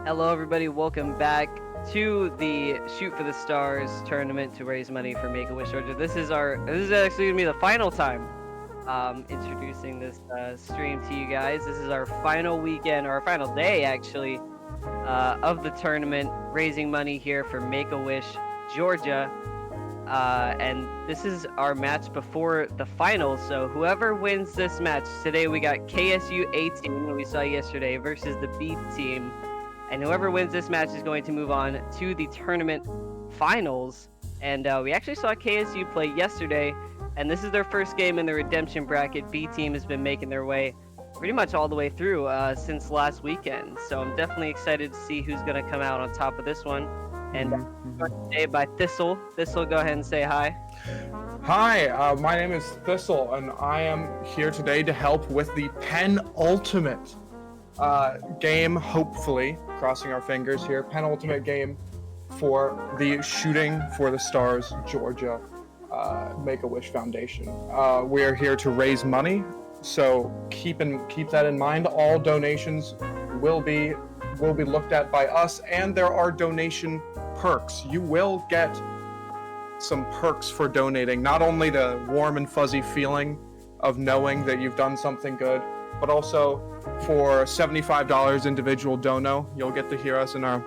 Hello, everybody. Welcome back to the Shoot for the Stars tournament to raise money for Make-A-Wish Georgia. This is actually gonna be the final time introducing this stream to you guys. This is our final weekend, or our final day actually, of the tournament, raising money here for Make-A-Wish Georgia. And this is our match before the finals. So whoever wins this match today, we got KSU A-Team, who we saw yesterday, versus the B team. And whoever wins this match is going to move on to the tournament finals. And we actually saw KSU play yesterday, and this is their first game in the redemption bracket. B team has been making their way pretty much all the way through since last weekend. So I'm definitely excited to see who's going to come out on top of this one. And today by Thistle. Thistle, go ahead and say hi. Hi, my name is Thistle, and I am here today to help with the penultimate game, hopefully, crossing our fingers here, penultimate game for the Shooting for the Stars Georgia Make-A-Wish Foundation. We are here to raise money, so keep that in mind. All donations will be looked at by us, and there are donation perks. You will get some perks for donating, not only the warm and fuzzy feeling of knowing that you've done something good, but also for $75 individual dono, you'll get to hear us in our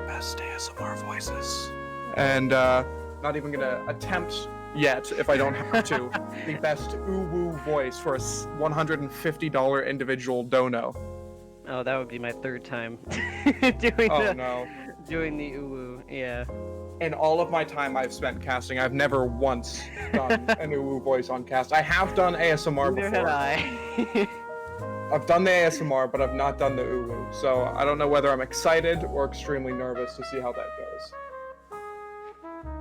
best ASMR voices. And not even gonna attempt yet, if I don't have to, the best oo-woo voice for a $150 individual dono. Oh, that would be my third time doing the oo-woo, yeah. In all of my time I've spent casting, I've never once done an oo-woo voice on cast. I have done ASMR before. Neither had I. I've done the ASMR, but I've not done the oo-woo. So I don't know whether I'm excited or extremely nervous to see how that goes.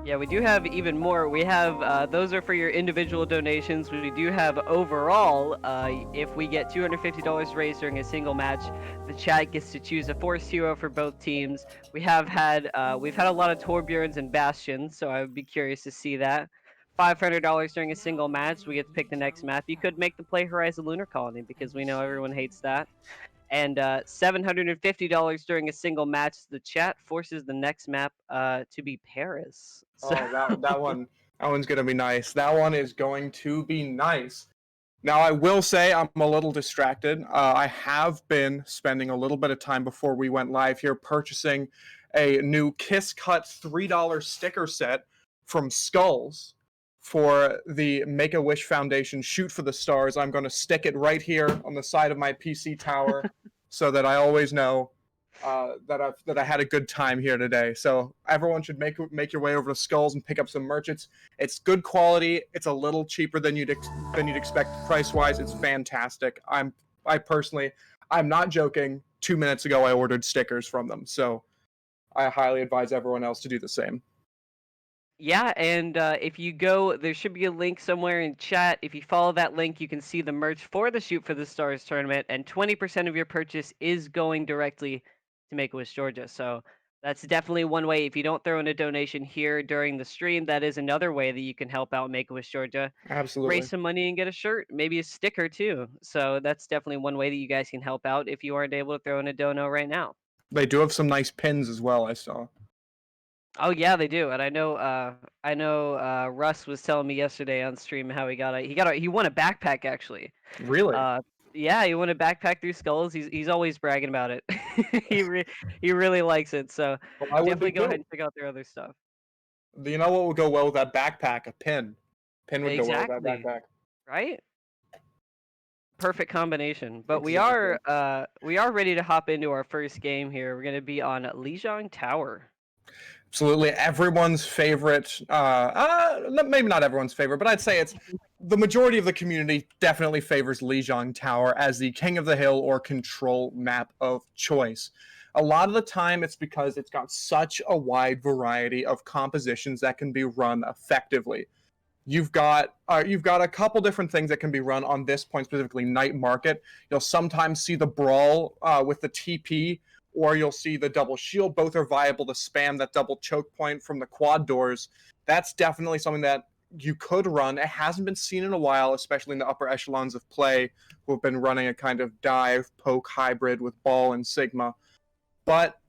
Yeah, we do have even more. We have, those are for your individual donations. We do have overall, if we get $250 raised during a single match, the chat gets to choose a force hero for both teams. We've had a lot of Torbjorns and Bastions, so I would be curious to see that. $500 during a single match, we get to pick the next map. You could make the play Horizon Lunar Colony, because we know everyone hates that. And $750 during a single match. The chat forces the next map to be Paris. So... Oh, that one's gonna be nice. That one is going to be nice. Now, I will say I'm a little distracted. I have been spending a little bit of time before we went live here purchasing a new Kiss Cut $3 sticker set from Skulls for the Make-A-Wish Foundation Shoot for the Stars. I'm going to stick it right here on the side of my PC tower so that I always know that I had a good time here today. So everyone should make your way over to Skulls and pick up some merch. It's good quality. It's a little cheaper than you'd expect price wise. It's fantastic. I'm not joking. 2 minutes ago I ordered stickers from them, so I highly advise everyone else to do the same. Yeah, and if you go, there should be a link somewhere in chat. If you follow that link, you can see the merch for the Shoot for the Stars tournament, and 20% of your purchase is going directly to Make-A-Wish Georgia. So that's definitely one way. If you don't throw in a donation here during the stream, that is another way that you can help out Make-A-Wish Georgia. Absolutely. Raise some money and get a shirt, maybe a sticker too. So that's definitely one way that you guys can help out if you aren't able to throw in a dono right now. They do have some nice pins as well, I saw. Oh yeah, they do, and I know Russ was telling me yesterday on stream how he won a backpack actually. Really? Yeah, he won a backpack through Skulls. He's always bragging about it. he really likes it. So Well, definitely go ahead and check out their other stuff. You know what would go well with that backpack? A pin. Pin would go well with that backpack. Right? Perfect combination. But exactly. we are ready to hop into our first game here. We're gonna be on Lijiang Tower. Absolutely, everyone's favorite. Maybe not everyone's favorite, but I'd say it's the majority of the community definitely favors Lijiang Tower as the king of the hill or control map of choice. A lot of the time, it's because it's got such a wide variety of compositions that can be run effectively. You've got a couple different things that can be run on this point, specifically Night Market. You'll sometimes see the Brawl with the TP, or you'll see the double shield. Both are viable to spam that double choke point from the quad doors. That's definitely something that you could run. It hasn't been seen in a while, especially in the upper echelons of play, who have been running a kind of dive poke hybrid with Ball and Sigma. But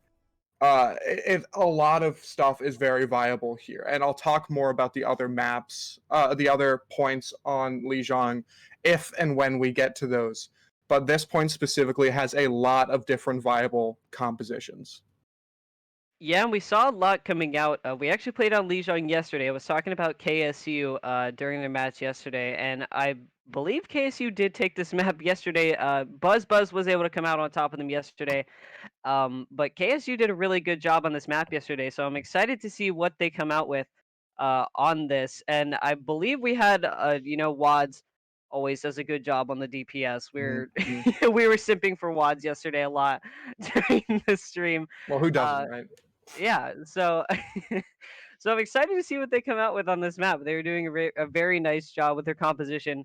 A lot of stuff is very viable here, and I'll talk more about the other maps, the other points on Lijiang, if and when we get to those. But this point specifically has a lot of different viable compositions. Yeah, and we saw a lot coming out. We actually played on Lijiang yesterday. I was talking about KSU during their match yesterday, and I believe KSU did take this map yesterday. Buzz was able to come out on top of them yesterday. But KSU did a really good job on this map yesterday, so I'm excited to see what they come out with on this. And I believe we had, Wads always does a good job on the DPS. Hmm. We were simping for Wads yesterday a lot during the stream. Well, who doesn't, Uh, right? yeah, so so I'm excited to see what they come out with on this map. They were doing a very nice job with their composition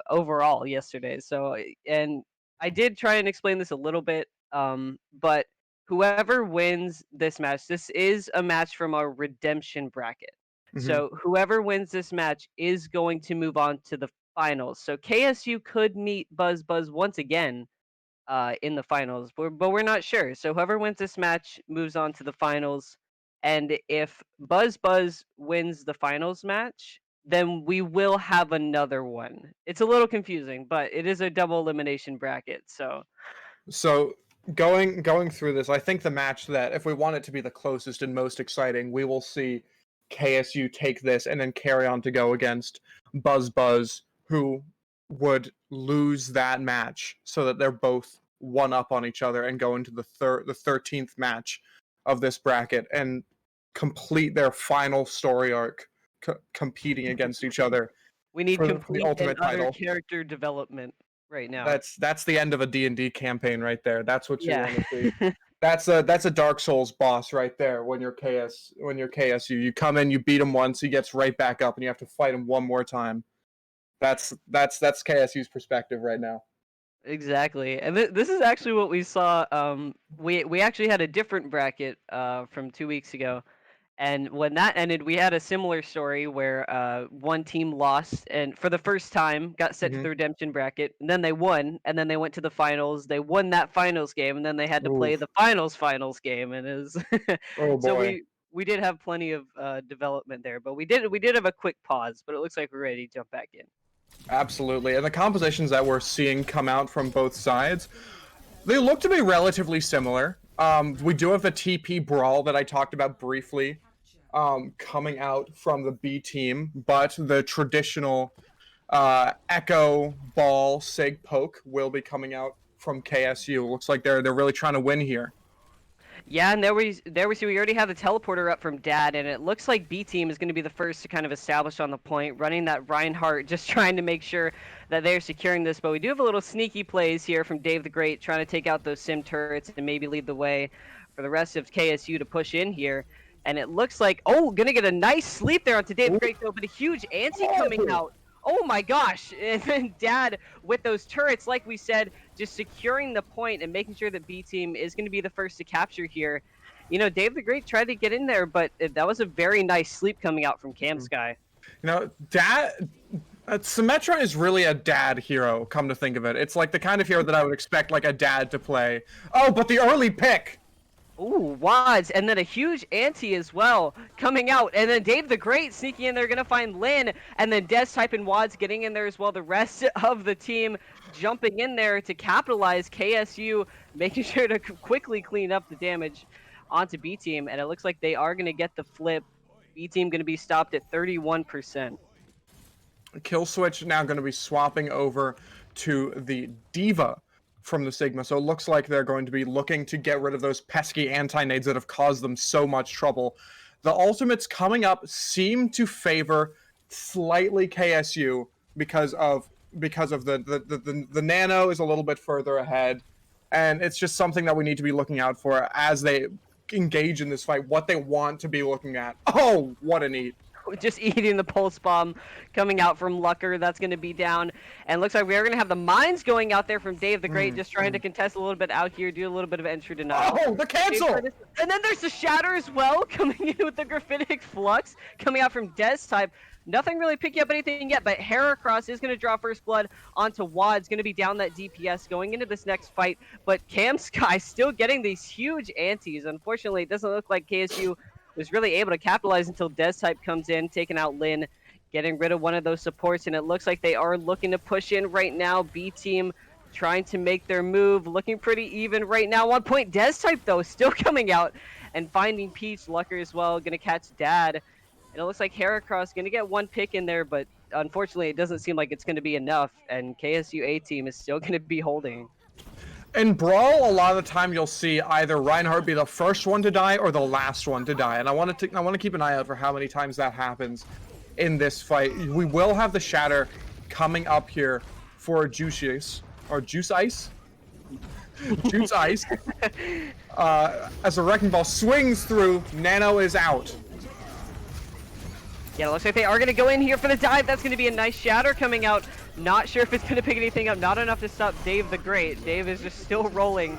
overall yesterday. So, and I did try and explain this a little bit, but whoever wins this match, this is a match from our redemption bracket. Hmm. So whoever wins this match is going to move on to the finals. So KSU could meet Buzz once again in the finals, but we're not sure. So whoever wins this match moves on to the finals. And if Buzz wins the finals match, then we will have another one. It's a little confusing, but it is a double elimination bracket. So So going through this, I think the match that, if we want it to be the closest and most exciting, we will see KSU take this and then carry on to go against Buzz, who would lose that match, so that they're both one up on each other and go into the 13th match of this bracket and complete their final story arc, competing against each other we need for the complete and ultimate utter title. character development right now. That's the end of a D&D campaign right there. That's what you Yeah. want to see. That's a Dark Souls boss right there. When you're KSU, you come in, you beat him once, he gets right back up, and you have to fight him one more time. That's KSU's perspective right now. Exactly, and this is actually what we saw. We actually had a different bracket from 2 weeks ago, and when that ended, we had a similar story where one team lost and for the first time got sent to Hmm. the redemption bracket, and then they won, and then they went to the finals. They won that finals game, and then they had to play Oof. the finals game, and it was Oh so boy. we did have plenty of development there, but we did have a quick pause, but it looks like we're ready to jump back in. Absolutely. And the compositions that we're seeing come out from both sides, they look to be relatively similar. We do have the TP brawl that I talked about briefly, coming out from the B team, but the traditional Echo Ball Sig Poke will be coming out from KSU. Looks like they're really trying to win here. Yeah, and there we see we already have the teleporter up from Dad, and it looks like B team is going to be the first to kind of establish on the point, running that Reinhardt, just trying to make sure that they're securing this. But we do have a little sneaky plays here from Dave the Great, trying to take out those sim turrets and maybe lead the way for the rest of KSU to push in here. And it looks like, oh, gonna get a nice sleep there onto Dave the Great though, but a huge anti coming out. Oh my gosh! And then Dad with those turrets, like we said, just securing the point and making sure that B team is going to be the first to capture here. You know, Dave the Great tried to get in there, but that was a very nice sleep coming out from Cam Sky. You know, Dad. Symmetra is really a dad hero, come to think of it. It's like the kind of hero that I would expect like a dad to play. Oh, but the early pick! Ooh, Wads, and then a huge anti as well coming out, and then Dave the Great sneaking in there, gonna find Lin, and then Des Type and Wads getting in there as well. The rest of the team jumping in there to capitalize. KSU making sure to quickly clean up the damage onto B team, and it looks like they are gonna get the flip. B team gonna be stopped at 31%. Kill switch now going to be swapping over to the Diva from the Sigma. So it looks like they're going to be looking to get rid of those pesky anti-nades that have caused them so much trouble. The ultimates coming up seem to favor slightly KSU because of the nano is a little bit further ahead, and it's just something that we need to be looking out for as they engage in this fight, what they want to be looking at. Oh, what a neat. just eating the pulse bomb coming out from Lucker. That's going to be down. And looks like we are going to have the mines going out there from Dave the Great, just trying to contest a little bit out here, do a little bit of entry denial. Oh, the cancel! And then there's the Shatter as well, coming in with the Graphitic Flux, coming out from Des type. Nothing really picking up anything yet, but Heracross is going to draw first blood onto Wad's, going to be down that DPS going into this next fight. But Cam Sky still getting these huge antes. Unfortunately, it doesn't look like KSU was really able to capitalize until Des type comes in, taking out Lin, getting rid of one of those supports, and it looks like they are looking to push in right now. B team trying to make their move, looking pretty even right now. 1 point, Des type though, still coming out and finding Peach. Lucker as well, gonna catch Dad. And it looks like Heracross gonna get one pick in there, but unfortunately it doesn't seem like it's gonna be enough, and KSU A-Team is still gonna be holding. In Brawl, a lot of the time you'll see either Reinhardt be the first one to die or the last one to die, and I want to keep an eye out for how many times that happens in this fight. We will have the Shatter coming up here for Juice Ice, or Juice Ice? Juice Ice. As a Wrecking Ball swings through, Nano is out. Yeah, it looks like they are going to go in here for the dive. That's going to be a nice Shatter coming out. Not sure if it's going to pick anything up. Not enough to stop Dave the Great. Dave is just still rolling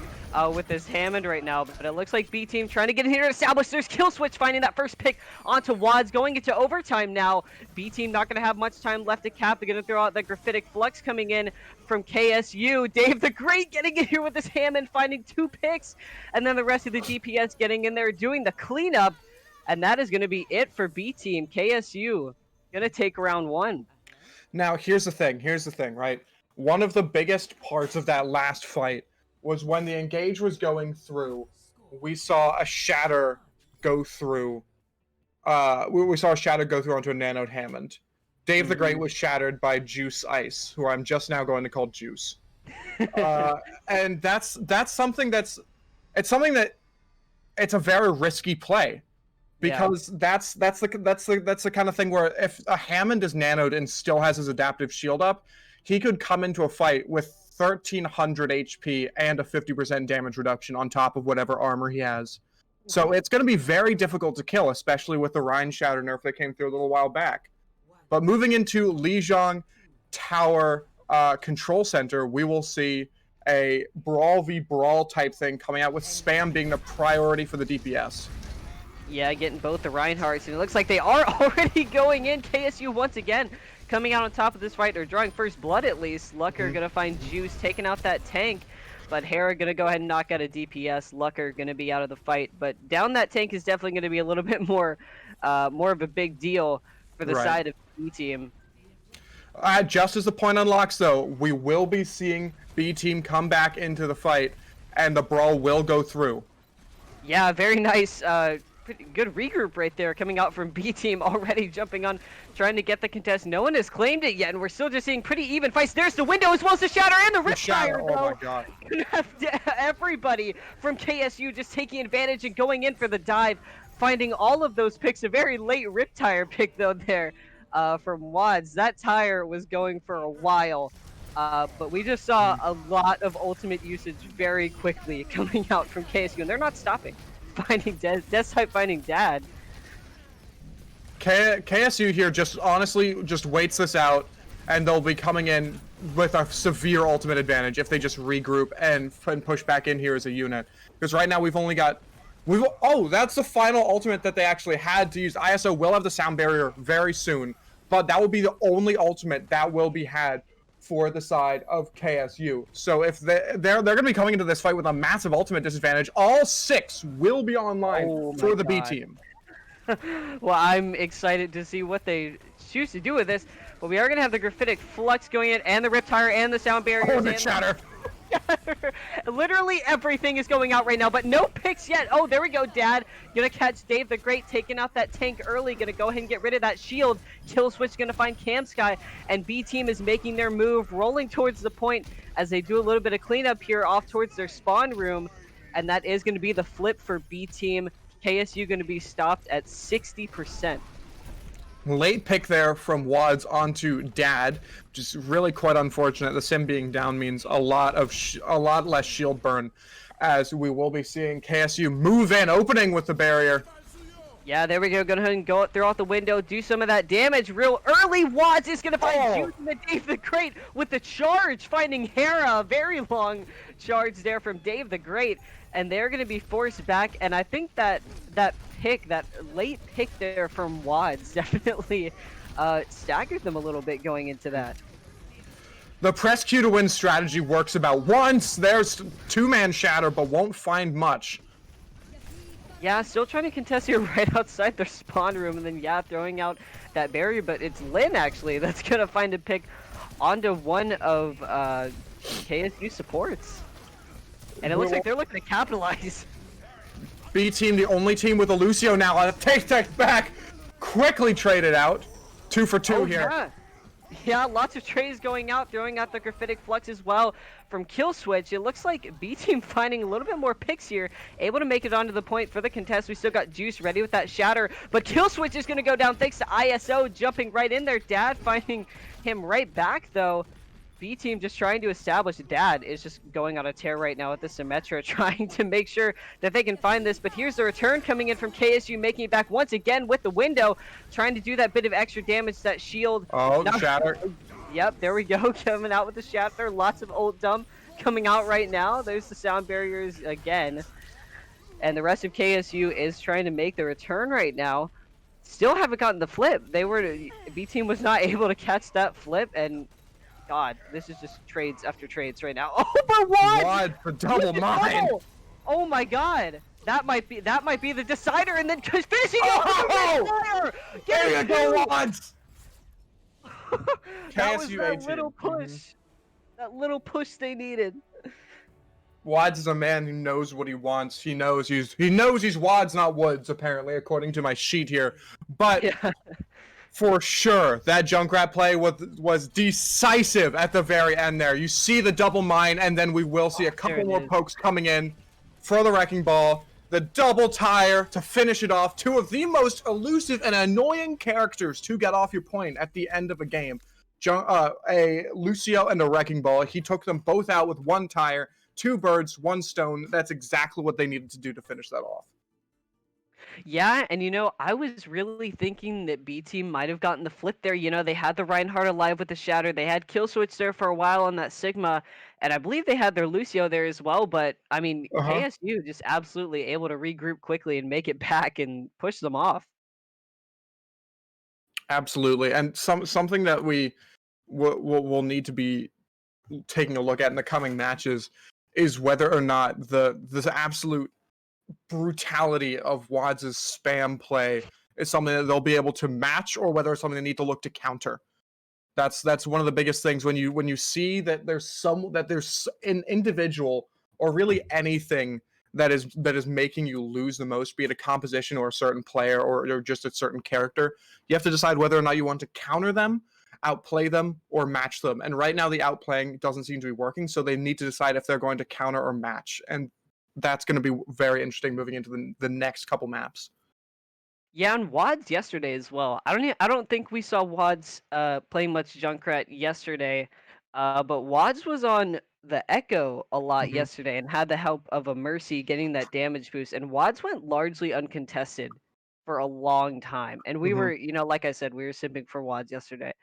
with his Hammond right now. But it looks like B team trying to get in here to establish. There's Kill Switch finding that first pick onto Wads. Going into overtime now. B team not going to have much time left to cap. They're going to throw out the Graphitic Flux coming in from KSU. Dave the Great getting in here with his Hammond, finding 2 picks. And then the rest of the DPS getting in there, doing the cleanup. And that is going to be it for B team. KSU going to take round 1. Now, here's the thing, right? One of the biggest parts of that last fight was when the engage was going through, we saw a Shatter go through. We saw a Shatter go through onto a Nanoed Hammond. Dave the Great was shattered by Juice Ice, who I'm just now going to call Juice. And that's something it's a very risky play. Because that's the kind of thing where if a Hammond is nanoed and still has his adaptive shield up, he could come into a fight with 1300 HP and a 50% damage reduction on top of whatever armor he has. So it's going to be very difficult to kill, especially with the Rhine Shatter nerf that came through a little while back. But moving into Lijiang Tower Control Center, we will see a Brawl v Brawl type thing coming out with Spam being the priority for the DPS. Yeah, getting both the Reinhardts, and it looks like they are already going in. KSU once again coming out on top of this fight. They're drawing first blood at least. Lucker gonna find Juice taking out that tank, but Hera gonna go ahead and knock out a DPS. Lucker gonna be out of the fight, but down that tank is definitely gonna be a little bit more of a big deal for the side of B team. Just as the point unlocks, though, we will be seeing B team come back into the fight, and the Brawl will go through. Yeah, very nice. Pretty good regroup right there coming out from B team, already jumping on, trying to get the contest. No one has claimed it yet, and we're still just seeing pretty even fights. There's the window as well as the Shatter and the Riptire. Oh my god. Everybody from KSU just taking advantage and going in for the dive, finding all of those picks. A very late Riptire pick though there from Wads. That tire was going for a while. But we just saw a lot of ultimate usage very quickly coming out from KSU, and they're not stopping. Finding Des type finding Dad. KSU here just honestly just waits this out, and they'll be coming in with a severe ultimate advantage if they just regroup and push back in here as a unit. Because right now that's the final ultimate that they actually had to use. ISO will have the sound barrier very soon, but that will be the only ultimate that will be had for the side of KSU. So if they're going to be coming into this fight with a massive ultimate disadvantage, all 6 will be online for the B team. Well, I'm excited to see what they choose to do with this, but we are going to have the Graphitic Flux going in, and the Riptire, and the sound barriers. Oh, the Shatter! Literally everything is going out right now, but no picks yet. Oh, there we go, Dad. Gonna catch Dave the Great, taking out that tank early. Gonna go ahead and get rid of that shield. Kill Switch gonna find Cam Sky, and B team is making their move, rolling towards the point as they do a little bit of cleanup here off towards their spawn room, and that is gonna be the flip for B team. KSU gonna be stopped at 60%. Late pick there from Wads onto Dad, which is really quite unfortunate. The sim being down means a lot less shield burn, as we will be seeing KSU move in, opening with the barrier. Yeah, there we go. Go ahead and go throw out the window, do some of that damage real early. Watts is gonna find Juice and then Dave the Great with the charge, finding Hera. Very long charge there from Dave the Great, and they're gonna be forced back. And I think that that late pick there from Wads definitely staggered them a little bit going into that. The press Q to win strategy works about once. There's two-man shatter, but won't find much. Yeah, still trying to contest here right outside their spawn room, and then yeah, throwing out that barrier, but it's Lin actually that's gonna find a pick onto one of KSU supports. And it looks like they're looking to capitalize. B team, the only team with a Lucio now. Take back, quickly traded out. 2 for 2 here. Yeah. Yeah, lots of trades going out, throwing out the Graphitic Flux as well from Kill Switch. It looks like B Team finding a little bit more picks here, able to make it onto the point for the contest. We still got Juice ready with that Shatter, but Kill Switch is going to go down thanks to ISO jumping right in there. Dad finding him right back though. B Team just trying to establish. Dad is just going on a tear right now with the Symmetra, trying to make sure that they can find this. But here's the return coming in from KSU, making it back once again with the window, trying to do that bit of extra damage to that shield. Oh, the Shatter. Yep, there we go, coming out with the Shatter. Lots of ult dump coming out right now. There's the sound barriers again. And the rest of KSU is trying to make the return right now. Still haven't gotten the flip. B Team was not able to catch that flip, and God, this is just trades after trades right now. Oh, but what? For double mine. Oh my God, that might be the decider, and then finishing it. There you go, Wads. That was that little push. That little push they needed. Wads is a man who knows what he wants. He knows he's Wads, not Woods, apparently, according to my sheet here. But yeah. For sure, that Junkrat play was decisive at the very end there. You see the double mine, and then we will see a couple more pokes coming in for the Wrecking Ball. The double tire to finish it off. Two of the most elusive and annoying characters to get off your point at the end of a game. A Lucio and a Wrecking Ball. He took them both out with one tire, 2 birds, 1 stone. That's exactly what they needed to do to finish that off. Yeah, and I was really thinking that B Team might have gotten the flip there. They had the Reinhardt alive with the Shatter. They had Kill Switch there for a while on that Sigma, and I believe they had their Lucio there as well. But I mean, KSU just absolutely able to regroup quickly and make it back and push them off. Absolutely, and something that we will need to be taking a look at in the coming matches is whether or not the absolute brutality of Wads' spam play is something that they'll be able to match, or whether it's something they need to look to counter. That's one of the biggest things when you see that there's an individual or really anything that is making you lose the most, be it a composition or a certain player or just a certain character. You have to decide whether or not you want to counter them, outplay them, or match them. And right now the outplaying doesn't seem to be working, so they need to decide if they're going to counter or match. And that's going to be very interesting moving into the next couple maps. Yeah, and Wads yesterday as well. I don't think we saw Wads playing much Junkrat yesterday, but Wads was on the Echo a lot yesterday and had the help of a Mercy getting that damage boost. And Wads went largely uncontested for a long time, and we were, like I said, we were simping for Wads yesterday,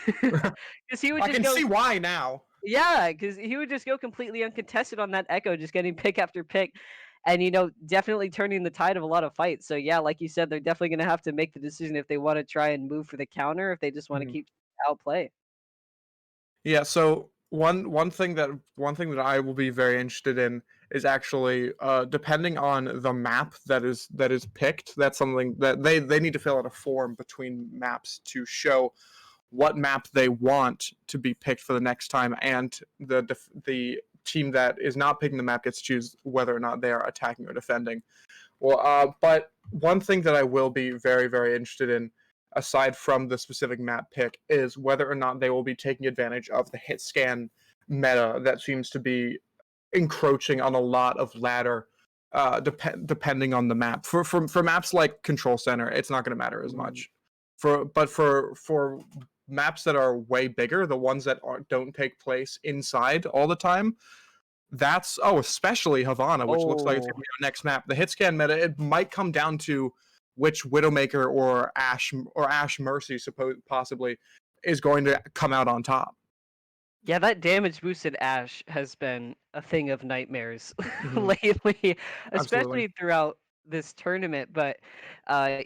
because he would. I can see why now. Yeah, because he would just go completely uncontested on that Echo, just getting pick after pick, and definitely turning the tide of a lot of fights. So yeah, like you said, they're definitely going to have to make the decision if they want to try and move for the counter, if they just want to keep outplay. Yeah. So one thing that I will be very interested in is actually depending on the map that is picked. That's something that they need to fill out a form between maps to show what map they want to be picked for the next time, and the team that is not picking the map gets to choose whether or not they are attacking or defending. Well, but one thing that I will be very, very interested in, aside from the specific map pick, is whether or not they will be taking advantage of the hit scan meta that seems to be encroaching on a lot of ladder, depending on the map. For maps like Control Center, it's not going to matter as much. But for maps that are way bigger, the ones that don't take place inside all the time, that's especially Havana, which looks like it's gonna be our next map. The hit scan meta, it might come down to which Widowmaker or Ash Mercy possibly is going to come out on top. Yeah, that damage boosted Ash has been a thing of nightmares Mhm. lately, Absolutely. especially throughout this tournament. But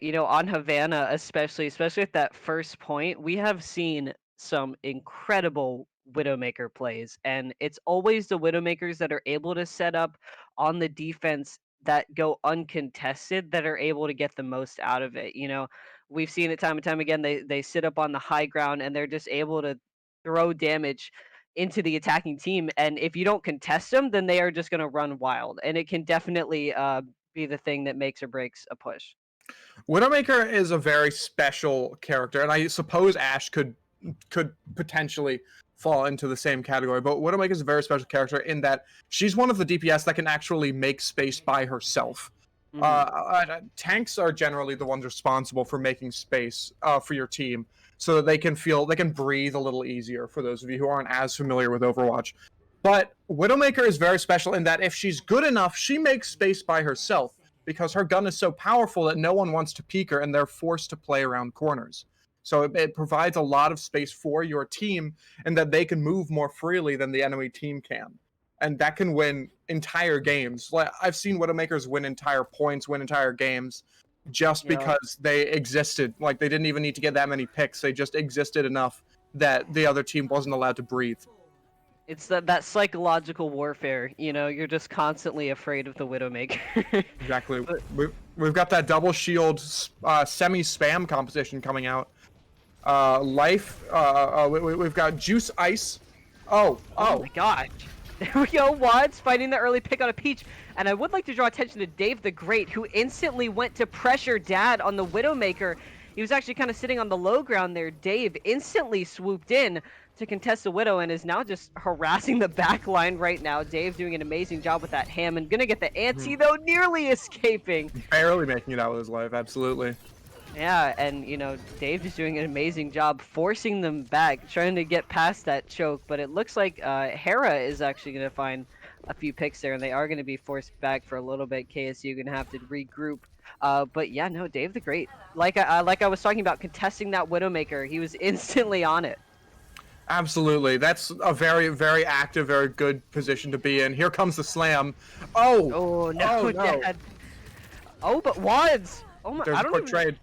you know, on Havana, especially at that first point, we have seen some incredible Widowmaker plays, and it's always the Widowmakers that are able to set up on the defense that go uncontested that are able to get the most out of it. You know, we've seen it time and time again. They sit up on the high ground and they're just able to throw damage into the attacking team, and if you don't contest them, then they are just going to run wild, and it can definitely be the thing that makes or breaks a push. Widowmaker is a very special character, and I suppose Ash could potentially fall into the same category. But Widowmaker is a very special character in that she's one of the DPS that can actually make space by herself. Hmm. Tanks are generally the ones responsible for making space for your team, so that they can breathe a little easier. For those of you who aren't as familiar with Overwatch, but Widowmaker is very special in that if she's good enough, she makes space by herself because her gun is so powerful that no one wants to peek her and they're forced to play around corners. So it provides a lot of space for your team and that they can move more freely than the enemy team can. And that can win entire games. Like I've seen Widowmakers win entire points, win entire games just Yeah, because they existed. Like they didn't even need to get that many picks. They just existed enough that the other team wasn't allowed to breathe. it's that psychological warfare. You know, you're just constantly afraid of the Widowmaker. Exactly. But We've got that double shield semi spam composition coming out. We've got Juice Ice. Oh, oh oh. my gosh. There we go, Wads fighting the early pick on a Peach. And I would like to draw attention to Dave the Great, who instantly went to pressure Dad on the Widowmaker. He was actually kind of sitting on the low ground there. Dave instantly swooped in to contest the Widow and is now just harassing the back line right now. Dave doing an amazing job with that ham and gonna get the ante, though, nearly escaping. Barely making it out with his life, absolutely. Yeah, and you know, Dave is doing an amazing job forcing them back, trying to get past that choke, but it looks like Hera is actually going to find a few picks there, and they are going to be forced back for a little bit. KSU going to have to regroup. But yeah, no, Dave the Great, like I was talking about contesting that Widowmaker, he was instantly on it. Absolutely. That's a very, very active, very good position to be in. Here comes the slam. Oh! Oh no, Oh, no. Dad. Oh, but Wads. Oh my, There's I a don't quick even. trade.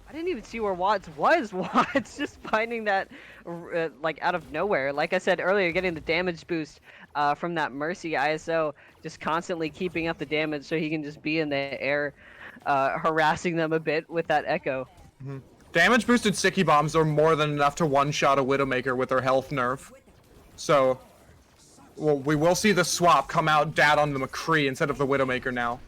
I didn't even see where Wads was. Wads just finding that like out of nowhere. Like I said earlier, getting the damage boost from that Mercy ISO, just constantly keeping up the damage so he can just be in the air, harassing them a bit with that Echo. Mhm. Damage boosted Sicky Bombs are more than enough to one-shot a Widowmaker with her health nerf. So, well, we will see the swap come out Dad on the McCree instead of the Widowmaker now.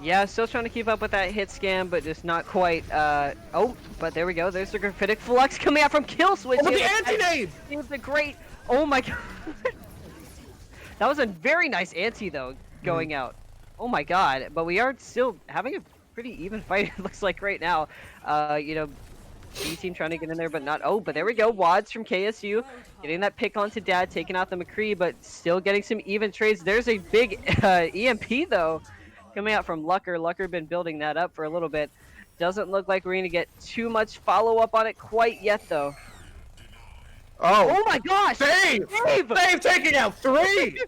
Yeah, still trying to keep up with that hit scam, but just not quite. Oh, but there we go. There's the Graphitic Flux coming out from Kill Switch. Oh, the anti-nade! It's a great. Oh my god. That was a very nice anti though, going out. Oh my god. But we are still having a pretty even fight. It looks like right now. You know, B team trying to get in there, but not. Oh, but there we go. Wads from KSU getting that pick onto Dad, taking out the McCree, but still getting some even trades. There's a big EMP though. Coming out from Lucker. Lucker been building that up for a little bit. Doesn't look like we're going to get too much follow-up on it quite yet, though. Oh my gosh! Dave! Dave! Dave taking out 3!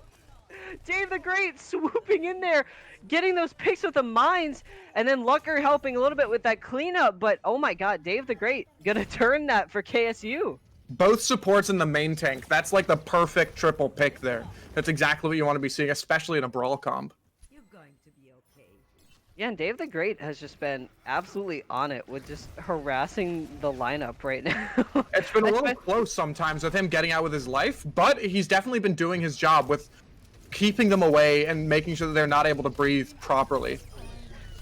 Dave the Great swooping in there, getting those picks with the mines, and then Lucker helping a little bit with that cleanup, but oh my god, Dave the Great gonna turn that for KSU. Both supports in the main tank. That's like the perfect triple pick there. That's exactly what you want to be seeing, especially in a brawl comp. Yeah, and Dave the Great has just been absolutely on it with just harassing the lineup right now. It's been a little close sometimes with him getting out with his life, but he's definitely been doing his job with keeping them away and making sure that they're not able to breathe properly.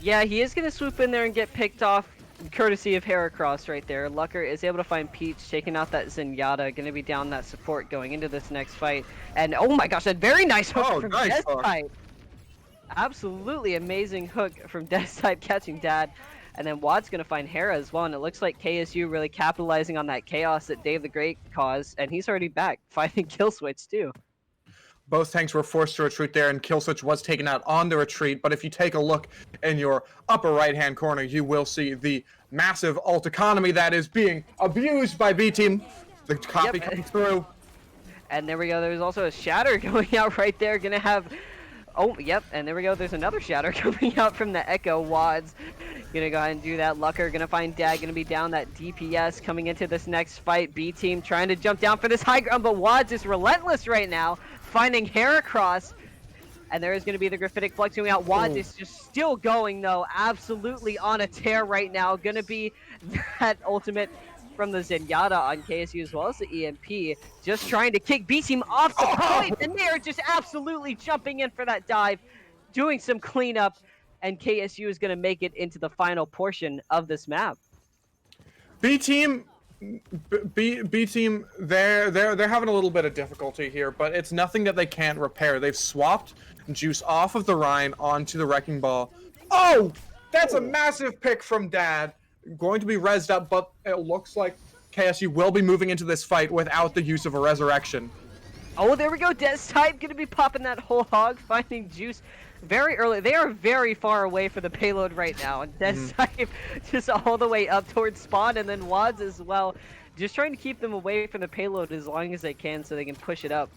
Yeah, he is going to swoop in there and get picked off, courtesy of Heracross right there. Lucker is able to find Peach, taking out that Zenyatta, going to be down that support going into this next fight. And oh my gosh, that very nice hook from nice Death-Type. Absolutely amazing hook from Death-Type catching Dad. And then Watt's going to find Hera as well, and it looks like KSU really capitalizing on that chaos that Dave the Great caused, and he's already back, fighting Kill Switch too. Both tanks were forced to retreat there, and Kill Switch was taken out on the retreat. But if you take a look in your upper right-hand corner, you will see the massive ult economy that is being abused by B Team. The copy comes through. And there we go. There's also a shatter going out right there. Gonna have... Oh, yep. And there we go. There's another shatter coming out from the Echo. Wads gonna go ahead and do that. Lucker gonna find Dad. Gonna be down that DPS coming into this next fight. B Team trying to jump down for this high ground, but Wads is relentless right now, finding Heracross. And there is going to be the Graphitic Flux going out. Wads is just still going, though. Absolutely on a tear right now. Going to be that ultimate from the Zenyatta on KSU as well as the EMP. Just trying to kick B-Team off the point. And they're just absolutely jumping in for that dive. Doing some cleanup. And KSU is going to make it into the final portion of this map. B Team, they're having a little bit of difficulty here, but it's nothing that they can't repair. They've swapped Juice off of the Rhine onto the Wrecking Ball. Oh, that's a massive pick from Dad. Going to be rezzed up, but it looks like KSU will be moving into this fight without the use of a resurrection. Oh, there we go. Destype going to be popping that whole hog, finding Juice very early. They are very far away for the payload right now, and Destype just all the way up towards spawn, and then Wads as well. Just trying to keep them away from the payload as long as they can so they can push it up.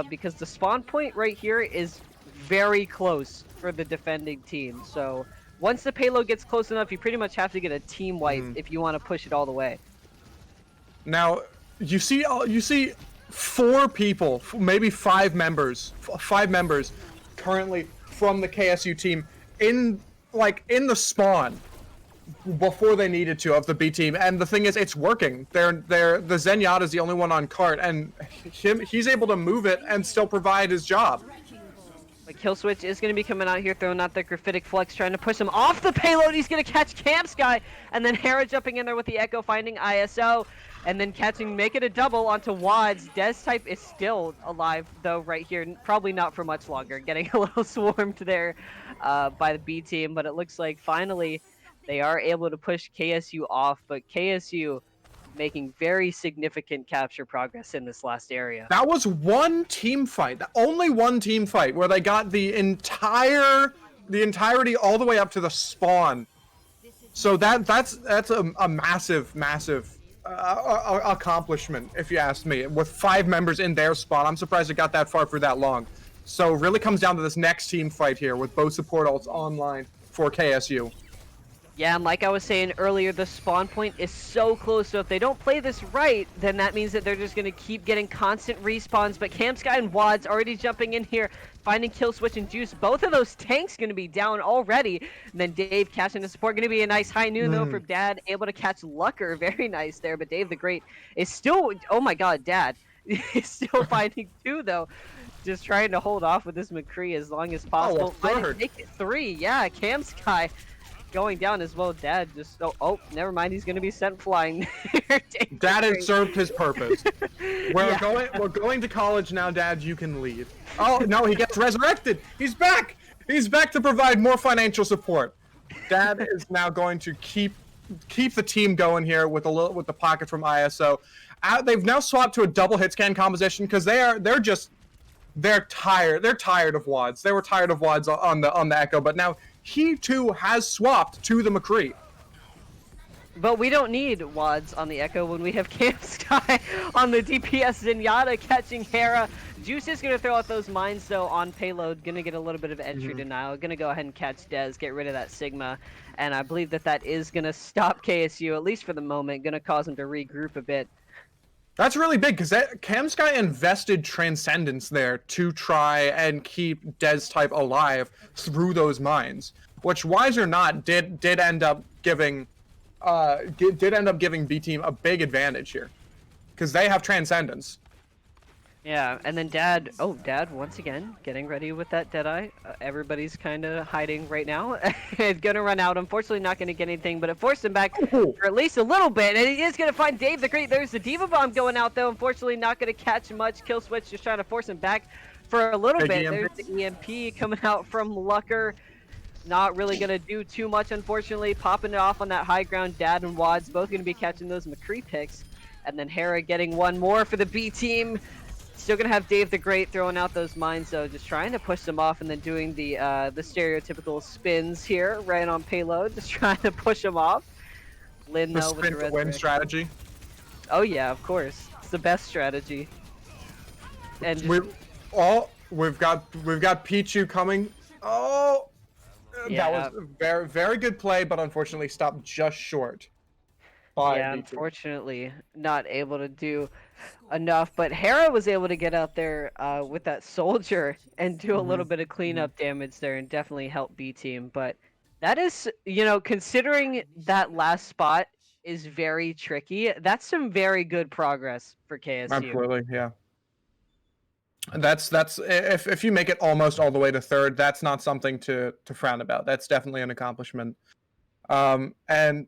Because the spawn point right here is very close for the defending team. So once the payload gets close enough, you pretty much have to get a team wipe if you want to push it all the way. Now, you see 4 people, maybe 5 members currently from the KSU team in the spawn before they needed to of the B team, and the thing is, it's working. The Zenyatta is the only one on cart, and he's able to move it and still provide his job. But Killswitch is going to be coming out here, throwing out the Graphitic Flux, trying to push him off the payload. He's going to catch Campsky, and then Hera jumping in there with the Echo, finding ISO, and then make it a double onto Wads. Destype is still alive, though, right here. Probably not for much longer. Getting a little swarmed there by the B team, but it looks like finally they are able to push KSU off, but KSU making very significant capture progress in this last area. That was one team fight, only one team fight, where they got the entirety all the way up to the spawn. So that's a massive accomplishment, if you ask me. With 5 members in their spawn, I'm surprised it got that far for that long. So it really comes down to this next team fight here with both support ults online for KSU. Yeah, and like I was saying earlier, the spawn point is so close, so if they don't play this right, then that means that they're just going to keep getting constant respawns. But Campsky and Wads already jumping in here, finding Killswitch and Juice. Both of those tanks going to be down already. And then Dave catching the support. Going to be a nice high noon, though, for Dad. Able to catch Lucker. Very nice there. But Dave the Great is still... Oh, my God, Dad is still finding 2, though. Just trying to hold off with this McCree as long as possible. Make it 3. Yeah, Campsky going down as well. Dad just oh never mind, he's gonna be sent flying. Dad had served his purpose. We're going to college now, Dad. You can leave. Oh no, he gets resurrected. He's back to provide more financial support. Dad is now going to keep the team going here with the pocket from ISO. They've now swapped to a double hit scan composition because they're tired of Wads. They were tired of Wads on the Echo, but now he too has swapped to the McCree. But we don't need Wads on the Echo when we have Campsky on the DPS. Zenyatta catching Hera. Juice is going to throw out those mines, though, on payload. Going to get a little bit of entry denial. Going to go ahead and catch Dez, get rid of that Sigma. And I believe that is going to stop KSU, at least for the moment. Going to cause them to regroup a bit. That's really big, because Campsky invested Transcendence there to try and keep Destype alive through those mines, which, wise or not, did end up giving B Team a big advantage here, because they have Transcendence. Yeah, and then Dad once again getting ready with that Deadeye. Everybody's kind of hiding right now. It's gonna run out. Unfortunately, not gonna get anything, but it forced him back for at least a little bit. And he is gonna find Dave the Great. There's the Diva Bomb going out, though. Unfortunately, not gonna catch much. Killswitch just trying to force him back for a little bit. There's the EMP coming out from Lucker. Not really gonna do too much, unfortunately. Popping it off on that high ground. Dad and Wads both gonna be catching those McCree picks. And then Hera getting one more for the B team. Still gonna have Dave the Great throwing out those mines though, just trying to push them off and then doing the stereotypical spins here, right on payload, just trying to push them off. Lin The though with spin the to win resurrection. strategy. Oh yeah, of course. It's the best strategy. And just We've got Pichu coming. Oh, that was yeah, a very very good play, but unfortunately stopped just short by yeah, BT. unfortunately not able to do enough. But Hera was able to get out there with that soldier and do a Hmm. little bit of Hmm. cleanup damage there and definitely help B team. But that is, considering that last spot is very tricky, that's some very good progress for KSU. Absolutely, yeah. That's if you make it almost all the way to third, that's not something to frown about. That's definitely an accomplishment. And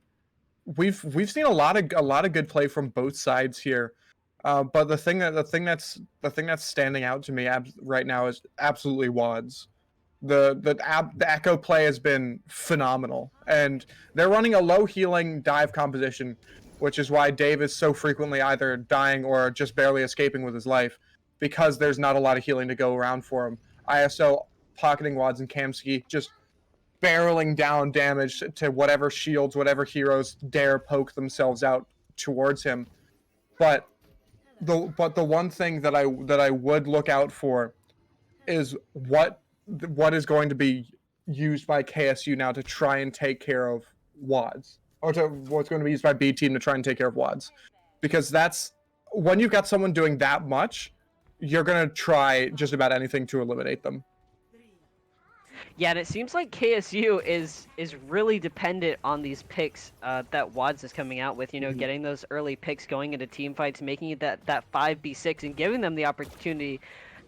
we've seen a lot of good play from both sides here. But the thing that's standing out to me right now is absolutely Wads. The echo play has been phenomenal, and they're running a low healing dive composition, which is why Dave is so frequently either dying or just barely escaping with his life, because there's not a lot of healing to go around for him. ISO pocketing Wads and Kamsky just barreling down damage to whatever shields, whatever heroes dare poke themselves out towards him. But the one thing that I would look out for is what is going to be used by KSU now to try and take care of Wads, or to what's going to be used by B team to try and take care of Wads, because that's when you've got someone doing that much, you're gonna try just about anything to eliminate them. Yeah, and it seems like KSU is really dependent on these picks that Wads is coming out with. Mhm. Getting those early picks going into team fights, making it that 5v6, and giving them the opportunity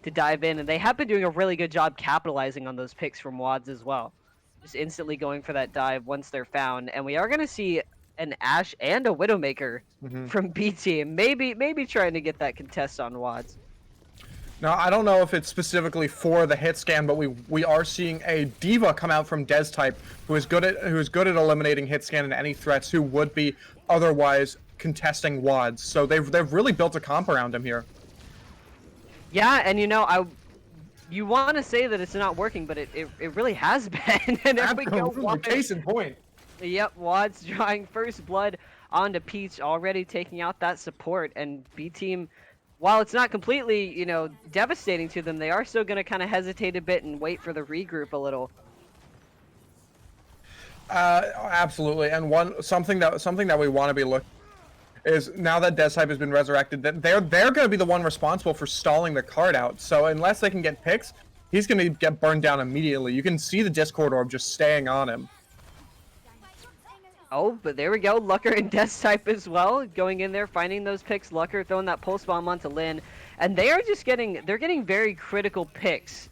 to dive in. And they have been doing a really good job capitalizing on those picks from Wads as well. Just instantly going for that dive once they're found. And we are going to see an Ashe and a Widowmaker Mhm. from B team. Maybe trying to get that contest on Wads. Now, I don't know if it's specifically for the hit scan, but we are seeing a diva come out from Des type who is good at eliminating hit scan and any threats who would be otherwise contesting Wads. So they've really built a comp around him here. Yeah, and you want to say that it's not working, but it really has been. And there we go, Absolutely, case in point. Yep, Wad's drawing first blood onto Peach, already taking out that support. And B team, while it's not completely, devastating to them, they are still going to kind of hesitate a bit and wait for the regroup a little. Absolutely, and something that we want to be looking is, now that Des type has been resurrected, that they're going to be the one responsible for stalling the card out. So unless they can get picks, he's going to get burned down immediately. You can see the Discord orb just staying on him. Oh, but there we go. Lucker and Death type as well, going in there, finding those picks. Lucker throwing that pulse bomb onto Lin, and they're getting very critical picks.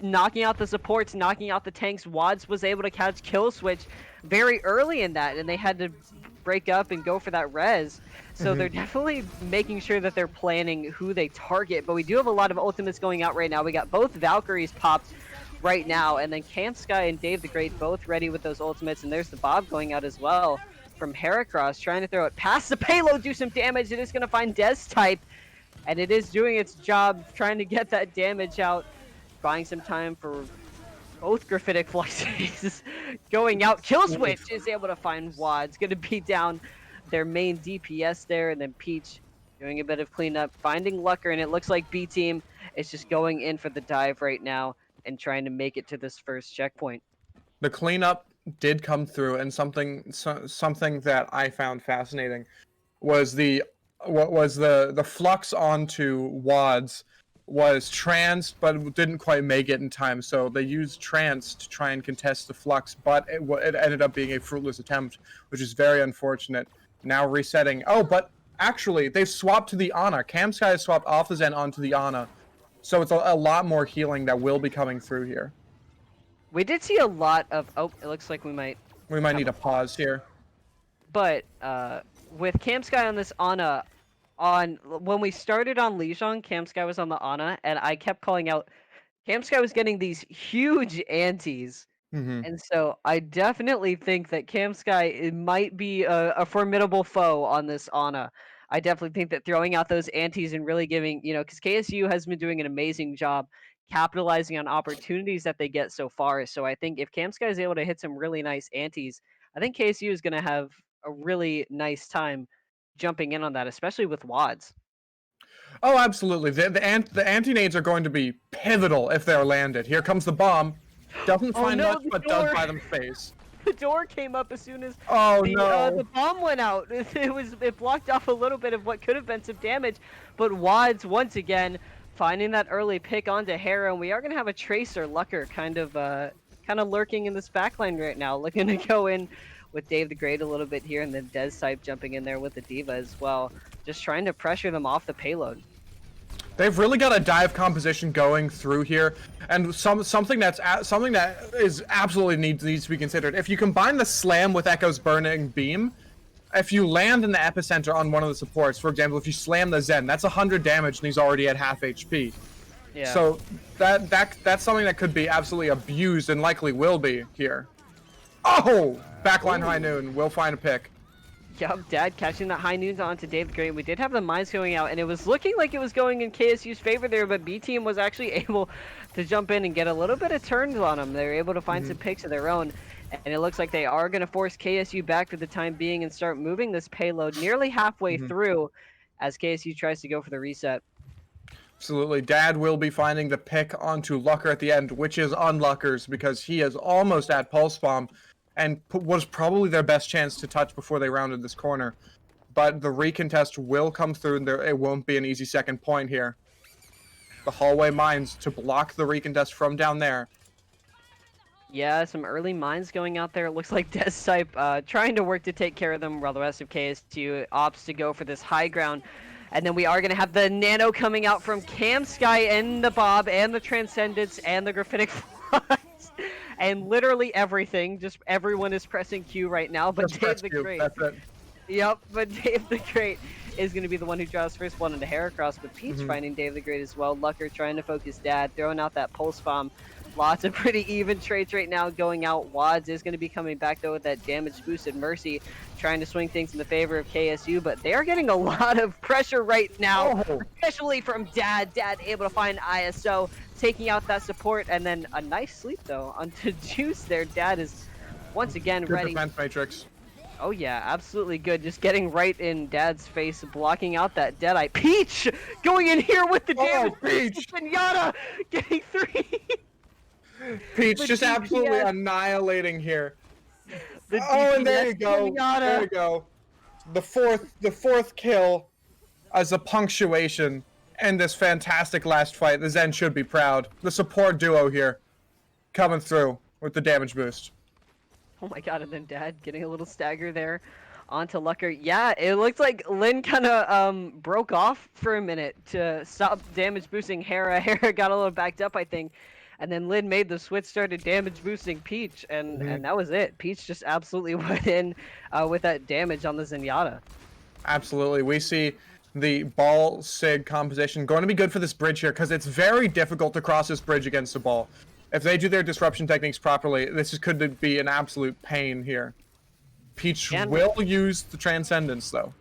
Knocking out the supports, knocking out the tanks. Wads was able to catch kill switch very early in that, and they had to break up and go for that res. So they're definitely making sure that they're planning who they target. But we do have a lot of ultimates going out right now. We got both Valkyries popped right now, and then Sky and Dave the Great both ready with those ultimates, and there's the Bob going out as well from Heracross, trying to throw it past the payload, do some damage. It is going to find Des type, and it is doing its job, trying to get that damage out, buying some time for both graphitic fluxes going out. Kill switch is able to find Wads, going to beat down their main DPS there, and then Peach doing a bit of cleanup, finding Lucker, and it looks like B team is just going in for the dive right now and trying to make it to this first checkpoint. The cleanup did come through, and something that I found fascinating was the flux onto Wads was trans, but didn't quite make it in time. So they used trans to try and contest the flux, but it ended up being a fruitless attempt, which is very unfortunate. Now resetting. Oh, but actually, they've swapped to the Ana. Sky has swapped off the Zen onto the Ana. So it's a lot more healing that will be coming through here. We did see a lot of, oh, it looks like we might need a pause here. But with Sky on this Ana, when we started on Lijiang, Sky was on the Ana, and I kept calling out, Sky was getting these huge antis. And so I definitely think that Sky, it might be a formidable foe on this Ana. I definitely think that throwing out those antes and really giving, because KSU has been doing an amazing job capitalizing on opportunities that they get so far. So I think if Camsky is able to hit some really nice antes, I think KSU is going to have a really nice time jumping in on that, especially with Wads. Oh, absolutely. The anti-nades are going to be pivotal if they're landed. Here comes the bomb. Doesn't Oh find no, much, the but does door! buy them space. The door came up as soon as Oh the no. bomb went out. It blocked off a little bit of what could have been some damage, but Wads once again finding that early pick onto Hera, and we are gonna have a Tracer Lucker kind of lurking in this backline right now, looking to go in with Dave the Great a little bit here, and then Des type jumping in there with the Diva as well, just trying to pressure them off the payload. They've really got a dive composition going through here, and something that is absolutely needs to be considered. If you combine the slam with Echo's burning beam, if you land in the epicenter on one of the supports, for example, if you slam the Zen, that's 100 damage and he's already at half HP. Yeah. So that's something that could be absolutely abused and likely will be here. Oh, backline High Noon will find a pick. Yup, Dad catching that high noons onto Dave the Great. We did have the mines going out, and it was looking like it was going in KSU's favor there, but B Team was actually able to jump in and get a little bit of turns on them. They were able to find some picks of their own, and it looks like they are going to force KSU back for the time being and start moving this payload nearly halfway through as KSU tries to go for the reset. Absolutely. Dad will be finding the pick onto Lucker at the end, which is on Lucker's because he is almost at Pulse Bomb and was probably their best chance to touch before they rounded this corner. But the recontest will come through, and it won't be an easy second point here. The hallway mines to block the recontest from down there. Yeah, some early mines going out there. It looks like Death Type trying to work to take care of them while the rest of KSU opts to go for this high ground. And then we are going to have the Nano coming out from Camsky and the Bob and the Transcendence and the Graphitic Flux. And literally everything. Just everyone is pressing Q right now, but Dave the Great. That's it. Yep, but Dave the Great is going to be the one who draws first one into Heracross, but Peach finding Dave the Great as well. Lucker trying to focus Dad, throwing out that Pulse Bomb. Lots of pretty even trades right now going out. Wads is going to be coming back, though, with that damage boosted Mercy, trying to swing things in the favor of KSU, but they are getting a lot of pressure right now, especially from Dad. Dad able to find ISO, taking out that support, and then a nice sleep, though, onto Juice there. Dad is once again Good ready. defense matrix. Oh yeah, absolutely good. Just getting right in Dad's face, blocking out that Deadeye. Peach going in here with the damage. Peach! Pinata getting 3. Peach The just DPS. absolutely annihilating here. The And there DPS you go. Pinata. There you go. The fourth kill as a punctuation in this fantastic last fight. The Zen should be proud. The support duo here coming through with the damage boost. Oh my god, and then Dad getting a little stagger there onto Lucker. Yeah, it looks like Lin kind of broke off for a minute to stop damage boosting Hera. Hera got a little backed up, I think. And then Lin made the switch, started damage boosting Peach, and that was it. Peach just absolutely went in with that damage on the Zenyatta. Absolutely. We see the ball sig composition going to be good for this bridge here because it's very difficult to cross this bridge against the ball. If they do their disruption techniques properly, this could be an absolute pain here. Peach will use the Transcendence, though.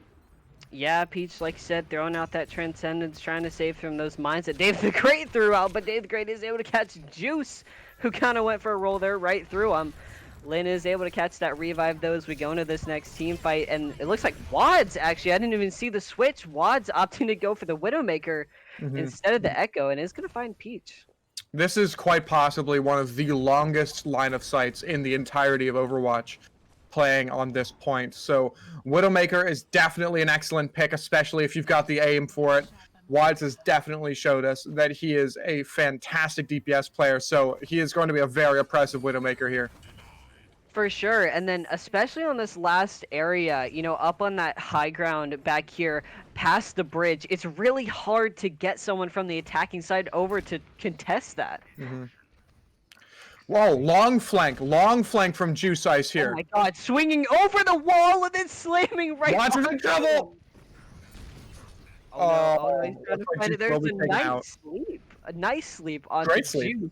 Yeah, Peach, like you said, throwing out that Transcendence, trying to save from those mines that Dave the Great threw out, but Dave the Great is able to catch Juice, who kind of went for a roll there right through him. Lin is able to catch that revive, though, as we go into this next team fight, and it looks like Wads, actually, I didn't even see the switch. Wads opting to go for the Widowmaker instead of the Echo, and is going to find Peach. This is quite possibly one of the longest line of sights in the entirety of Overwatch playing on this point. So Widowmaker is definitely an excellent pick, especially if you've got the aim for it. Wads has definitely showed us that he is a fantastic DPS player, so he is going to be a very oppressive Widowmaker here. For sure, and then especially on this last area, up on that high ground back here, past the bridge, it's really hard to get someone from the attacking side over to contest that. Whoa, long flank from Juice Ice here. Oh my god, swinging over the wall and then slamming right Wads is in trouble! Oh no, he's trying to find it. There's a nice sleep on Great Juice. sleep.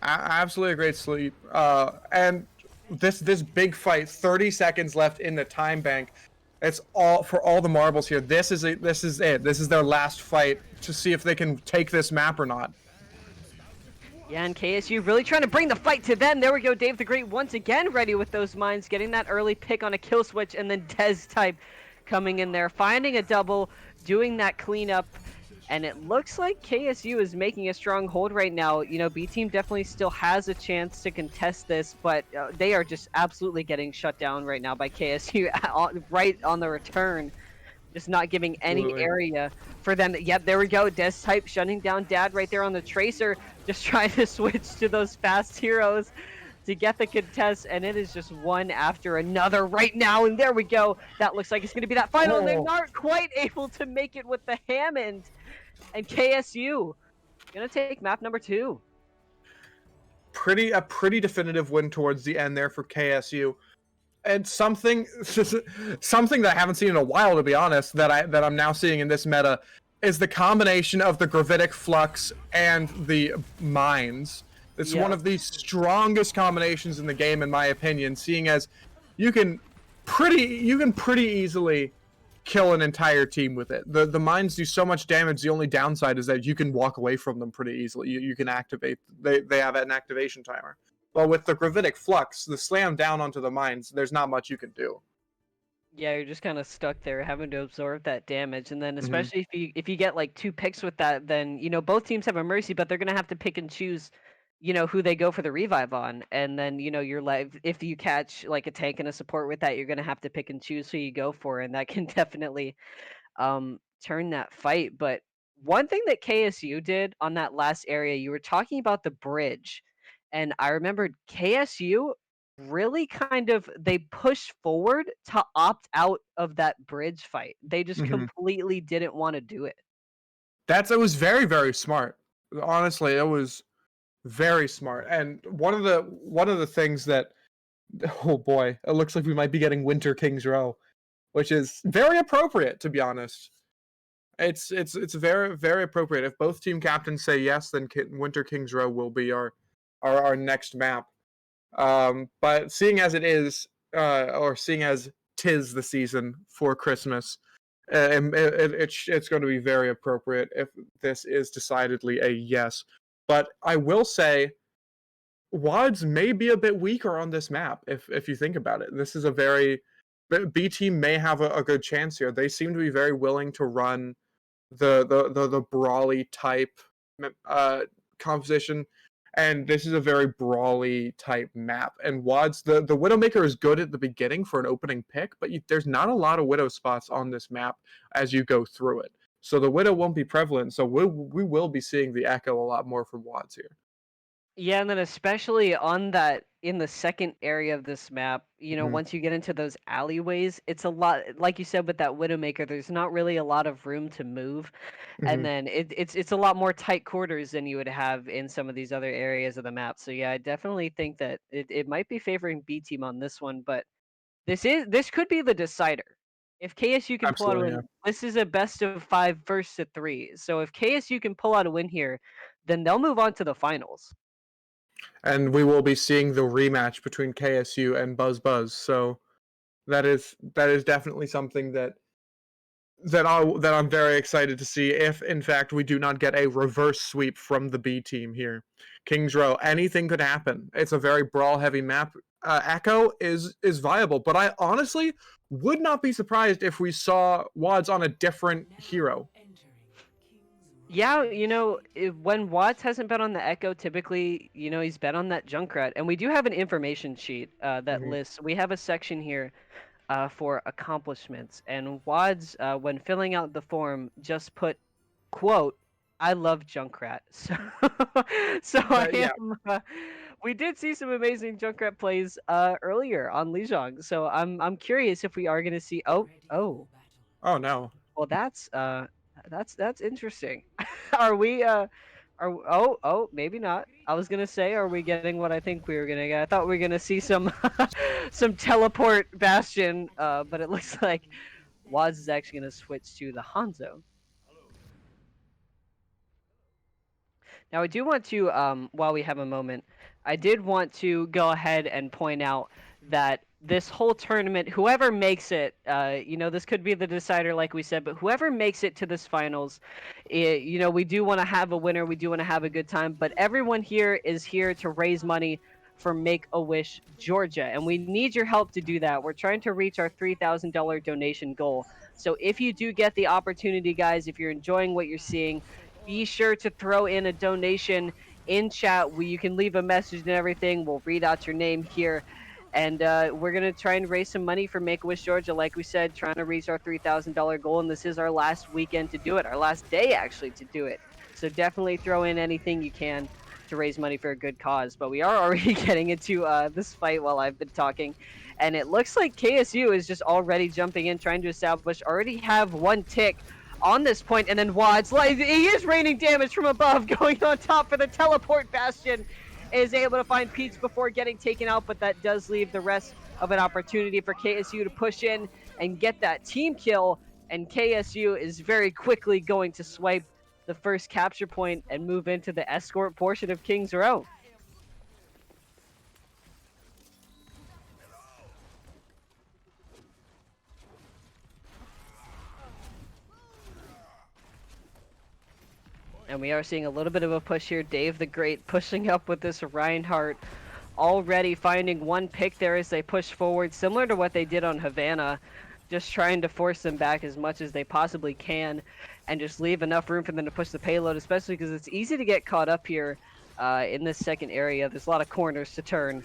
Absolutely a great sleep. And this big fight, 30 seconds left in the time bank. It's all for all the marbles here. This is it. This is it. This is their last fight to see if they can take this map or not. Yeah, and KSU really trying to bring the fight to them. There we go, Dave the Great once again ready with those mines, getting that early pick on a kill switch, and then Dez type coming in there, finding a double, doing that cleanup. And it looks like KSU is making a strong hold right now. You know, B team definitely still has a chance to contest this, but they are just absolutely getting shut down right now by KSU right on the return. Just not giving any Absolutely. area for them. Yep, there we go. Des type shutting down Dad right there on the tracer, just trying to switch to those fast heroes to get the contest, and it is just one after another right now. And there we go. That looks like it's going to be that final, and they're Oh, not quite able to make it with the Hammond. And KSU gonna take map number 2. a pretty definitive win towards the end there for KSU. And something something that I haven't seen in a while, to be honest, that I'm now seeing in this meta is the combination of the gravitic flux and the mines. It's one Yeah. of the strongest combinations in the game, in my opinion, seeing as you can pretty easily kill an entire team with it. The mines do so much damage. The only downside is that you can walk away from them pretty easily. You can activate. They have an activation timer. But with the gravitic flux, the slam down onto the mines, there's not much you can do. Yeah, you're just kind of stuck there having to absorb that damage, and then Mm-hmm. especially if you get like 2 picks with that, then you know both teams have a mercy, but they're gonna have to pick and choose, you know, who they go for the revive on, and then you know you're like if you catch like a tank and a support with that, you're gonna have to pick and choose who you go for, and that can definitely turn that fight. But one thing that KSU did on that last area, you were talking about the bridge, and I remembered KSU really kind of they pushed forward to opt out of that bridge fight. They just Mm-hmm. completely didn't want to do it. It was very smart. Honestly, it was very smart. And one of the things that oh boy, it looks like we might be getting Winter King's Row, which is very appropriate, to be honest. It's very appropriate. If both team captains say yes, then Winter King's Row will be our next map. But seeing as it is, or seeing as tis the season for Christmas, it's going to be very appropriate if this is decidedly a yes. But I will say, Wads may be a bit weaker on this map if you think about it. This is a very B team may have a good chance here. They seem to be very willing to run the brawly type composition, and this is a very brawly type map. And Wads, the Widowmaker is good at the beginning for an opening pick, but there's not a lot of Widow spots on this map as you go through it. So the Widow won't be prevalent. So we will be seeing the Echo a lot more from Wads here. Yeah, and then especially on that in the second area of this map, you know, Mm-hmm. once you get into those alleyways, it's a lot like you said with that Widowmaker, there's not really a lot of room to move. And Mm-hmm. then it's a lot more tight quarters than you would have in some of these other areas of the map. So yeah, I definitely think that it might be favoring B team on this one, but this could be the decider. If KSU can pull out a Absolutely, yeah. win, this is a best of 5 versus 3. So if KSU can pull out a win here, then they'll move on to the finals. And we will be seeing the rematch between KSU and Buzz Buzz. So that is definitely something that I'm very excited to see if in fact we do not get a reverse sweep from the B team here. Kings Row, anything could happen. It's a very brawl heavy map. Echo is viable, but I honestly would not be surprised if we saw Wads on a different hero. Yeah, you know, when Watts hasn't been on the Echo, typically, you know, he's been on that Junkrat. And we do have an information sheet that Mm-hmm. lists, we have a section here for accomplishments. And Wads, when filling out the form, just put, quote, I love Junkrat. So I Yeah, am, we did see some amazing Junkrat plays earlier on Lijiang. So I'm curious if we are going to see, oh. oh no. Well, that's interesting. Are we are maybe not. I was gonna say, are we getting what I think we were gonna get? I thought we were gonna see some some teleport Bastion, but it looks like Waz is actually gonna switch to the Hanzo. Now I do want to while we have a moment, I did want to go ahead and point out that this whole tournament, whoever makes it, you know, this could be the decider, like we said, but whoever makes it to this finals, you know, we do want to have a winner. We do want to have a good time, but everyone here is here to raise money for Make-A-Wish Georgia, and we need your help to do that. We're trying to reach our $3,000 donation goal. So if you do get the opportunity, guys, if you're enjoying what you're seeing, be sure to throw in a donation in chat. You can leave a message and everything. We'll read out your name here. And we're going to try and raise some money for Make-A-Wish Georgia. Like we said, trying to reach our $3,000 goal. And this is our last weekend to do it, our last day actually to do it. So definitely throw in anything you can to raise money for a good cause. But we are already getting into this fight while I've been talking. And it looks like KSU is just already jumping in, trying to establish, already have one tick on this point. And then Wads, like, he is raining damage from above, going on top for the teleport bastion. Is able to find Peach before getting taken out, but that does leave the rest of an opportunity for KSU to push in and get that team kill. And KSU is very quickly going to swipe the first capture point and move into the escort portion of King's Row. And we are seeing a little bit of a push here. Dave the Great pushing up with this Reinhardt, already finding one pick there as they push forward, similar to what they did on Havana, just trying to force them back as much as they possibly can and just leave enough room for them to push the payload, especially because it's easy to get caught up here in this second area. There's a lot of corners to turn.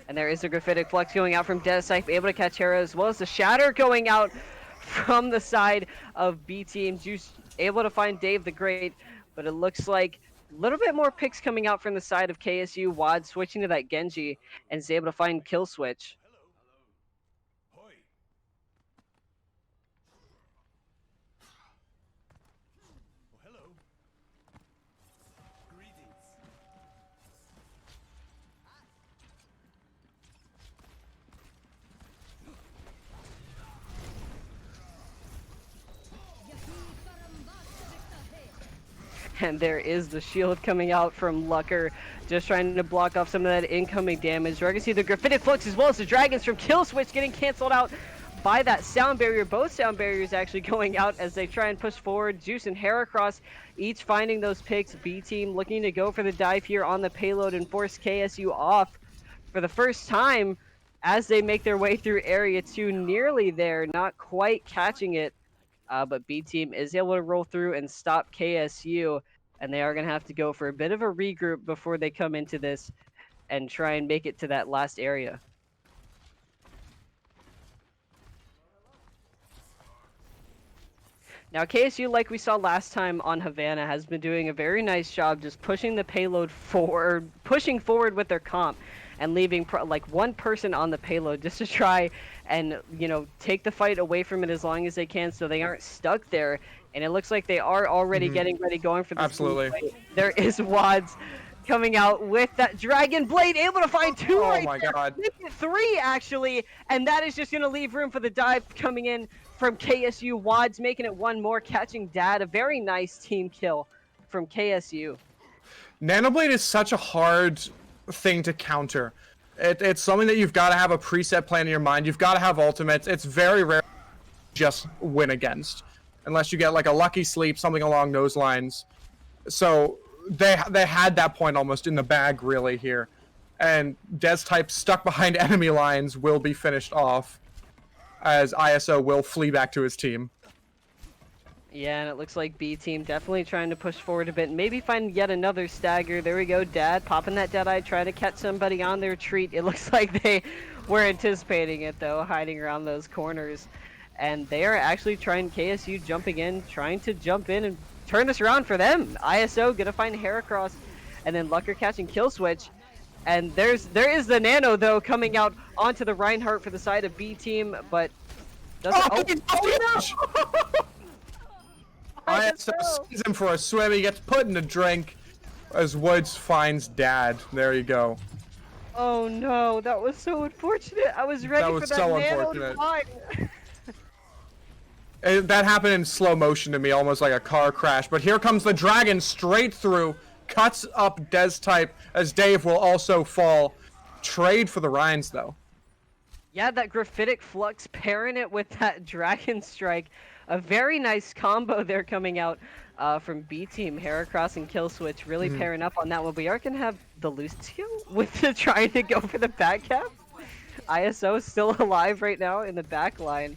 And there is a Graphitic Flux going out from Deathscythe, able to catch Hera, as well as the Shatter going out from the side of B Team. Juice able to find Dave the Great, but it looks like a little bit more picks coming out from the side of KSU. Wad switching to that Genji and is able to find Kill Switch. And there is the shield coming out from Lucker, just trying to block off some of that incoming damage. We're going to see the Graphitic Flux as well as the Dragons from Kill Switch getting canceled out by that sound barrier. Both sound barriers actually going out as they try and push forward. Juice and Heracross each finding those picks. B Team looking to go for the dive here on the payload and force KSU off for the first time as they make their way through Area 2. Nearly there, not quite catching it. But B Team is able to roll through and stop KSU, and they are going to have to go for a bit of a regroup before they come into this and try and make it to that last area. Now KSU, like we saw last time on Havana, has been doing a very nice job just pushing the payload forward, pushing forward with their comp, and leaving like one person on the payload just to try and, you know, take the fight away from it as long as they can so they aren't stuck there. And it looks like they are already getting ready, going for this. Absolutely. There is Wads coming out with that Dragon Blade, able to find two right my there. God. Three, actually, and that is just going to leave room for the dive coming in from KSU. Wads making it one more, catching Dad. A very nice team kill from KSU. Nanoblade is such a hard thing to counter. It's something that you've got to have a preset plan in your mind. You've got to have ultimates. It's very rare to just win against, unless you get like a lucky sleep, something along those lines. So they had that point almost in the bag really here, and Deathscythe stuck behind enemy lines will be finished off as ISO will flee back to his team. Yeah, and it looks like B Team definitely trying to push forward a bit and maybe find yet another stagger. There we go, Dad popping that Deadeye, trying to catch somebody on their retreat. It looks like they were anticipating it though, hiding around those corners. And they are actually trying, KSU jumping in, trying to jump in and turn this around for them. ISO gonna find Heracross, and then Lucker catching Kill Switch. And there is the Nano though coming out onto the Reinhardt for the side of B Team, but doesn't. No! ISO sends him for a swim. He gets put in a drink as Woods finds Dad. There you go. Oh no, that was so unfortunate. I was ready for that so Nano to fly. That happened in slow motion to me, almost like a car crash. But here comes the dragon straight through, cuts up Deathscythe as Dave will also fall. trade for the Rhines, though. Yeah, that graphitic flux pairing it with that dragon strike. A very nice combo there coming out from B team. Heracross and Kill Switch really pairing up on that one. We are gonna have the Lucio with the trying to go for the back cap. ISO is still alive right now in the back line.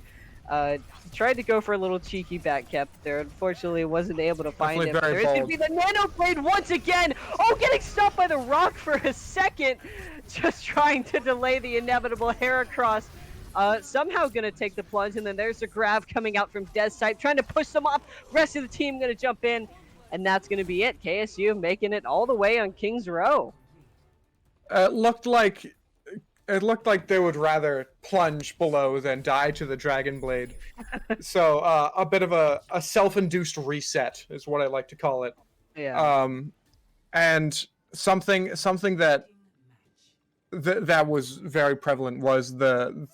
Tried to go for a little cheeky back cap there. Unfortunately, wasn't able to find Definitely it. But very there's going to bold. be the Nano Blade once again. Oh, getting stopped by the rock for a second. Just trying to delay the inevitable Heracross. Somehow going to take the plunge. And then there's a grab coming out from Des type, trying to push them off. Rest of the team going to jump in. And that's going to be it. KSU making it all the way on King's Row. It looked like they would rather plunge below than die to the Dragon Blade. So a bit of a self-induced reset is what I like to call it. Yeah. And something that was very prevalent was the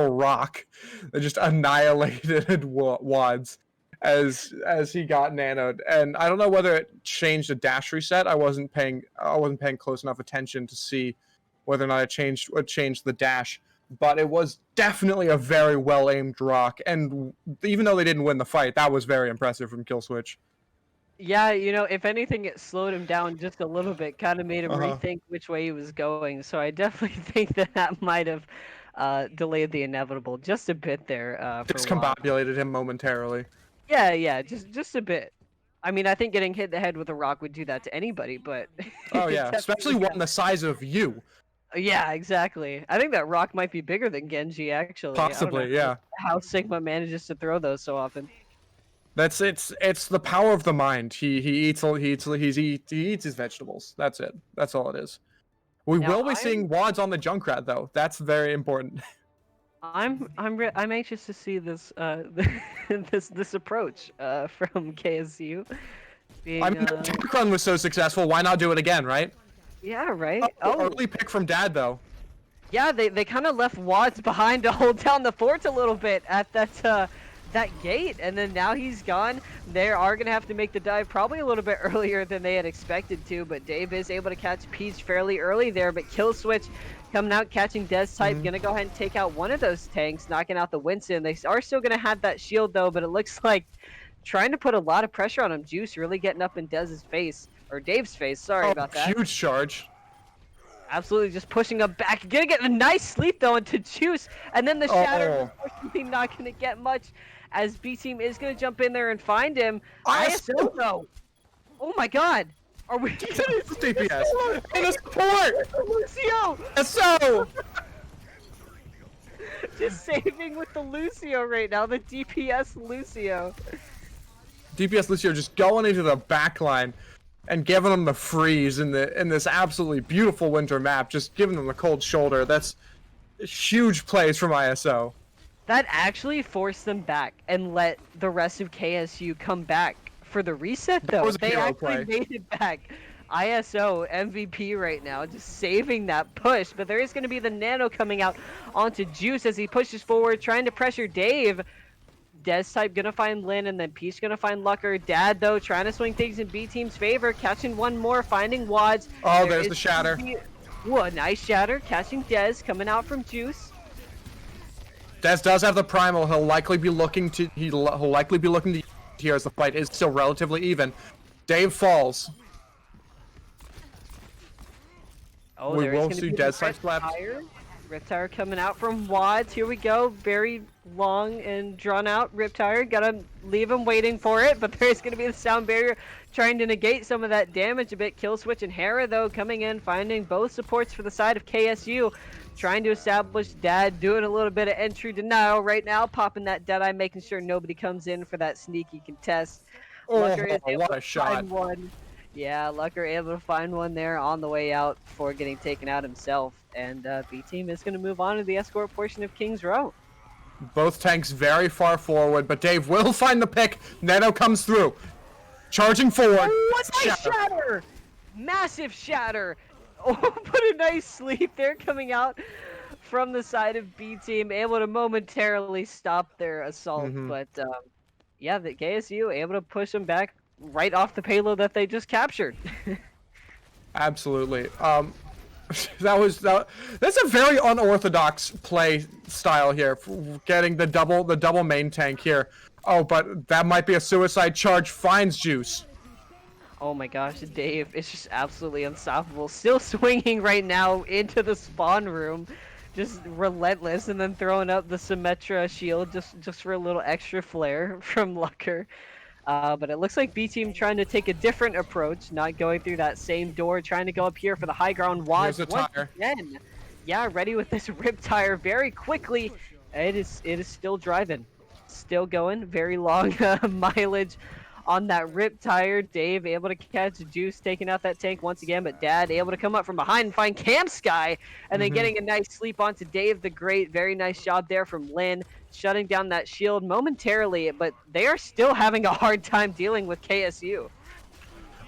rock that just annihilated Wads as he got nanoed. And I don't know whether it changed a dash reset. I wasn't paying close enough attention to see whether or not it changed the dash, but it was definitely a very well aimed rock. And even though they didn't win the fight, that was very impressive from Killswitch. Yeah, you know, if anything, it slowed him down just a little bit, kind of made him rethink which way he was going. So I definitely think that might have delayed the inevitable just a bit there. For Discombobulated him momentarily. Yeah, just a bit. I mean, I think getting hit in the head with a rock would do that to anybody, but oh yeah, especially one the size of you. Yeah, exactly. I think that rock might be bigger than Genji, actually. Possibly, yeah. How Sigma manages to throw those so often. It's the power of the mind. He eats his vegetables. That's it. That's all it is. We will be seeing Wads on the Junkrat though. That's very important. I'm anxious to see this this approach from KSU. I mean, the tech run was so successful. Why not do it again, right? Yeah, right. Early pick from Dad though. Yeah, they kind of left Wads behind to hold down the fort a little bit at that gate, and then now he's gone. They are gonna have to make the dive probably a little bit earlier than they had expected to, but Dave is able to catch Peach fairly early there. But Kill Switch coming out, catching Des type, gonna go ahead and take out one of those tanks, knocking out the Winston. They are still gonna have that shield though, but it looks like trying to put a lot of pressure on him. Juice really getting up in Dez's face, or Dave's face. Sorry about that. Huge charge. Absolutely, just pushing up back. Gonna get a nice sleep though into Juice, and then the shatter. Unfortunately, not gonna get much, as B team is gonna jump in there and find him. ISO though. Oh my God, are we? DPS and a support. Lucio. So. Just saving with the Lucio right now. The DPS Lucio. DPS Lucio just going into the back line and giving them the freeze in this absolutely beautiful winter map, just giving them the cold shoulder. That's huge plays from ISO. That actually forced them back and let the rest of KSU come back for the reset though. They actually made it back. ISO MVP right now, just saving that push, but there is going to be the nano coming out onto Juice as he pushes forward, trying to pressure Dave. Des type gonna find Lin, and then Peach gonna find Lucker. Dad though trying to swing things in B team's favor, catching one more, finding Wads. Oh, there's the shatter. Whoa, nice shatter, catching Des, coming out from Juice. Des does have the primal. He'll likely be looking to here as the fight is still relatively even. Dave falls. Oh, we will see Des side slaps. Riptire coming out from Wads. Here we go. Very long and drawn out. Riptire. Gotta leave him waiting for it, but there's gonna be the sound barrier trying to negate some of that damage a bit. Kill Switch and Hera though coming in, finding both supports for the side of KSU. Trying to establish Dad, doing a little bit of entry denial right now, popping that Deadeye, making sure nobody comes in for that sneaky contest. Lucker is able what a shot. Find one. Yeah, Lucker able to find one there on the way out before getting taken out himself. And B team is going to move on to the escort portion of King's Row. Both tanks very far forward, but Dave will find the pick. Nano comes through. Charging forward. Oh, what a shatter! Massive shatter. Oh, put a nice sleep there coming out from the side of B team, able to momentarily stop their assault. But yeah, the KSU able to push them back right off the payload that they just captured. Absolutely. That's a very unorthodox play style here, getting the double main tank here. Oh, but that might be a suicide charge. Finds Juice. Oh my gosh, Dave is just absolutely unstoppable. Still swinging right now into the spawn room, just relentless, and then throwing up the Symmetra shield just for a little extra flair from Lucker. But it looks like B team trying to take a different approach, not going through that same door, trying to go up here for the high ground. Here's Wads the once tire. again. Yeah, ready with this rip tire very quickly. It is still driving, still going. Very long mileage on that rip tire. Dave able to catch Juice taking out that tank once again, but Dad able to come up from behind and find Cam Sky, and then getting a nice sleep onto Dave the Great. Very nice job there from Lynn, shutting down that shield momentarily, but they are still having a hard time dealing with KSU.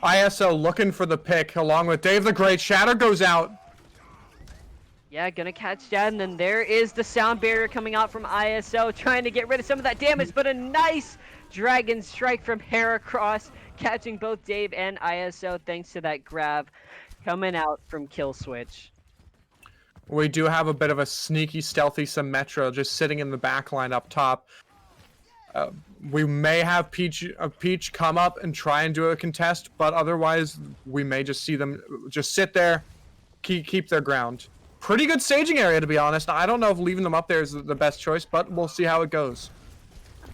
ISO looking for the pick along with Dave the Great. Shatter goes out. Yeah, gonna catch Dad, and then there is the sound barrier coming out from ISO, trying to get rid of some of that damage, but a nice Dragon Strike from Heracross, catching both Dave and ISO thanks to that grab coming out from Kill Switch. We do have a bit of a sneaky, stealthy Symmetra just sitting in the back line up top. We may have Peach come up and try and do a contest, but otherwise we may just see them just sit there, keep their ground. Pretty good staging area, to be honest. I don't know if leaving them up there is the best choice, but we'll see how it goes.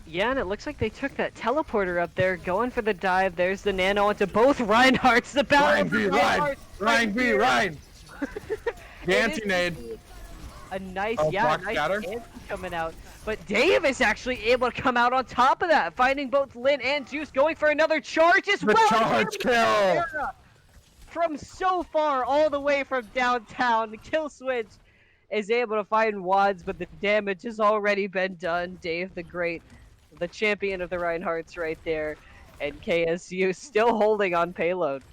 Yeah, and it looks like they took that teleporter up there, going for the dive. There's the nano into both Reinhardts. The battle Ryan of B, the Ryan! Reinhardts Ryan B, here. Ryan! The It anti-nade. is a nice, Oh, yeah, block nice scatter. anti coming out. But Dave is actually able to come out on top of that, finding both Lynn and Juice, going for another charge as The well. charge kill! From so far, all the way from downtown, the Kill Switch is able to find Wads, but the damage has already been done. Dave the Great, the champion of the Reinhardts right there, and KSU still holding on payload.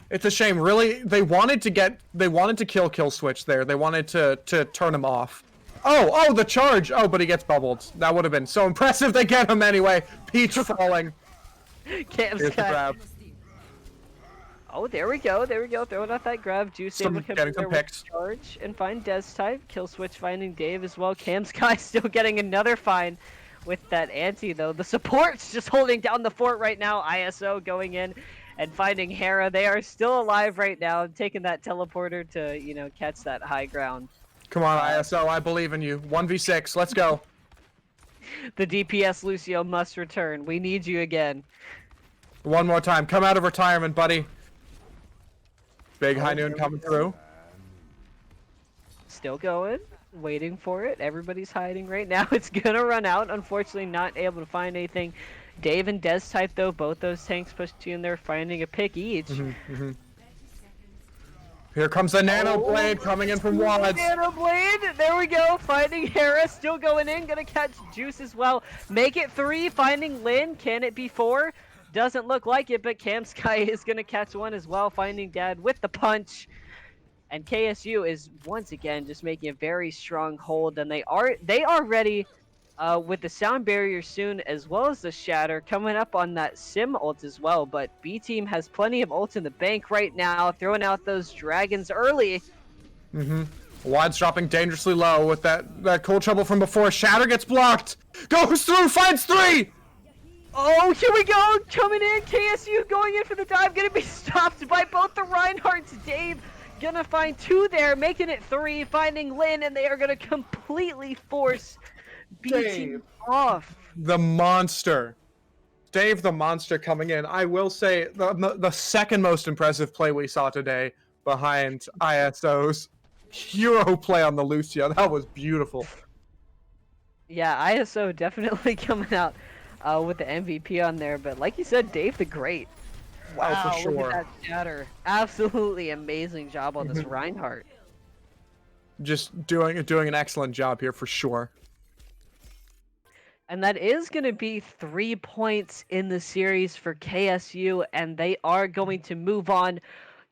It's a shame. Really, they wanted to kill Switch there. They wanted to turn him off. Oh, the charge! Oh, but he gets bubbled. That would have been so impressive. They get him anyway. Peach falling. Cam's Here's the got. grab. Oh, there we go. Throwing out that grab. Juice able to come Getting in some there with picks. charge and find Des type. Kill Switch finding Dave as well. Cam's guy still getting another find with that anti though. The support's just holding down the fort right now. ISO going in and finding Hera. They are still alive right now, taking that teleporter to, catch that high ground. Come on, ISO. I believe in you. 1v6. Let's go. The DPS Lucio must return. We need you again. One more time. Come out of retirement, buddy. Big High Noon coming through. Still going, waiting for it. Everybody's hiding right now. It's gonna run out. Unfortunately, not able to find anything. Dave and Des type though, both those tanks pushed you in there, finding a pick each. Here comes the Nano Blade coming in from Wads. Nano Blade, there we go. Finding Hera, still going in, gonna catch Juice as well. Make it 3. Finding Lynn, can it be 4? Doesn't look like it, but Cam Sky is gonna catch one as well. Finding Dad with the punch. And KSU is once again just making a very strong hold, and they are ready with the sound barrier soon, as well as the shatter coming up on that sim ult as well. But B team has plenty of ults in the bank right now, throwing out those dragons early. Wads dropping dangerously low with that cold trouble from before. Shatter gets blocked. Goes through. Finds 3. Oh, here we go, coming in. KSU going in for the dive, gonna be stopped by both the Reinhardts. Dave gonna find 2 there, making it 3, finding Lynn, and they are gonna completely force B team off. The monster. Dave the monster coming in. I will say the second most impressive play we saw today behind ISO's hero play on the Lucio. That was beautiful. Yeah, ISO definitely coming out with the MVP on there, but like you said, Dave the Great. Wow, for sure. Look at that shatter. Absolutely amazing job on this Reinhardt. Just doing an excellent job here for sure. And that is going to be 3 points in the series for KSU, and they are going to move on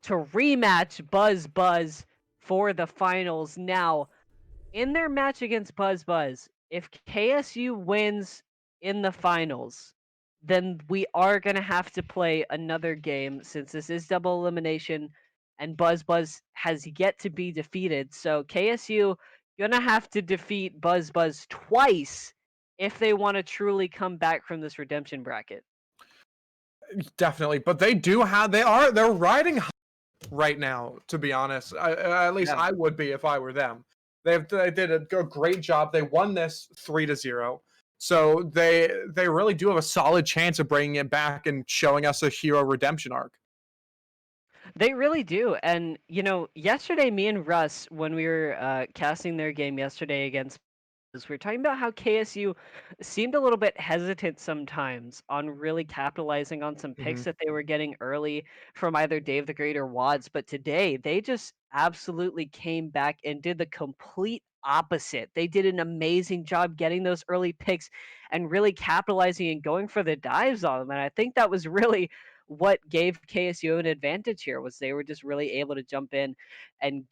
to rematch Buzz for the finals. Now, in their match against Buzz, if KSU wins in the finals, then we are going to have to play another game, since this is double elimination. and Buzz has yet to be defeated. So KSU gonna have to defeat Buzz twice if they want to truly come back from this redemption bracket. Definitely, but they're riding high right now. To be honest, at least Yeah. I would be if I were them. They did a great job. They won this 3-0, so they really do have a solid chance of bringing it back and showing us a hero redemption arc. They really do. And, yesterday, me and Russ, when we were casting their game yesterday against us, we were talking about how KSU seemed a little bit hesitant sometimes on really capitalizing on some picks Hmm. that they were getting early from either Dave the Great or Wads. But today, they just absolutely came back and did the complete opposite. They did an amazing job getting those early picks and really capitalizing and going for the dives on them. And I think that was really what gave KSU an advantage here was they were just really able to jump in and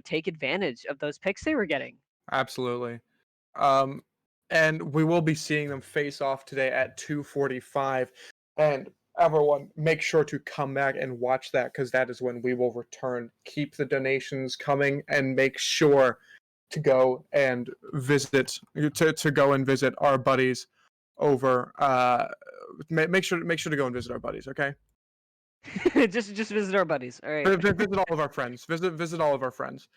take advantage of those picks they were getting. Absolutely. Um, and we will be seeing them face off today at 2:45. And everyone, make sure to come back and watch that because that is when we will return. Keep the donations coming and make sure to go and visit our buddies over. Make sure to go and visit our buddies. Okay. just visit our buddies. All right. Visit all of our friends. Visit all of our friends.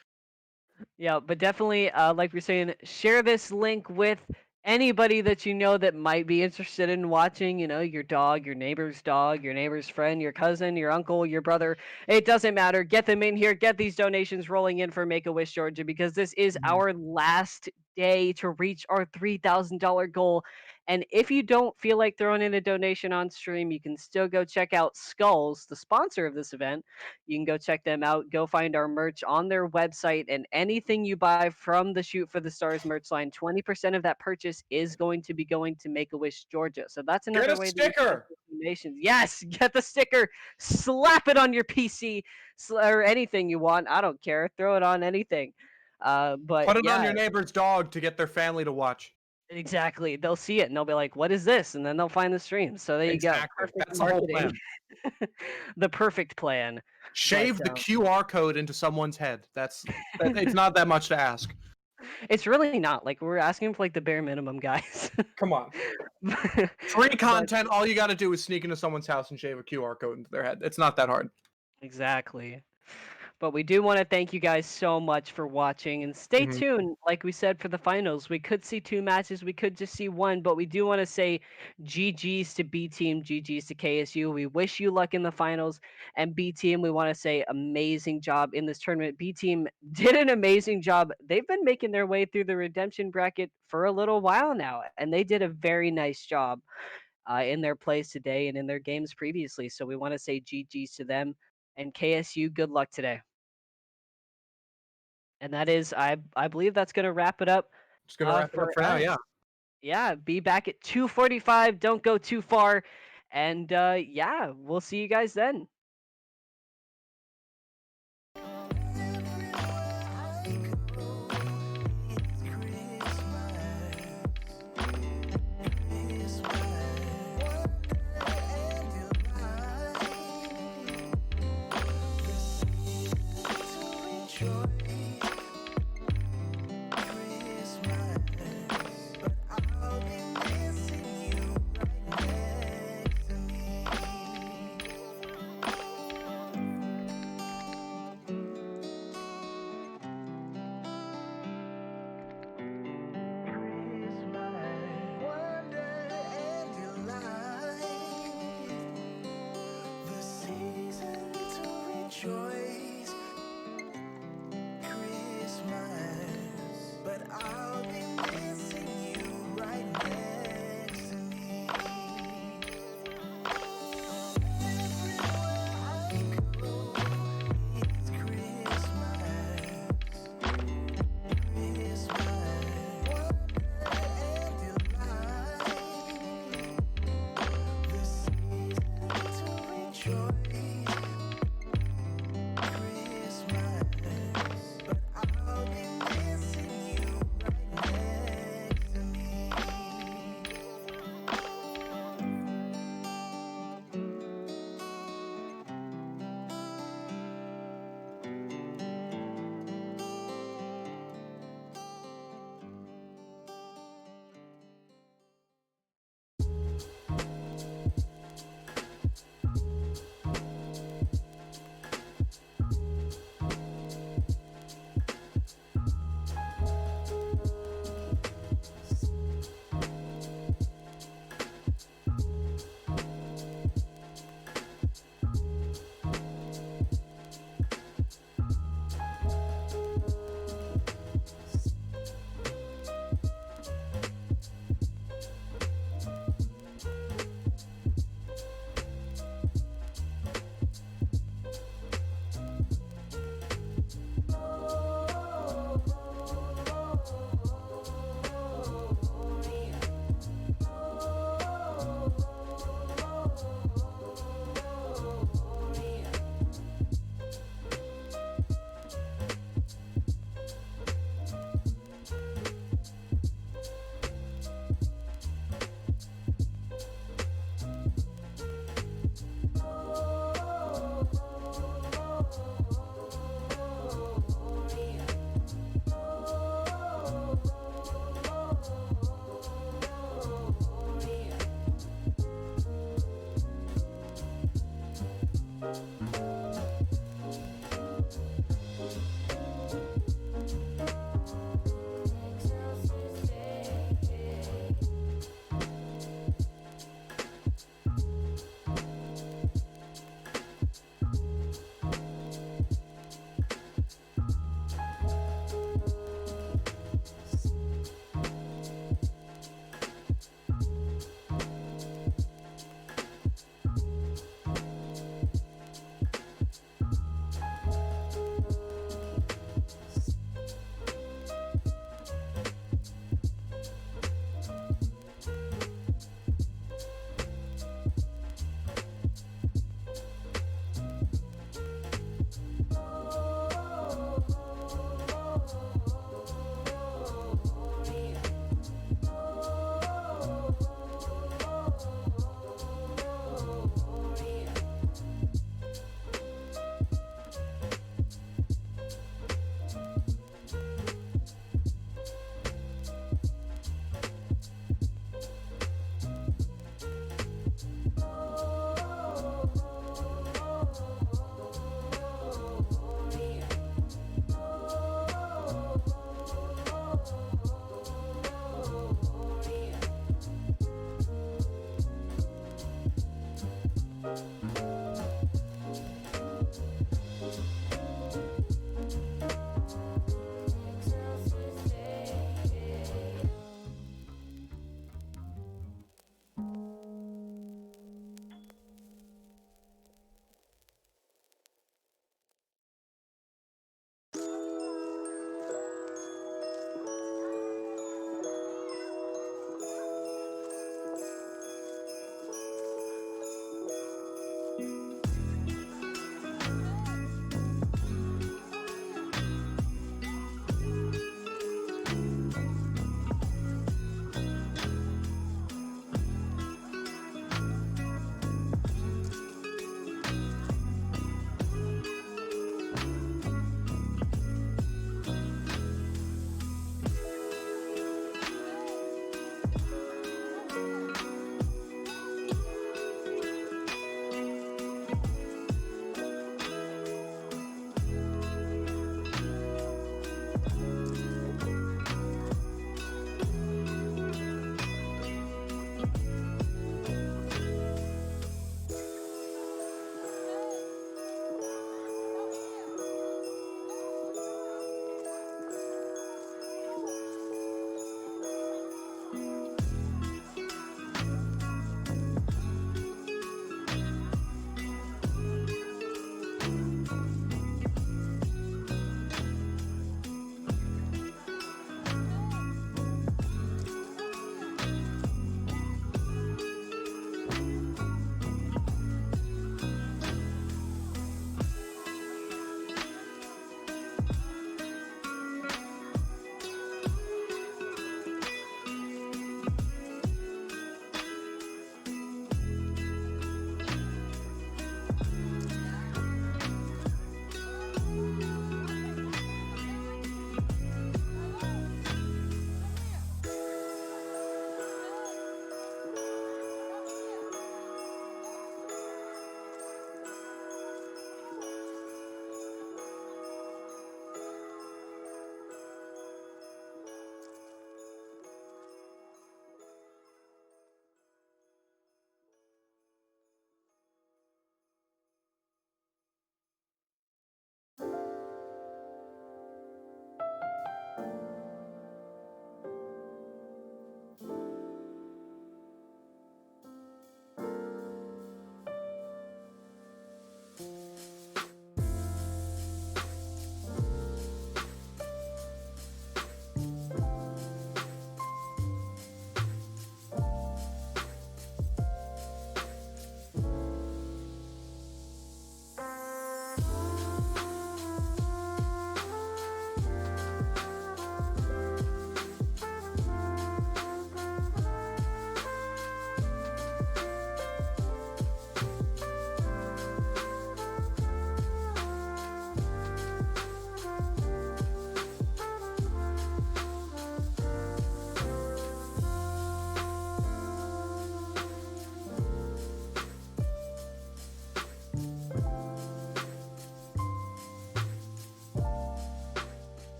Yeah, but definitely, like we're saying, share this link with anybody that you know that might be interested in watching. Your dog, your neighbor's friend, your cousin, your uncle, your brother. It doesn't matter. Get them in here. Get these donations rolling in for Make a Wish Georgia because this is Mhm. our last day to reach our $3,000 goal. And if you don't feel like throwing in a donation on stream, you can still go check out Skulls, the sponsor of this event. You can go check them out. Go find our merch on their website, and anything you buy from the Shoot for the Stars merch line, 20% of that purchase is going to be going to Make a Wish Georgia. So that's Get another a way that you can get sticker. those donations. Yes, get the sticker, slap it on your PC or anything you want. I don't care. Throw it on anything. But Put it on yeah, your neighbor's dog to get their family to watch. exactly. They'll see it and they'll be like, "What is this?" And then they'll find the stream. So there you go. Exactly. Perfect That's the whole marketing. plan. The perfect plan. But Shave the QR code into someone's head. It's not that much to ask. it's really not. Like, we're asking for, like, the bare minimum, guys. Come on. But Free but content, all you got to do is sneak into someone's house and shave a QR code into their head. It's not that hard. exactly. But we do wanna thank you guys so much for watching, and stay Mhm. tuned, like we said, for the finals. We could see 2 matches, we could just see 1, but we do wanna say GG's to B Team, GG's to KSU. We wish you luck in the finals, and B Team, we wanna say amazing job in this tournament. B Team did an amazing job. They've been making their way through the redemption bracket for a little while now, and they did a very nice job, in their plays today and in their games previously, so we wanna say GG's to them, and KSU, good luck today. And that is, I believe that's gonna wrap it up, Just gonna wrap it up for for now. Yeah. us. Yeah, be back at 2:45. Don't go too far, and yeah, we'll see you guys then.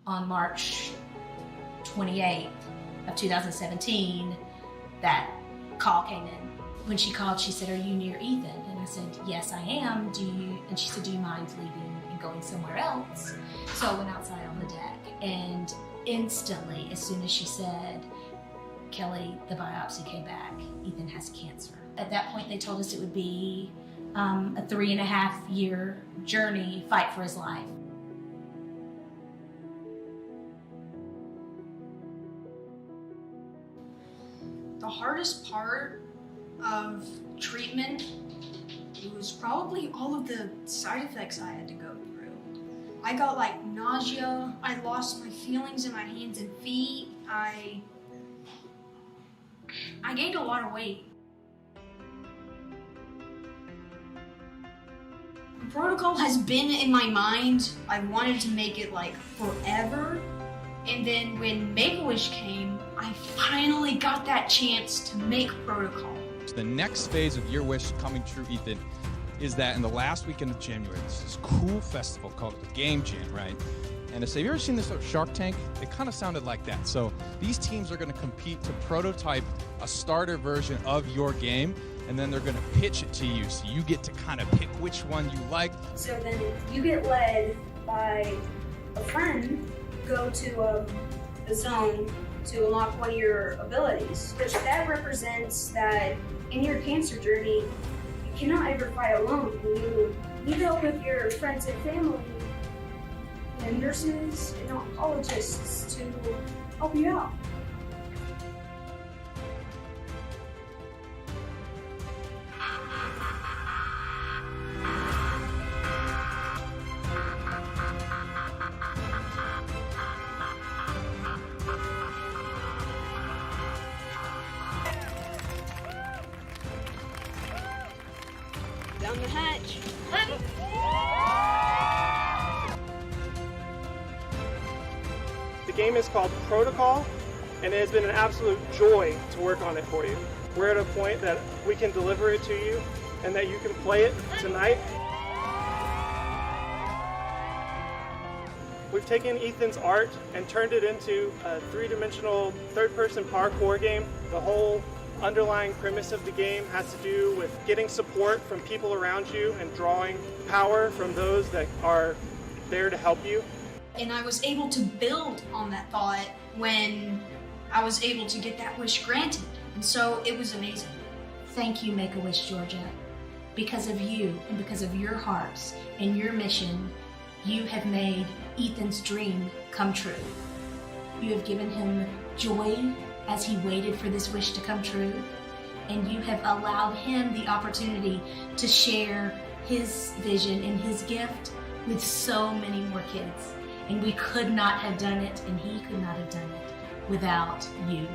On March 28th of 2017, that call came in. When she called, she said, "Are you near Ethan?" And I said, "Yes, I am. And she said, "Do you mind leaving and going somewhere else?" So I went outside on the deck, and instantly, as soon as she said, "Kelly, the biopsy came back. Ethan has cancer." At that point, they told us it would be a 3.5-year journey, fight for his life. The hardest part of treatment was probably all of the side effects I had to go through. I got like nausea, I lost my feelings in my hands and feet, I gained a lot of weight. The protocol has been in my mind. I wanted to make it like forever. And then when Make-A-Wish came, I finally got that chance to make protocol. The next phase of your wish coming true, Ethan, is that in the last weekend of January, there's this cool festival called the Game Jam, right? And have you ever seen this Shark Tank? It kind of sounded like that. So these teams are going to compete to prototype a starter version of your game, and then they're going to pitch it to you. So you get to kind of pick which one you like. So then you get led by a friend, go to a zone to unlock one of your abilities, which that represents that in your cancer journey, you cannot ever fight alone. You need help with your friends and family, and nurses and oncologists to help you out. Down the hatch. The game is called Protocol, and it has been an absolute joy to work on it for you. We're at a point that we can deliver it to you and that you can play it tonight. We've taken Ethan's art and turned it into a three-dimensional third-person parkour game. The whole underlying premise of the game has to do with getting support from people around you and drawing power from those that are there to help you. And I was able to build on that thought when I was able to get that wish granted. And so it was amazing. Thank you, Make-A-Wish Georgia. Because of you and because of your hearts and your mission, you have made Ethan's dream come true. You have given him joy as he waited for this wish to come true, and you have allowed him the opportunity to share his vision and his gift with so many more kids. And we could not have done it, and he could not have done it without you.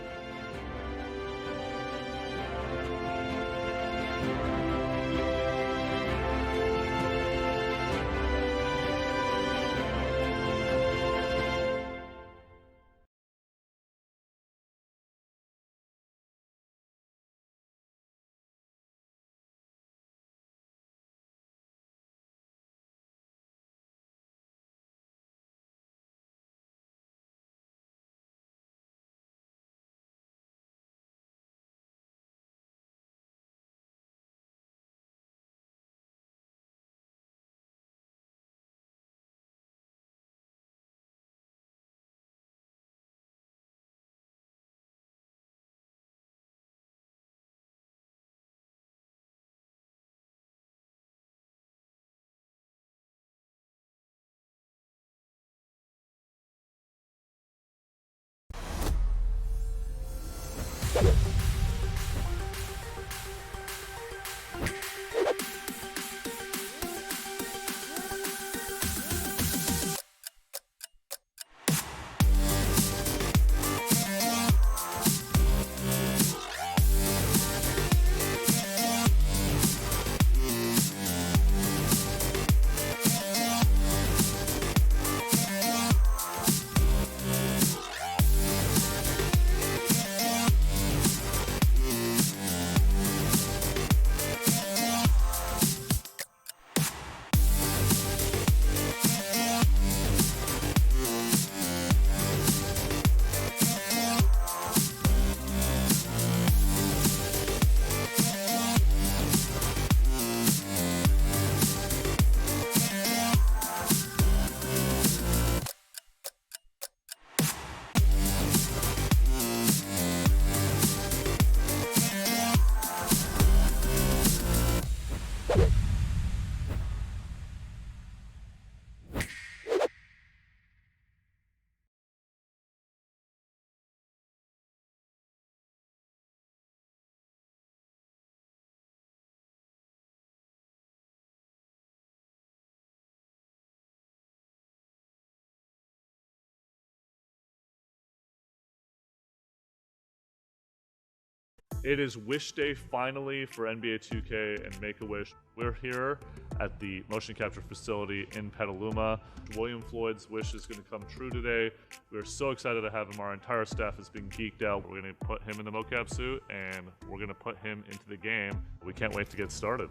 It is Wish Day finally for NBA 2K and Make-A-Wish. We're here at the motion capture facility in Petaluma. William Floyd's wish is going to come true today. We're so excited to have him. Our entire staff is being geeked out. We're going to put him in the mocap suit and we're going to put him into the game. We can't wait to get started.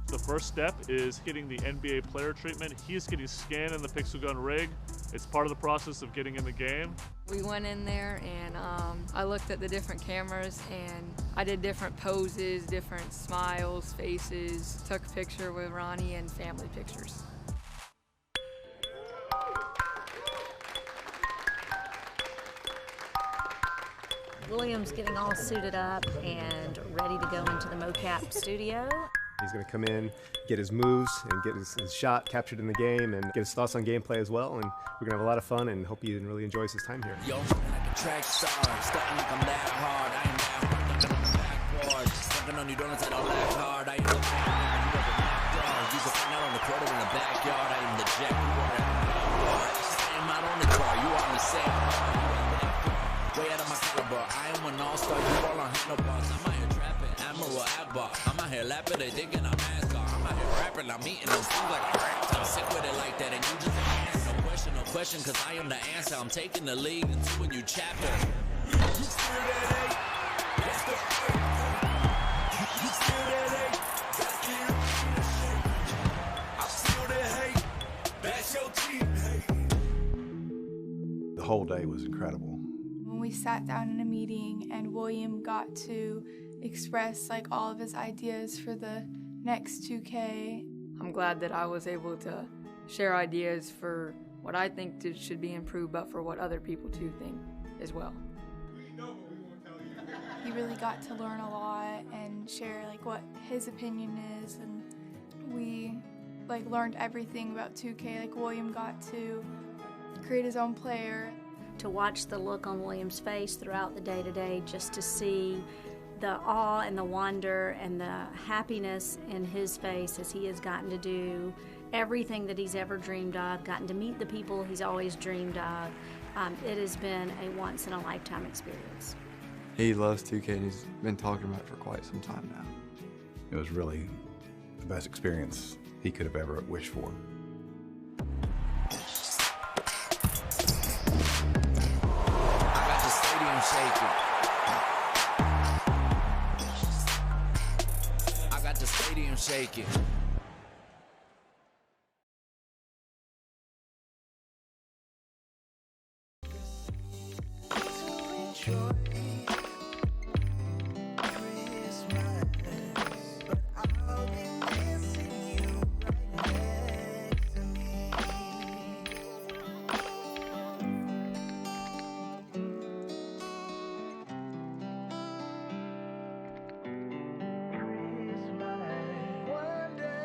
The first step is getting the NBA player treatment. He's getting scanned in the Pixel Gun rig. It's part of the process of getting in the game. We went in there and I looked at the different cameras and I did different poses, different smiles, faces, took a picture with Ronnie and family pictures. William's getting all suited up and ready to go into the mocap studio. He's going to come in, get his moves, and get his shot captured in the game, and get his thoughts on gameplay as well. And we're going to have a lot of fun, and hope he really enjoys his time here. Yo, like a track star, starting like I'm that hard. I ain't that hard, backwards. Stepping on you donuts, I don't laugh hard. I ain't the dog. You can find out on the quarter in the backyard. I am the jack. Same out on the car, you on the same. Way out of my caliber. I am an all-star, you all on handlebars. I'm out here trapping. I'm Allahu Akbar. I'm out here lapping, they thinking I'm NASCAR. I'm out here rapping, I'm eating them foods like a rat. I'm sick with it like that, and you just answer. No question, cause I am the answer. I'm taking the lead into a new chapter. You feel that hate? That's the fight. You feel that hate? That's the I feel that hate. That's your team. The whole day was incredible. When we sat down in a meeting and William got to express like all of his ideas for the next 2K. I'm glad that I was able to share ideas for what I think should be improved, but for what other people too think as well. He really got to learn a lot and share like what his opinion is, and we like learned everything about 2K. Like William got to create his own player. To watch the look on William's face throughout the day-to-day, just to see the awe and the wonder and the happiness in his face as he has gotten to do everything that he's ever dreamed of, gotten to meet the people he's always dreamed of. It has been a once-in-a-lifetime experience. He loves 2K and he's been talking about it for quite some time now. It was really the best experience he could have ever wished for. I got the stadium shaking. One day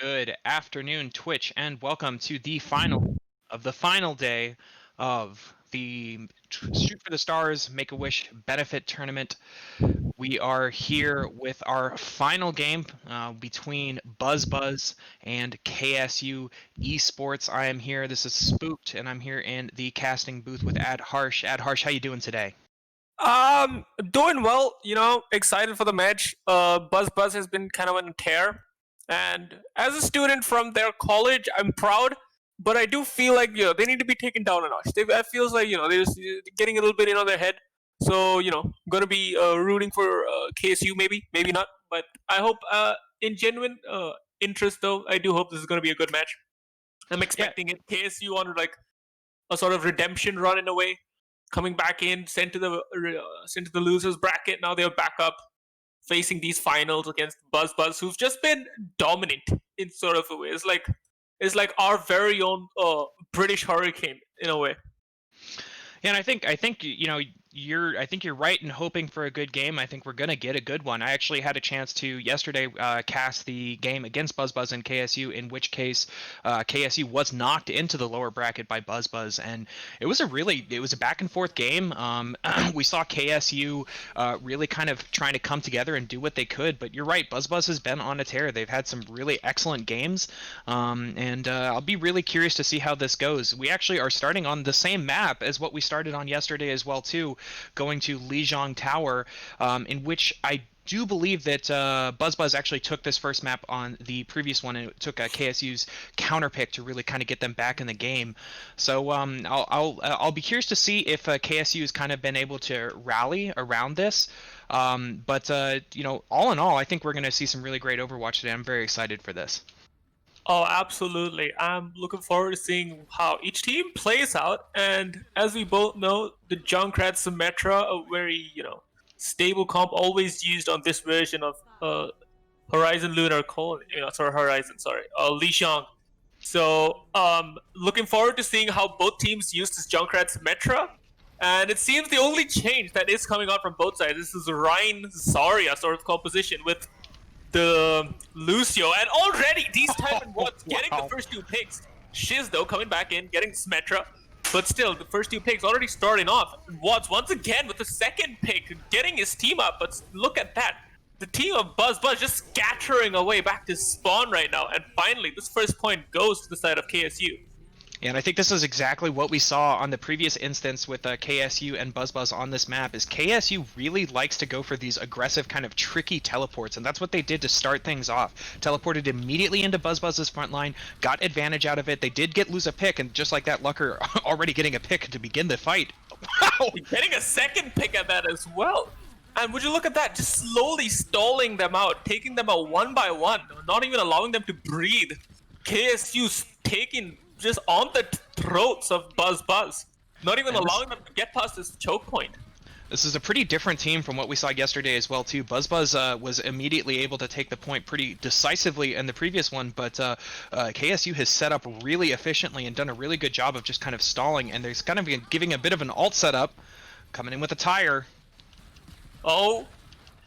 Good afternoon, Twitch, and welcome to the final day of the Shoot for the Stars Make-A-Wish Benefit Tournament. We are here with our final game between BuzzBuzz and KSU Esports. I am here. This is Spooked, and I'm here in the casting booth with Ad Harsh. Ad Harsh, how you doing today? Doing well. Excited for the match. Buzz has been kind of on a tear, and as a student from their college, I'm proud. But I do feel like they need to be taken down a notch. It feels like they're just getting a little bit in on their head. So gonna be rooting for KSU, maybe not. But I hope, in genuine interest, though, I do hope this is gonna be a good match. I'm expecting it. KSU on like a sort of redemption run in a way, coming back in, sent to the losers bracket. Now they're back up, facing these finals against BuzzBuzz, who've just been dominant in sort of a way. It's like our very own British Hurricane in a way. Yeah, and I think you're right in hoping for a good game. I think we're gonna get a good one. I actually had a chance to yesterday cast the game against BuzzBuzz and KSU, in which case KSU was knocked into the lower bracket by BuzzBuzz, and it was a back and forth game. We saw KSU really kind of trying to come together and do what they could, but you're right, BuzzBuzz has been on a tear. They've had some really excellent games, and I'll be really curious to see how this goes. We actually are starting on the same map as what we started on yesterday as well too, going to Lijiang Tower, in which I do believe that BuzzBuzz actually took this first map on the previous one, and it took KSU's counter pick to really kind of get them back in the game. So I'll be curious to see if KSU has kind of been able to rally around this. But all in all, I think we're going to see some really great Overwatch today. I'm very excited for this. Oh, absolutely. I'm looking forward to seeing how each team plays out. And as we both know, the Junkrat Symmetra, a very, stable comp always used on this version of Horizon Lunar Lijiang. So, looking forward to seeing how both teams use this Junkrat Symmetra. And it seems the only change that is coming out from both sides, this is Ryan Zarya sort of composition with the Lucio, and already these type and Watts getting the first two picks. Shiz though coming back in, getting Symmetra, but still the first two picks already starting off. Watts once again with the second pick, getting his team up, but look at that. The team of BuzzBuzz just scattering away back to spawn right now, and finally this first point goes to the side of KSU. And I think this is exactly what we saw on the previous instance with KSU and BuzzBuzz on this map, is KSU really likes to go for these aggressive kind of tricky teleports, and that's what they did to start things off. Teleported immediately into BuzzBuzz's front line, got advantage out of it. They did lose a pick, and just like that, Lucker already getting a pick to begin the fight. Wow! Getting a second pick at that as well. And would you look at that, just slowly stalling them out, taking them out one by one, not even allowing them to breathe. KSU's taking just on the throats of BuzzBuzz, not even allowing them to get past this choke point. This is a pretty different team from what we saw yesterday as well too. BuzzBuzz was immediately able to take the point pretty decisively in the previous one, but KSU has set up really efficiently and done a really good job of just kind of stalling, and there's kind of giving a bit of an alt setup, coming in with a tire. Oh,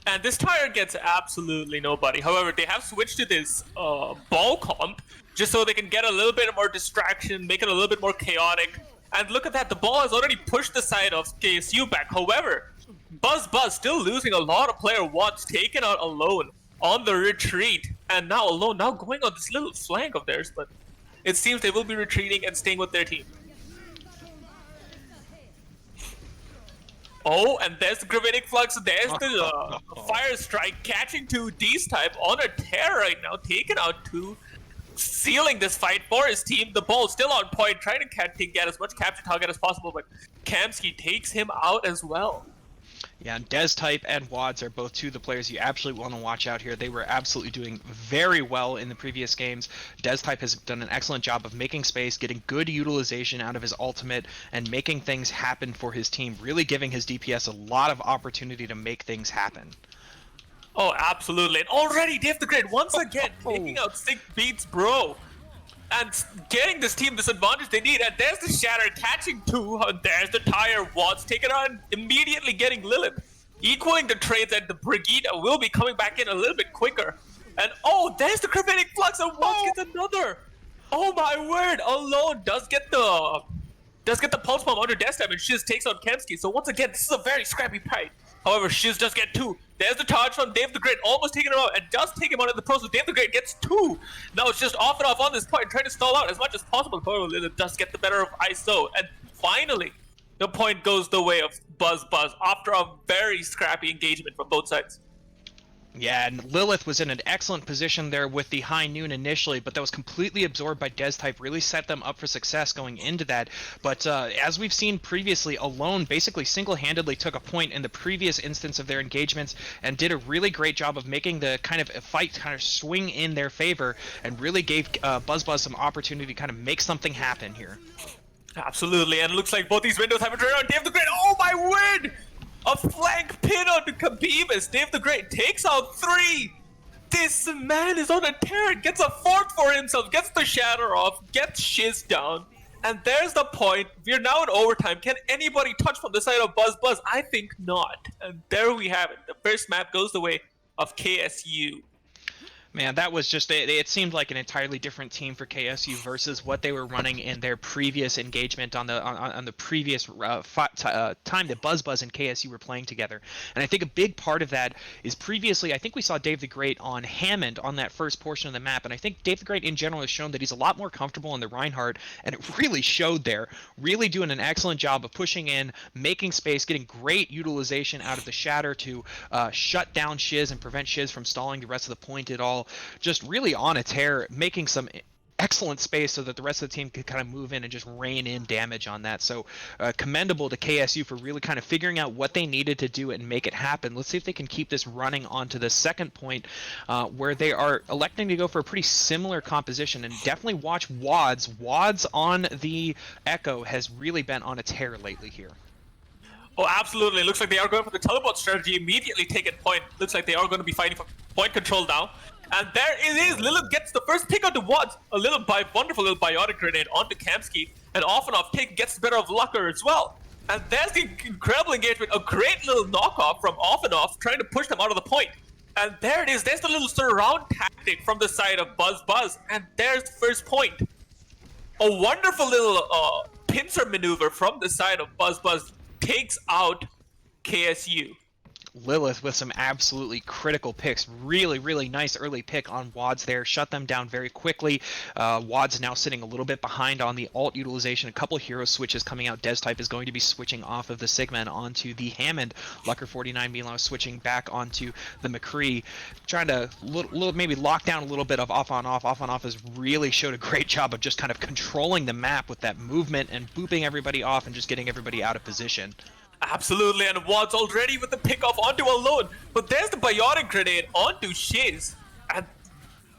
and this tire gets absolutely nobody. However, they have switched to this ball comp, just so they can get a little bit more distraction, make it a little bit more chaotic. And look at that, the ball has already pushed the side of KSU back. However, BuzzBuzz still losing a lot of player. Watts taken out alone on the retreat, and now going on this little flank of theirs, but it seems they will be retreating and staying with their team. Oh, and there's the Gravitic Flux, there's the Fire Strike, catching two D's type on a tear right now, taken out two, sealing this fight for his team. The ball still on point, trying to get as much capture target as possible, but Kamsky takes him out as well. Yeah, and Des-Type and Wads are both two of the players you absolutely want to watch out here. They were absolutely doing very well in the previous games. Des-Type has done an excellent job of making space, getting good utilization out of his ultimate, and making things happen for his team, really giving his DPS a lot of opportunity to make things happen. Oh, absolutely. And already Dave the Great once again taking out sick beats, bro. And getting this team this advantage they need. And there's the Shatter catching two. And there's the tire. Watts taking out and immediately getting Lilith. Equaling the trades, and the Brigitte will be coming back in a little bit quicker. And oh, there's the Chromatic Flux, and Watts gets another. Oh my word! Alone does get the pulse bomb onto Desktop, and Shiz takes out Kemsky. So once again, this is a very scrappy fight. However, Shiz does get 2. There's the charge from Dave the Great, almost taking him out, and does take him out in the process. Dave the Great gets 2. Now it's just off and off on this point, trying to stall out as much as possible. However, Lilith does get the better of ISO, and finally, the point goes the way of Buzz after a very scrappy engagement from both sides. Yeah, and Lilith was in an excellent position there with the high noon initially, but that was completely absorbed by Destype, really set them up for success going into that. But as we've seen previously, Alone basically single-handedly took a point in the previous instance of their engagements and did a really great job of making the kind of fight kind of swing in their favor and really gave Buzz some opportunity to kind of make something happen here. Absolutely, and it looks like both these windows have a turn on Dave the Great. Oh my word! A flank pin onto Khabibus. Dave the Great takes out 3. This man is on a tear. Gets a 4th for himself. Gets the shatter off. Gets Shiz down. And there's the point. We're now in overtime. Can anybody touch from the side of Buzz? I think not. And there we have it. The first map goes the way of KSU. Man, that was just it seemed like an entirely different team for KSU versus what they were running in their previous engagement on the previous time that Buzz and KSU were playing together. And I think a big part of that is previously I think we saw Dave the Great on Hammond on that first portion of the map, and I think Dave the Great in general has shown that he's a lot more comfortable in the Reinhardt, and it really showed there, really doing an excellent job of pushing in, making space, getting great utilization out of the Shatter to shut down Shiz and prevent Shiz from stalling the rest of the point at all. Just really on a tear, making some excellent space so that the rest of the team could kind of move in and just rain in damage on that. So commendable to KSU for really kind of figuring out what they needed to do and make it happen. Let's see if they can keep this running onto the second point where they are electing to go for a pretty similar composition, and definitely watch Wads. Wads on the Echo has really been on a tear lately here. Oh, absolutely. It looks like they are going for the teleport strategy, immediately taking point. Looks like they are going to be fighting for point control now. And there it is. Lilith gets the first pick onto Wads. A wonderful little biotic grenade onto Kamsky. And off and off take gets the better of Lucker as well. And there's the incredible engagement. A great little knockoff from off and off, trying to push them out of the point. And there it is. There's the little surround tactic from the side of Buzz. And there's the first point. A wonderful little pincer maneuver from the side of Buzz takes out KSU. Lilith with some absolutely critical picks. Really nice early pick on Wads there. Shut them down very quickly. Wads now sitting a little bit behind on the ult utilization. A couple hero switches coming out. Destype is going to be switching off of the Sigma and onto the Hammond. Lucker 49 meanwhile switching back onto the McCree. Trying to maybe lock down a little bit of off on off. Off on off has really showed a great job of just kind of controlling the map with that movement and booping everybody off and just getting everybody out of position. Absolutely, and Wads already with the pickoff onto Alone. But there's the biotic grenade onto Shiz. And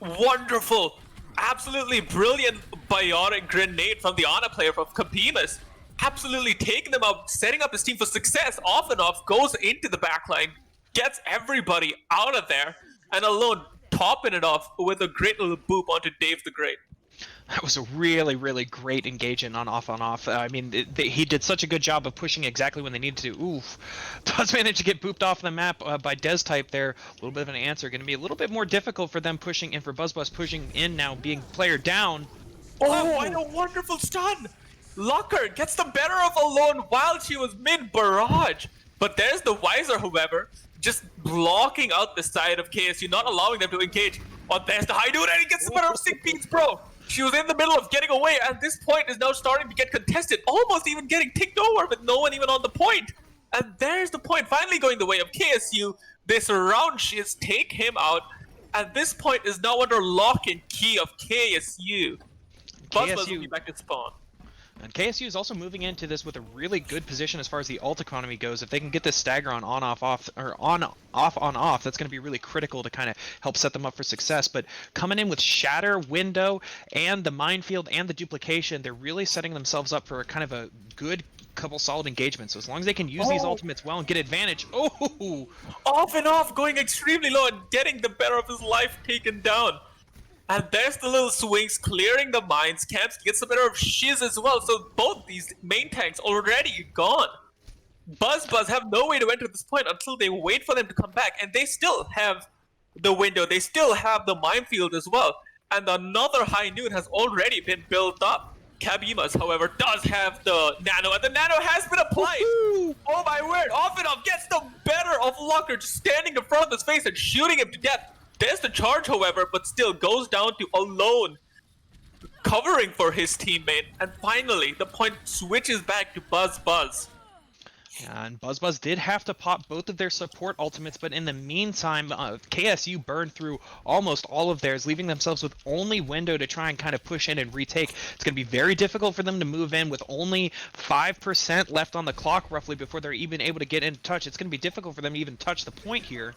wonderful, absolutely brilliant biotic grenade from the Ana player from Khabibus. Absolutely taking them out, setting up his team for success. Off and off, goes into the backline, gets everybody out of there. And Alone topping it off with a great little boop onto Dave the Great. That was a really great engagement on off. I mean, he did such a good job of pushing exactly when they needed to. Oof. Does manage to get booped off the map by Destype there. A little bit of an answer. Going to be a little bit more difficult for them pushing in, for Buzz pushing in now, being player down. Oh, and a wonderful stun! Lucker gets the better of Alone while she was mid-barrage. But there's the Wiser, however, just blocking out the side of KSU, not allowing them to engage. Oh, there's the high dude, and he gets the better of Sick Beats, bro! She was in the middle of getting away, and this point is now starting to get contested, almost even getting ticked over with no one even on the point. And there's the point, finally going the way of KSU. They surround Shiz, take him out, and this point is now under lock and key of KSU. Buzz will be back at spawn. And KSU is also moving into this with a really good position as far as the ult economy goes. If they can get this stagger on off, that's going to be really critical to kind of help set them up for success. But coming in with Shatter, Window, and the Minefield and the Duplication, they're really setting themselves up for kind of a good couple solid engagements. So as long as they can use these ultimates well and get advantage. Oh! Off and off, going extremely low and getting the better of his life taken down. And there's the little swings, clearing the mines. Kamsky gets the better of Shiz as well. So both these main tanks already gone. Buzz have no way to enter this point until they wait for them to come back. And they still have the window. They still have the minefield as well. And another high noon has already been built up. Kabimas, however, does have the nano, and the nano has been applied. Oh my word, off and off gets the better of Lucker, just standing in front of his face and shooting him to death. There's the charge, however, but still goes down to Alone, covering for his teammate. And finally, the point switches back to Buzz. And BuzzBuzz did have to pop both of their support ultimates, but in the meantime, KSU burned through almost all of theirs, leaving themselves with only window to try and kind of push in and retake. It's going to be very difficult for them to move in with only 5% left on the clock, roughly, before they're even able to get in touch. It's going to be difficult for them to even touch the point here.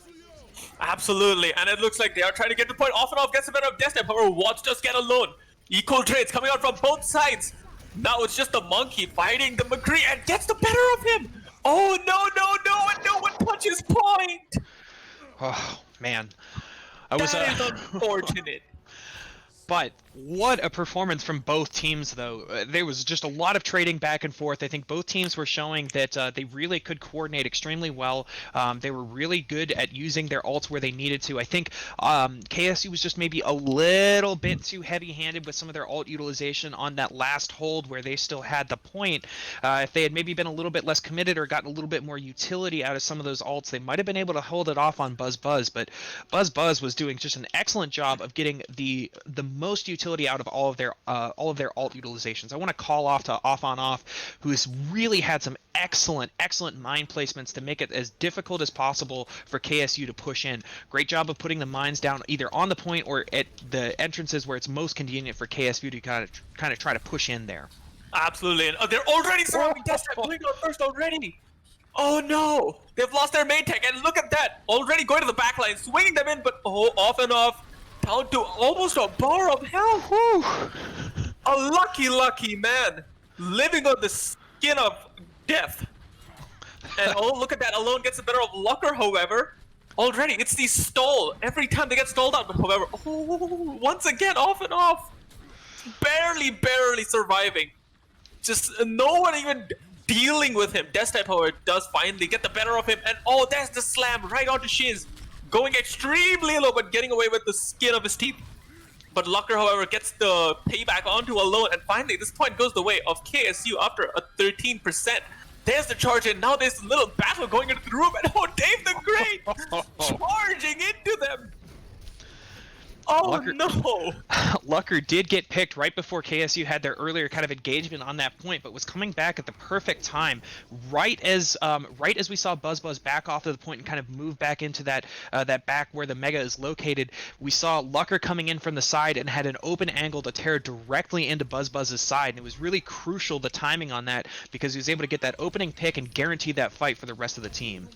Absolutely, and it looks like they are trying to get the point. Off and off gets a better of Destiny. However, Watch does get Alone. Equal trades coming out from both sides. Now it's just the Monkey fighting the McCree and gets the better of him. Oh, no, and no one touches point! Oh, man. That is unfortunate. But what a performance from both teams, though. There was just a lot of trading back and forth. I think both teams were showing that they really could coordinate extremely well. They were really good at using their ults where they needed to. I think KSU was just maybe a little bit too heavy-handed with some of their ult utilization on that last hold where they still had the point. If they had maybe been a little bit less committed or gotten a little bit more utility out of some of those ults, they might have been able to hold it off on BuzzBuzz. But BuzzBuzz was doing just an excellent job of getting the most utility out of all of their alt utilizations. I want to call off to Off On Off, who has really had some excellent mine placements to make it as difficult as possible for KSU to push in. Great job of putting the mines down either on the point or at the entrances where it's most convenient for KSU to kind of try to push in there. Absolutely, and they're already surrounding Desktop, going out first already. Oh no, they've lost their main tech, and look at that, already going to the back line, swinging them in, but Off and Off down to almost a bar of health. A lucky man, living on the skin of death. And oh, look at that, Alone gets the better of Lucker, however. Already, it's the stall. Every time they get stalled out, but however, once again, Off and Off. Barely surviving. Just no one even dealing with him. Death-type, however, does finally get the better of him. And oh, there's the slam right onto Shiz. Going extremely low, but getting away with the skin of his teeth. But Lucker, however, gets the payback onto Alone. And finally, this point goes the way of KSU after a 13%. There's the charge, and now there's a little battle going into the room. And oh, Dave the Great charging into them. Oh, no! Lucker did get picked right before KSU had their earlier kind of engagement on that point, but was coming back at the perfect time, right as we saw BuzzBuzz back off to the point and kind of move back into that back where the Mega is located. We saw Lucker coming in from the side and had an open angle to tear directly into BuzzBuzz's side, and it was really crucial, the timing on that, because he was able to get that opening pick and guarantee that fight for the rest of the team.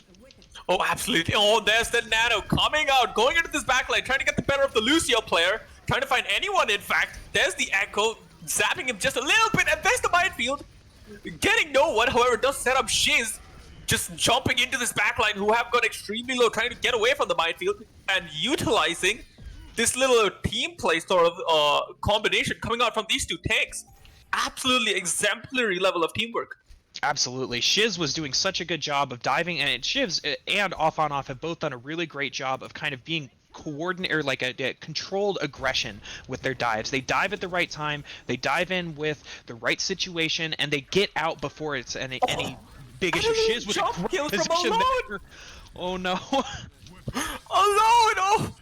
Oh, absolutely. Oh, there's the Nano coming out, going into this backline, trying to get the better of the Lucio player, trying to find anyone, in fact. There's the Echo, zapping him just a little bit, and there's the minefield. Getting no one, however, does set up Shiz, just jumping into this backline, who have gone extremely low, trying to get away from the minefield, and utilizing this little team play sort of combination coming out from these two tanks. Absolutely exemplary level of teamwork. Absolutely. Shiz was doing such a good job of diving, and Shivs and Off On Off have both done a really great job of kind of being coordinated, or like a controlled aggression with their dives. They dive at the right time, they dive in with the right situation, and they get out before it's any big issue. Shiz with a great position there. Oh no. Alone! Oh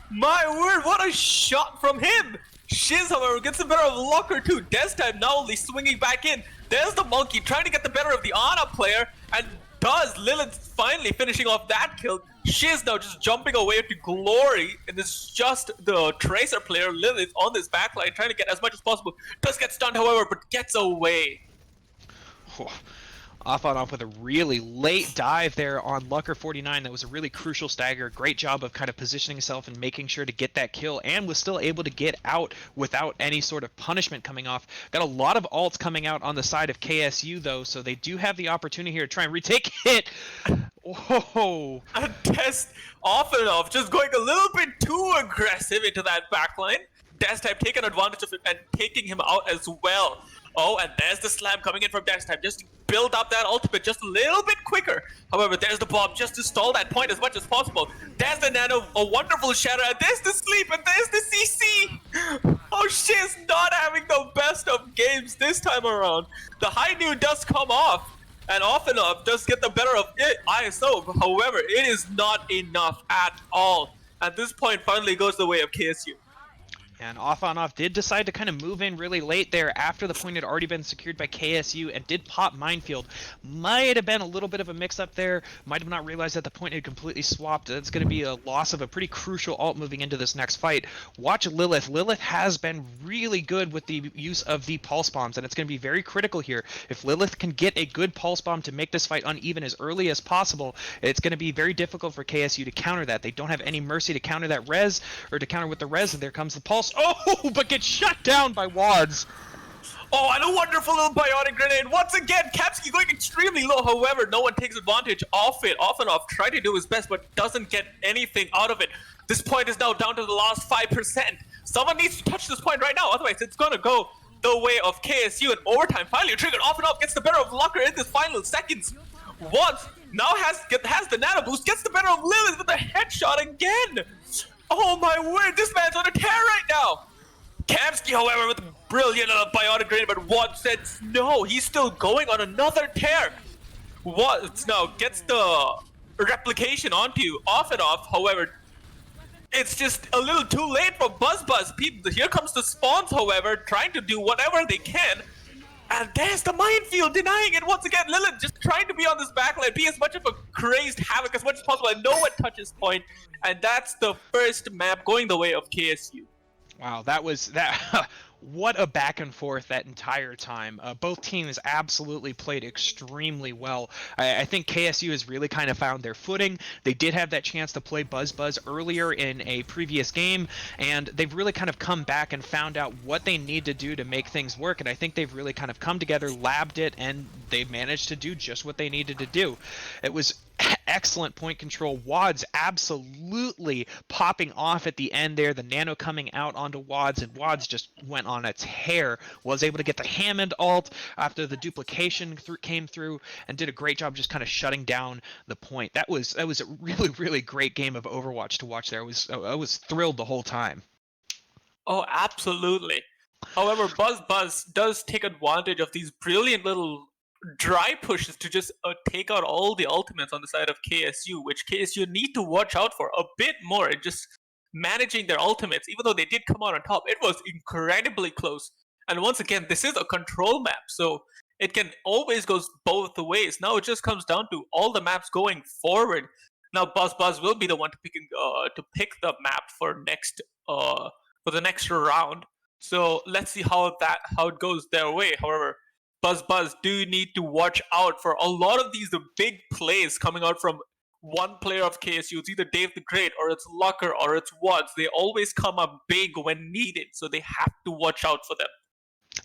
my word, what a shot from him! Shiz, however, gets the better of Lucker too. Death-type now only swinging back in. There's the Monkey trying to get the better of the Ana player, and does. Lilith finally finishing off that kill. Shiz now just jumping away to glory, and it's just the Tracer player, Lilith, on this backline, trying to get as much as possible. Does get stunned, however, but gets away. Off On Off with a really late dive there on Lucker 49. That was a really crucial stagger. Great job of kind of positioning himself and making sure to get that kill, and was still able to get out without any sort of punishment coming off. Got a lot of ults coming out on the side of KSU though, so they do have the opportunity here to try and retake it. Whoa! A test Off and Off, just going a little bit too aggressive into that backline. Death-type taking advantage of it and taking him out as well. Oh, and there's the slam coming in from Death-type, just build up that ultimate just a little bit quicker. However, there's the bomb just to stall that point as much as possible. There's the nano, a wonderful shatter, and there's the sleep, and there's the CC. Oh, she's not having the best of games this time around. The high noon does come off, and off enough does get the better of it, ISO. However, it is not enough at all. At this point, finally goes the way of KSU. And Off On Off did decide to kind of move in really late there after the point had already been secured by KSU and did pop Minefield. Might have been a little bit of a mix-up there. Might have not realized that the point had completely swapped. That's going to be a loss of a pretty crucial ult moving into this next fight. Watch Lilith. Lilith has been really good with the use of the pulse bombs, and it's going to be very critical here. If Lilith can get a good pulse bomb to make this fight uneven as early as possible, it's going to be very difficult for KSU to counter that. They don't have any mercy to counter that res, or to counter with the res, and there comes the pulse. Oh, but gets shut down by Wads. Oh, and a wonderful little bionic grenade. Once again, Kapsky going extremely low. However, no one takes advantage of it. Off and Off, trying to do his best, but doesn't get anything out of it. This point is now down to the last 5%. Someone needs to touch this point right now. Otherwise, it's going to go the way of KSU. And overtime finally triggered. Off and Off gets the better of Lucker in this final seconds. Wads now has the nano boost, gets the better of Lilith with a headshot again. Oh my word, this man's on a tear right now. Kamsky, however, with a brilliant bionic grenade, but Watt said no, he's still going on another tear. Watt now gets the replication onto Off and Off, however, it's just a little too late for Buzz. Here comes the spawns, however, trying to do whatever they can. And there's the minefield denying it once again. Lilith just trying to be on this backline, be as much of a crazed havoc as much as possible, and no one touches point. And that's the first map going the way of KSU. Wow, that was that. What a back and forth that entire time. Both teams absolutely played extremely well. I think KSU has really kind of found their footing. They did have that chance to play Buzz earlier in a previous game, and they've really kind of come back and found out what they need to do to make things work. And I think they've really kind of come together, labbed it, and they've managed to do just what they needed to do. It was excellent point control. Wads absolutely popping off at the end there. The nano coming out onto Wads, and Wads just went on a tear. Was able to get the Hammond ult after the duplication came through, and did a great job just kind of shutting down the point. That was a really great game of Overwatch to watch there. I was thrilled the whole time. Oh, absolutely. However, Buzz does take advantage of these brilliant little dry pushes to just take out all the ultimates on the side of KSU, which KSU need to watch out for a bit more in just managing their ultimates. Even though they did come out on top, it was incredibly close. And once again, this is a control map, so it can always go both ways. Now it just comes down to all the maps going forward. Now Buzz will be the one to pick the map for the next round. So let's see how it goes their way. However, Buzz do need to watch out for a lot of these big plays coming out from one player of KSU. It's either Dave the Great, or it's Lucker, or it's Watts. They always come up big when needed, so they have to watch out for them.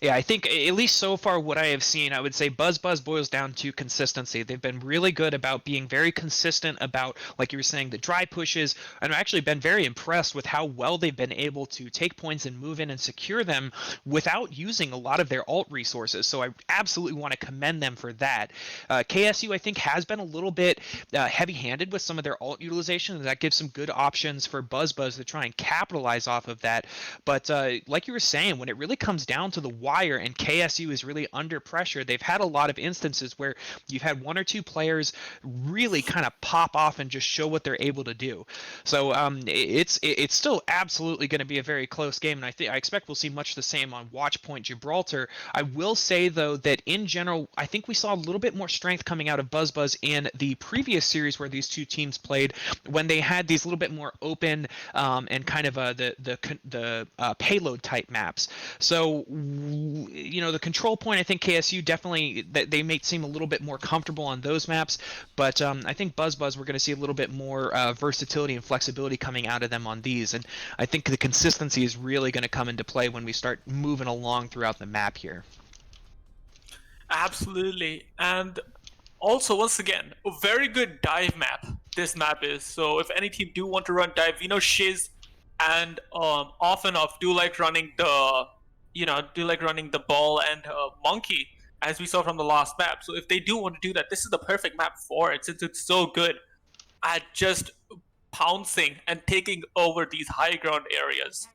Yeah, I think at least so far what I have seen, I would say Buzz boils down to consistency. They've been really good about being very consistent about, like you were saying, the dry pushes, and I've actually been very impressed with how well they've been able to take points and move in and secure them without using a lot of their ult resources. So I absolutely want to commend them for that. KSU, I think, has been a little bit heavy-handed with some of their ult utilization, and that gives some good options for Buzz to try and capitalize off of that. But like you were saying, when it really comes down to the wire and KSU is really under pressure, they've had a lot of instances where you've had one or two players really kind of pop off and just show what they're able to do. So it's still absolutely going to be a very close game, and I expect we'll see much the same on Watchpoint Gibraltar. I will say though that in general, I think we saw a little bit more strength coming out of Buzz in the previous series where these two teams played, when they had these little bit more open and kind of the payload type maps. So the control point, I think KSU definitely, they may seem a little bit more comfortable on those maps, but I think Buzz we're going to see a little bit more versatility and flexibility coming out of them on these, and I think the consistency is really going to come into play when we start moving along throughout the map here. Absolutely. And also, once again, a very good dive map this map is. So if any team do want to run dive, Shiz and Off and Off do like running the ball and monkey. as we saw from the last map. So if they do want to do that, this is the perfect map for it, since it's so good at just pouncing and taking over these high ground areas.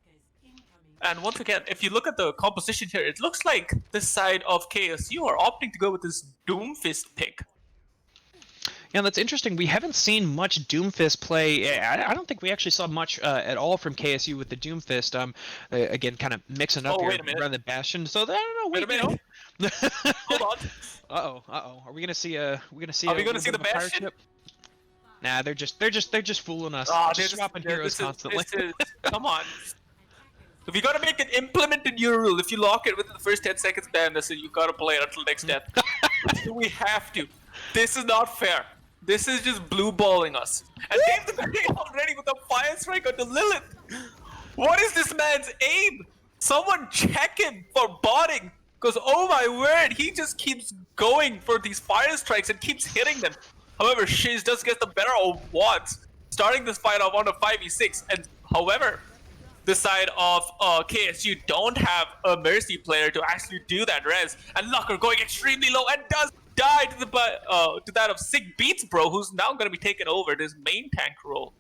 And once again, if you look at the composition here, it looks like this side of KSU are opting to go with this Doomfist pick. Yeah, that's interesting. We haven't seen much Doomfist play. I don't think we actually saw much at all from KSU with the Doomfist. Again, kind of mixing up here around the Bastion. So I don't know. Wait a minute. Hold on. Uh-oh. Are we gonna see a? Are we gonna see the Bastion? Nah, they're just fooling us. They're just swapping heroes constantly. Come on. If you gotta make an implemented new rule, if you lock it within the first 10 seconds ban, so you gotta play it until next death. We have to. This is not fair. This is just blue balling us. And Dave the Great already with a fire strike onto Lilith. What is this man's aim? Someone check him for botting. Because oh my word, he just keeps going for these fire strikes and keeps hitting them. However, Shiz does get the better of Watts, starting this fight off on a 5v6. And however, the side of KSU don't have a Mercy player to actually do that res. And Lucker going extremely low and does die to that of Sick Beats Bro, who's now going to be taking over this main tank role.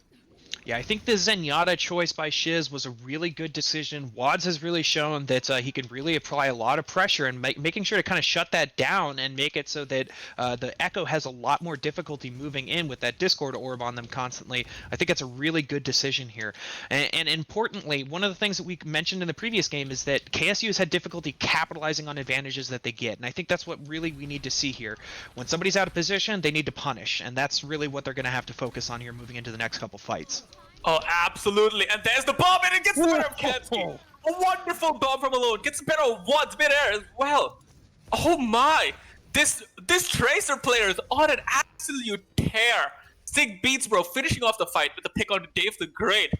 Yeah, I think the Zenyatta choice by Shiz was a really good decision. Wads has really shown that he can really apply a lot of pressure and making sure to kind of shut that down and make it so that the Echo has a lot more difficulty moving in with that Discord orb on them constantly. I think it's a really good decision here. And importantly, one of the things that we mentioned in the previous game is that KSU has had difficulty capitalizing on advantages that they get. And I think that's what really we need to see here. When somebody's out of position, they need to punish. And that's really what they're going to have to focus on here moving into the next couple fights. Oh, absolutely. And there's the bomb, and it gets the better of Kamsky. A wonderful bomb from Alone. Gets the better of Wads midair as well. Oh my. This Tracer player is on an absolute tear. Sig Beats Bro finishing off the fight with the pick on Dave the Great.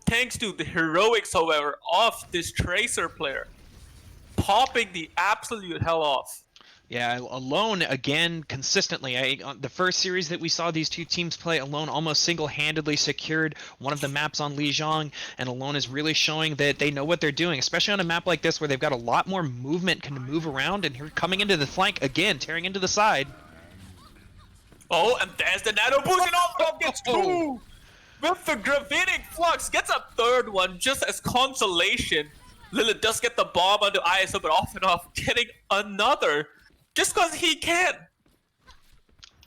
Thanks to the heroics, however, of this Tracer player. Popping the absolute hell off. Yeah, Alone, again, consistently. The first series that we saw these two teams play, Alone almost single-handedly secured one of the maps on Lijiang, and Alone is really showing that they know what they're doing, especially on a map like this where they've got a lot more movement, can move around, and here coming into the flank, again, tearing into the side. Oh, and there's the nano boost, and off gets two! With the Gravitic Flux, gets a third one just as consolation. Lilith does get the bomb onto ISO, but off and off, getting another. Just because he can.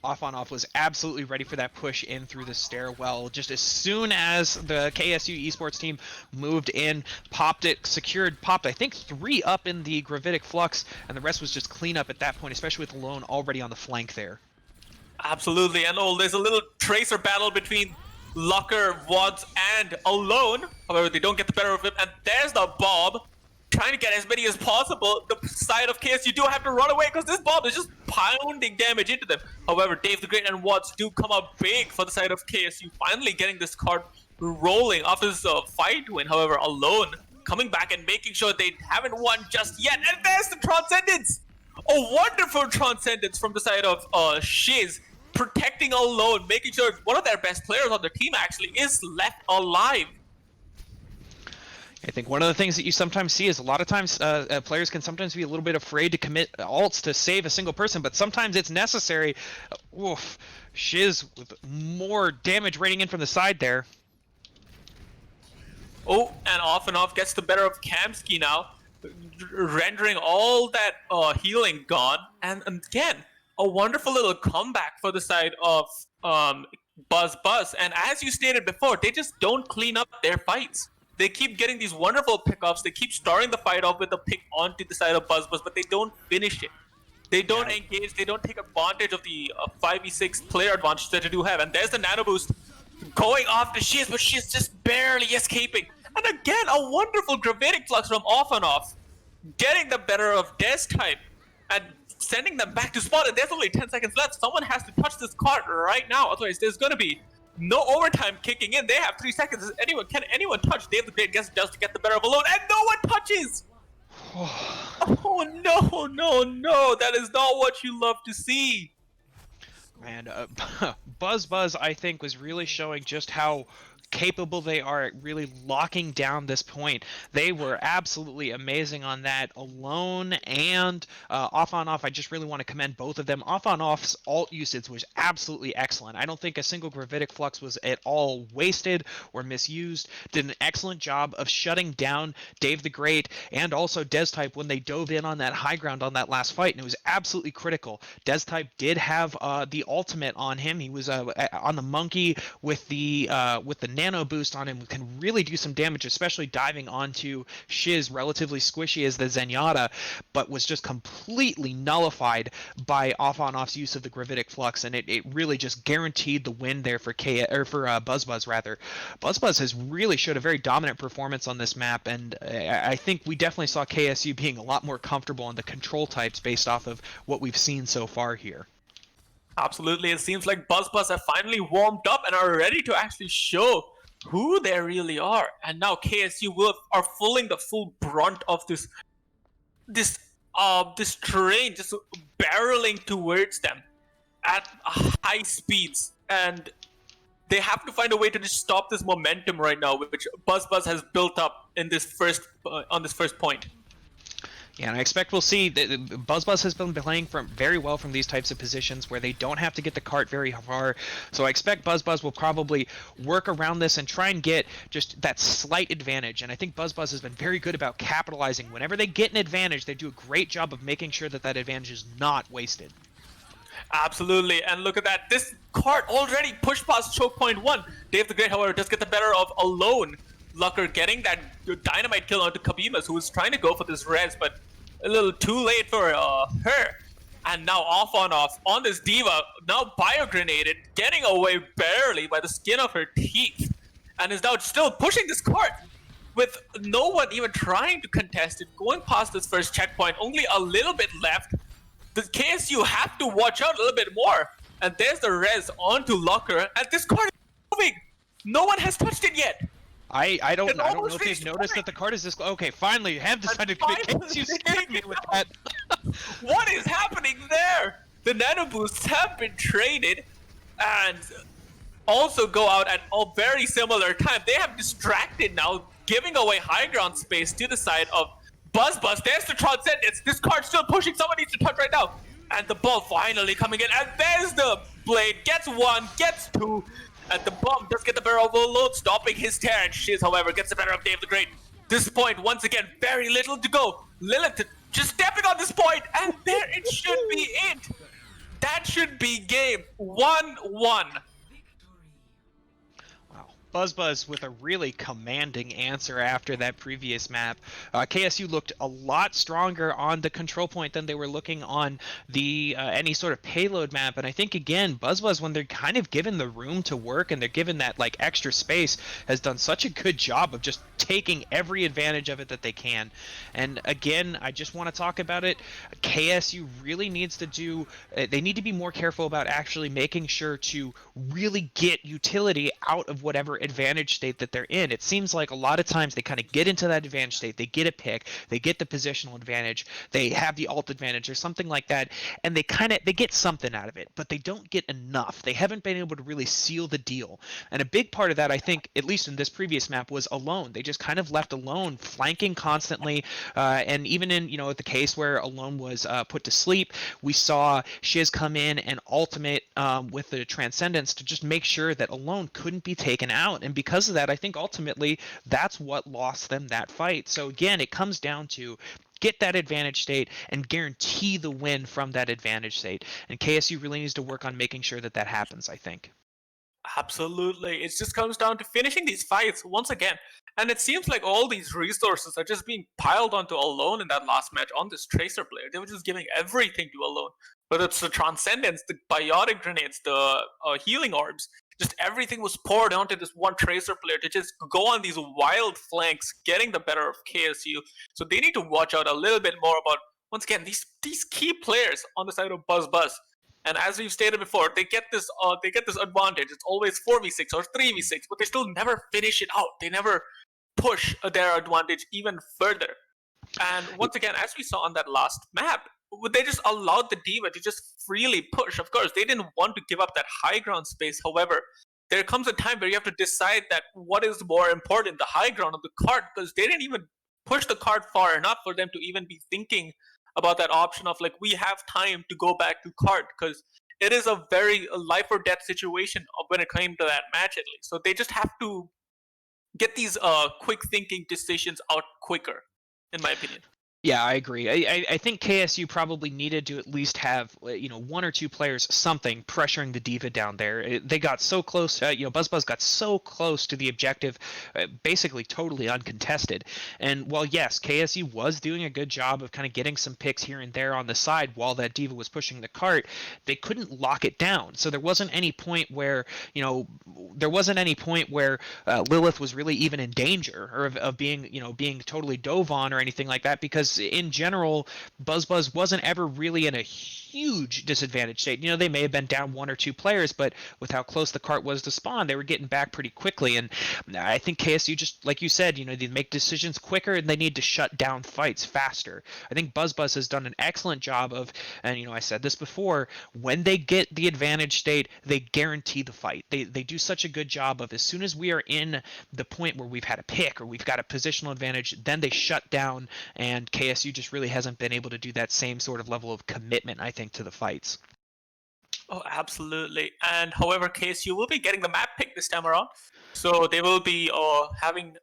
Off on Off was absolutely ready for that push in through the stairwell. Just as soon as the KSU Esports team moved in, popped it, secured, popped, I think, 3 up in the Gravitic Flux, and the rest was just clean up at that point, especially with Alone already on the flank there. Absolutely, and there's a little Tracer battle between Lucker, Wads, and Alone. However, they don't get the better of him, and there's the bomb. Trying to get as many as possible. The side of KSU do have to run away because this bomb is just pounding damage into them. However, Dave the Great and Watts do come up big for the side of KSU, finally getting this card rolling after this fight win. However, Alone coming back and making sure they haven't won just yet. And there's the Transcendence! A wonderful Transcendence from the side of Shiz, protecting Alone, making sure one of their best players on the team actually is left alive. I think one of the things that you sometimes see is a lot of times players can sometimes be a little bit afraid to commit ults to save a single person, but sometimes it's necessary. Oof. Shiz with more damage raining in from the side there. Oh, and off gets the better of Kamsky now, rendering all that healing gone. And again, a wonderful little comeback for the side of Buzz. And as you stated before, they just don't clean up their fights. They keep getting these wonderful pickoffs. They keep starting the fight off with a pick onto the side of Buzz, but they don't finish it. They don't engage. They don't take advantage of the 5v6 player advantage that they do have. And there's the nano boost going off to Shiz, but she's just barely escaping. And again, a wonderful Gravitic Flux from off and off, getting the better of Des type and sending them back to spawn. And there's only 10 seconds left. Someone has to touch this card right now. Otherwise, there's going to be no overtime kicking in. They have 3 seconds. Can anyone touch? Dave the Great does get the better of Alone, and no one touches! Oh no, that is not what you love to see. Man, Buzz, I think, was really showing just how capable they are at really locking down this point. They were absolutely amazing on that alone and off on off. I just really want to commend both of them. Off on off's alt usage was absolutely excellent. I don't think a single gravitic flux was at all wasted or misused. Did an excellent job of shutting down Dave the Great and also Destype when they dove in on that high ground on that last fight, and it was absolutely critical. Destype did have the ultimate on him. He was on the monkey with the nano boost on him, can really do some damage, especially diving onto Shiz, relatively squishy as the Zenyatta, but was just completely nullified by off on off's use of the gravitic flux, and it really just guaranteed the win there for BuzzBuzz rather. BuzzBuzz has really showed a very dominant performance on this map, and I think we definitely saw KSU being a lot more comfortable on the control types based off of what we've seen so far here. Absolutely, it seems like BuzzBuzz have finally warmed up and are ready to actually show who they really are. And now KSU are feeling the full brunt of this train just barreling towards them at high speeds, and they have to find a way to just stop this momentum right now, which BuzzBuzz has built up in this on this first point. Yeah, and I expect we'll see that BuzzBuzz has been playing very well from these types of positions where they don't have to get the cart very far. So I expect BuzzBuzz will probably work around this and try and get just that slight advantage. And I think BuzzBuzz has been very good about capitalizing. Whenever they get an advantage, they do a great job of making sure that that advantage is not wasted. Absolutely, and look at that. This cart already pushed past choke point 1. Dave the Great, however, does get the better of Alone. Lucker getting that dynamite kill onto Kabimas, who was trying to go for this res, but a little too late for her. And now off on this D.Va, now bio-grenaded, getting away barely by the skin of her teeth, and is now still pushing this cart with no one even trying to contest it, going past this first checkpoint, only a little bit left. The KSU have to watch out a little bit more. And there's the res onto Locker, and this card is moving. No one has touched it yet. I don't know if they've noticed that the card is this close. Okay, finally, have decided to KSU scared me with that. What is happening there? The nano boosts have been traded and also go out at a very similar time. They have distracted now, giving away high ground space to the side of BuzzBuzz. There's the Transcendence. This card's still pushing. Someone needs to touch right now. And the ball finally coming in. And there's the blade. Gets 1, gets 2. And the bomb does get the barrel overload, stopping his tear. And Shiz, however, gets the better of Dave the Great. This point, once again, very little to go. Lilith just stepping on this point. And there it should be it. That should be game 1-1. BuzzBuzz with a really commanding answer after that previous map. KSU looked a lot stronger on the control point than they were looking on the any sort of payload map, and I think again BuzzBuzz, when they're kind of given the room to work and they're given that like extra space, has done such a good job of just taking every advantage of it that they can. And again, I just want to talk about it. KSU really needs to do they need to be more careful about actually making sure to really get utility out of whatever advantage state that they're in. It seems like a lot of times they kind of get into that advantage state, they get a pick, they get the positional advantage, they have the ult advantage or something like that, and they get something out of it, but they don't get enough. They haven't been able to really seal the deal. And a big part of that, I think, at least in this previous map, was Alone. They just kind of left Alone flanking constantly, and even in the case where Alone was put to sleep, we saw Shiz come in and ultimate with the Transcendence to just make sure that Alone couldn't be taken out. And because of that, I think ultimately that's what lost them that fight. So again, it comes down to get that advantage state and guarantee the win from that advantage state. And KSU really needs to work on making sure that that happens, I think. Absolutely. It just comes down to finishing these fights once again. And it seems like all these resources are just being piled onto Alone in that last match on this Tracer player. They were just giving everything to Alone. Whether it's the Transcendence, the Biotic Grenades, the Healing Orbs, just everything was poured onto this one Tracer player to just go on these wild flanks, getting the better of KSU. So they need to watch out a little bit more about, once again, these key players on the side of BuzzBuzz. And as we've stated before, they get this advantage. It's always 4v6 or 3v6, but they still never finish it out. They never push their advantage even further. And once again, as we saw on that last map, they just allowed the D.Va to just freely push. Of course, they didn't want to give up that high ground space. However, there comes a time where you have to decide that what is more important, the high ground or the cart, because they didn't even push the cart far enough for them to even be thinking about that option of like, we have time to go back to cart, because it is a very life or death situation when it came to that match at least. So they just have to get these quick thinking decisions out quicker, in my opinion. Yeah, I agree. I think KSU probably needed to at least have one or two players something pressuring the diva down there. They got so close. BuzzBuzz got so close to the objective, basically totally uncontested. And while yes, KSU was doing a good job of kind of getting some picks here and there on the side while that diva was pushing the cart, they couldn't lock it down. So there wasn't any point where Lilith was really even in danger or of being totally dove on or anything like that, because in general, BuzzBuzz wasn't ever really in a huge disadvantage state. They may have been down one or two players, but with how close the cart was to spawn, they were getting back pretty quickly. And I think KSU, just like you said, they make decisions quicker and they need to shut down fights faster. I think BuzzBuzz has done an excellent job of, and I said this before, when they get the advantage state, they guarantee the fight. They do such a good job of, as soon as we are in the point where we've had a pick or we've got a positional advantage, then they shut down, and KSU just really hasn't been able to do that same sort of level of commitment, I think, to the fights. Oh, absolutely. And however, KSU will be getting the map pick this time around. So they will be having,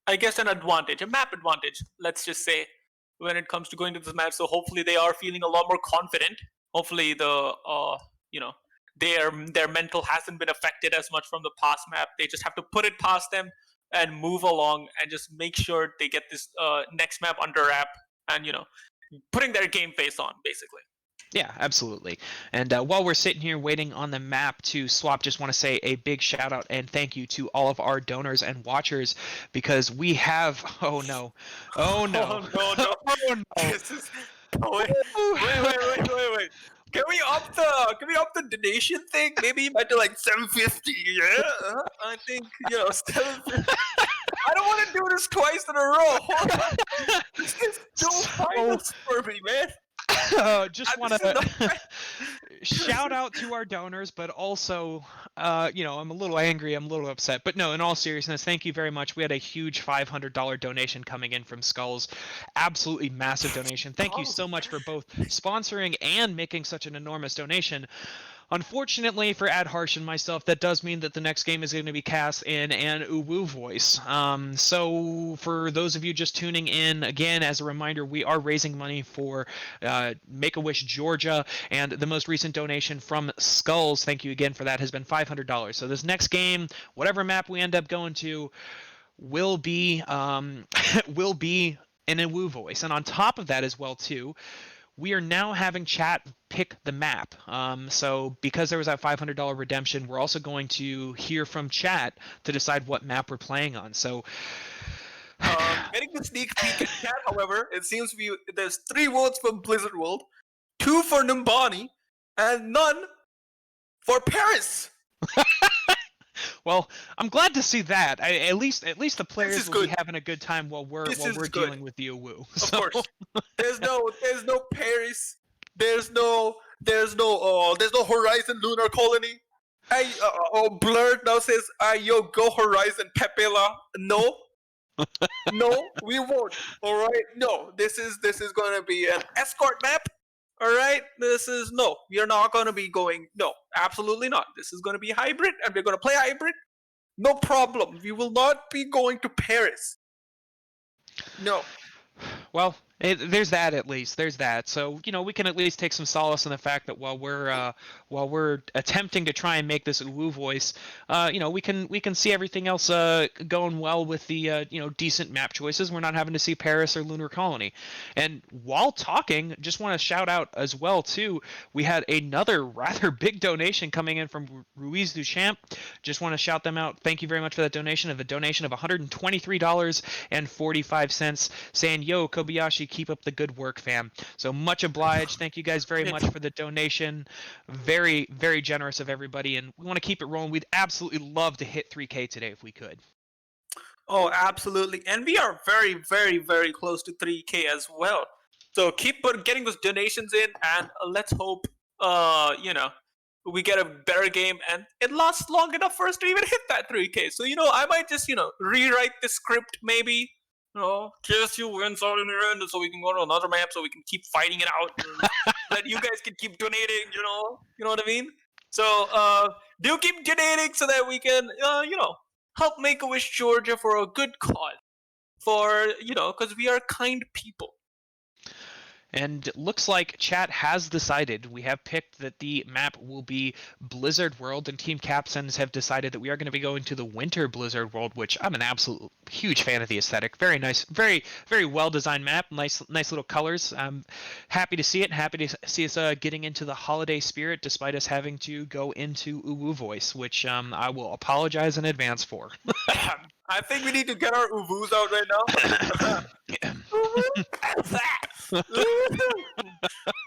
I guess, an advantage, a map advantage, let's just say, when it comes to going to this match. So hopefully they are feeling a lot more confident. Hopefully their mental hasn't been affected as much from the past map. They just have to put it past them and move along and just make sure they get this next map under wrap and putting their game face on, basically. Yeah, absolutely. And while we're sitting here waiting on the map to swap, just want to say a big shout out and thank you to all of our donors and watchers, because we have oh no oh no This is wait. Can we up the donation thing? Maybe you might do like $7.50. Yeah, I think 7.50. I don't want to do this twice in a row. This is so finals for me, man. Just want to shout out to our donors, but also, I'm a little angry, I'm a little upset. But no, in all seriousness, thank you very much. We had a huge $500 donation coming in from Skulls. Absolutely massive donation. Thank you so much for both sponsoring and making such an enormous donation. Unfortunately for Ad Harsh and myself, that does mean that the next game is going to be cast in an Uwu voice. So for those of you just tuning in, again, as a reminder, we are raising money for Make-A-Wish Georgia, and the most recent donation from Skulls, thank you again for that, has been $500. So this next game, whatever map we end up going to, will be will be an Uwu voice. And on top of that as well, too, we are now having chat pick the map. So because there was that $500 redemption, we're also going to hear from chat to decide what map we're playing on. So getting the sneak peek in chat, however, it seems there's 3 votes for Blizzard World, 2 for Numbani, and none for Paris. Well, I'm glad to see that. At least the players will be having a good time while we're dealing with the Uwu. Of course, there's no Paris. There's no Horizon Lunar Colony. Blurred now says, yo, go Horizon Pepela. No, we won't. All right, no. This is gonna be an escort map. All right, we are not going to be going, no, absolutely not. This is going to be hybrid, and we're going to play hybrid. No problem. We will not be going to Paris. No. Well, there's that at least. There's that. So we can at least take some solace in the fact that while we're attempting to try and make this Uwu voice, we can see everything else going well with the decent map choices. We're not having to see Paris or Lunar Colony. And while talking, just want to shout out as well too. We had another rather big donation coming in from Ruiz Duchamp. Just want to shout them out. Thank you very much for that donation. Of a donation of $123.45, saying, "Yo, Kobayashi, keep up the good work, fam." So much obliged. Thank you guys very much for the donation. Very, very generous of everybody, and we want to keep it rolling. We'd absolutely love to hit 3K today if we could. Oh, absolutely. And we are very, very, very close to 3K as well. So keep getting those donations in, and let's hope, we get a better game, and it lasts long enough for us to even hit that 3K. So, I might just, rewrite the script maybe. KSU wins out in the end, so we can go to another map, so we can keep fighting it out. That you guys can keep donating, you know what I mean? So, do keep donating so that we can, help Make-A-Wish Georgia for a good cause. Because we are kind people. And looks like chat has decided. We have picked that the map will be Blizzard World, and Team Capsons have decided that we are going to be going to the Winter Blizzard World, which I'm an absolute huge fan of the aesthetic. Very nice, very, very well-designed map. Nice little colors. I'm happy to see it. Happy to see us getting into the holiday spirit, despite us having to go into Uwu voice, which I will apologize in advance for. I think we need to get our Uwus out right now.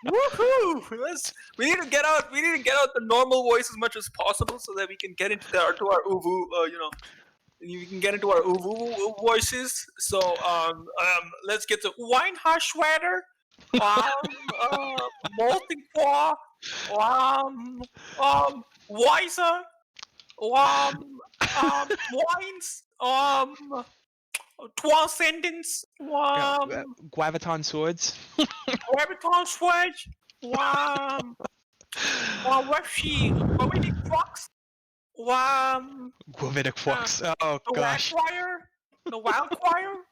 Woohoo! We need to get out the normal voice as much as possible so that we can get into our Uwu. We can get into our Uwu voices. So let's get to Weinhaschwader, Molten Qua, Weiser, Wines, Transcendence, Guaviton Swords. Graviton Swords, Gravitic Fox, Gravitic Fox. Oh gosh. The Wildfire,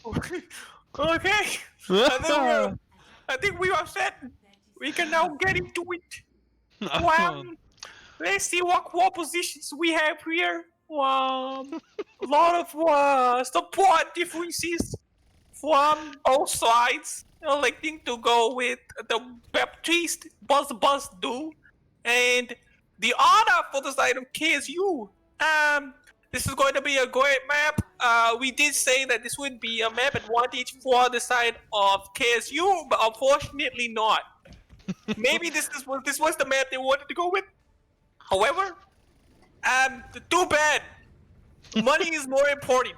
Okay. I think we are set. We can now get into it. Let's see what war positions we have here. A lot of support differences from all sides. Electing to go with the Baptiste Buzz do, and the honor for the side of KSU. This is going to be a great map. We did say that this would be a map advantage for the side of KSU, but unfortunately not. Maybe this was the map they wanted to go with. However, too bad. Money is more important.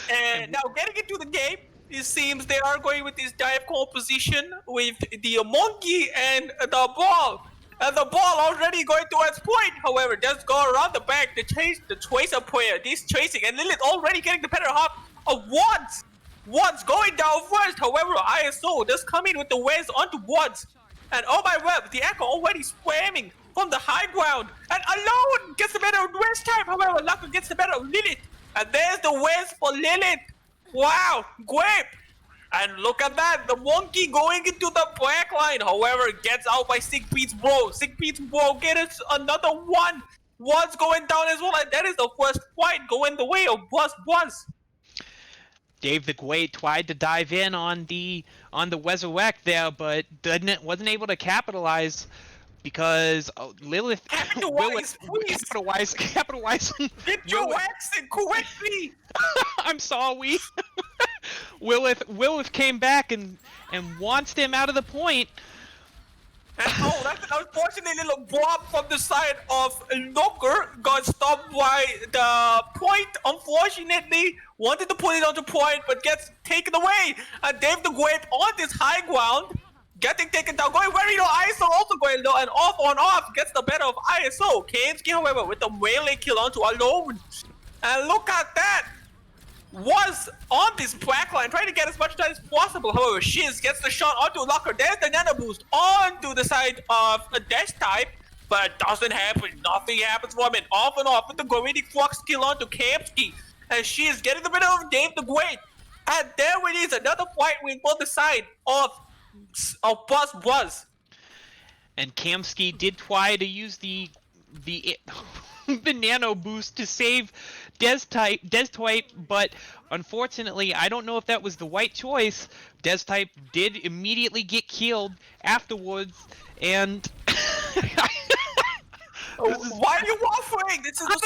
And now getting into the game, it seems they are going with this dive composition with the monkey and the ball. And the ball already going towards point. However, does go around the back to chase the Tracer player. This chasing, and Lilith already getting the better half of Wands. Wands going down first. However, ISO does come in with the waves onto Wands. And oh my web, the Echo already spamming from the high ground. And alone gets the better of West time. However, Lucker gets the better of Lilith. And there's the West for Lilith. Wow, great. And look at that, the monkey going into the back line. However, gets out by Sigpete's bro. Sigpete's bro gets another one. One's going down as well, and that is the first fight going the way of Buzz. Dave the Great tried to dive in on the Weatherwack there, but wasn't able to capitalize because Lilith. Capitalize, please. Capitalize. Get your accent correctly. I'm sorry. Willith came back and wants him out of the point. And that's an unfortunate little blob from the side of Looker. Got stopped by the point, unfortunately. Wanted to put it on the point, but gets taken away. And Dave the Great on this high ground, getting taken down, going very low. ISO also going low, and off on off gets the better of ISO. Kamsky, however, with the melee kill onto Alone. And look at that. Was on this backline, trying to get as much time as possible. However, Shiz gets the shot onto Locker. There's the nano boost onto the side of a dash type, but it doesn't happen. Nothing happens from it. Off and off with the Gorinic Fox kill onto Kamsky. And Shiz getting the middle of Dave the Great. And there it is, another fight win for the side of Buzz. And Kamsky did try to use the nano boost to save Des-type, but unfortunately, I don't know if that was the right choice. Des-type did immediately get killed afterwards, and why are you waffling? This is how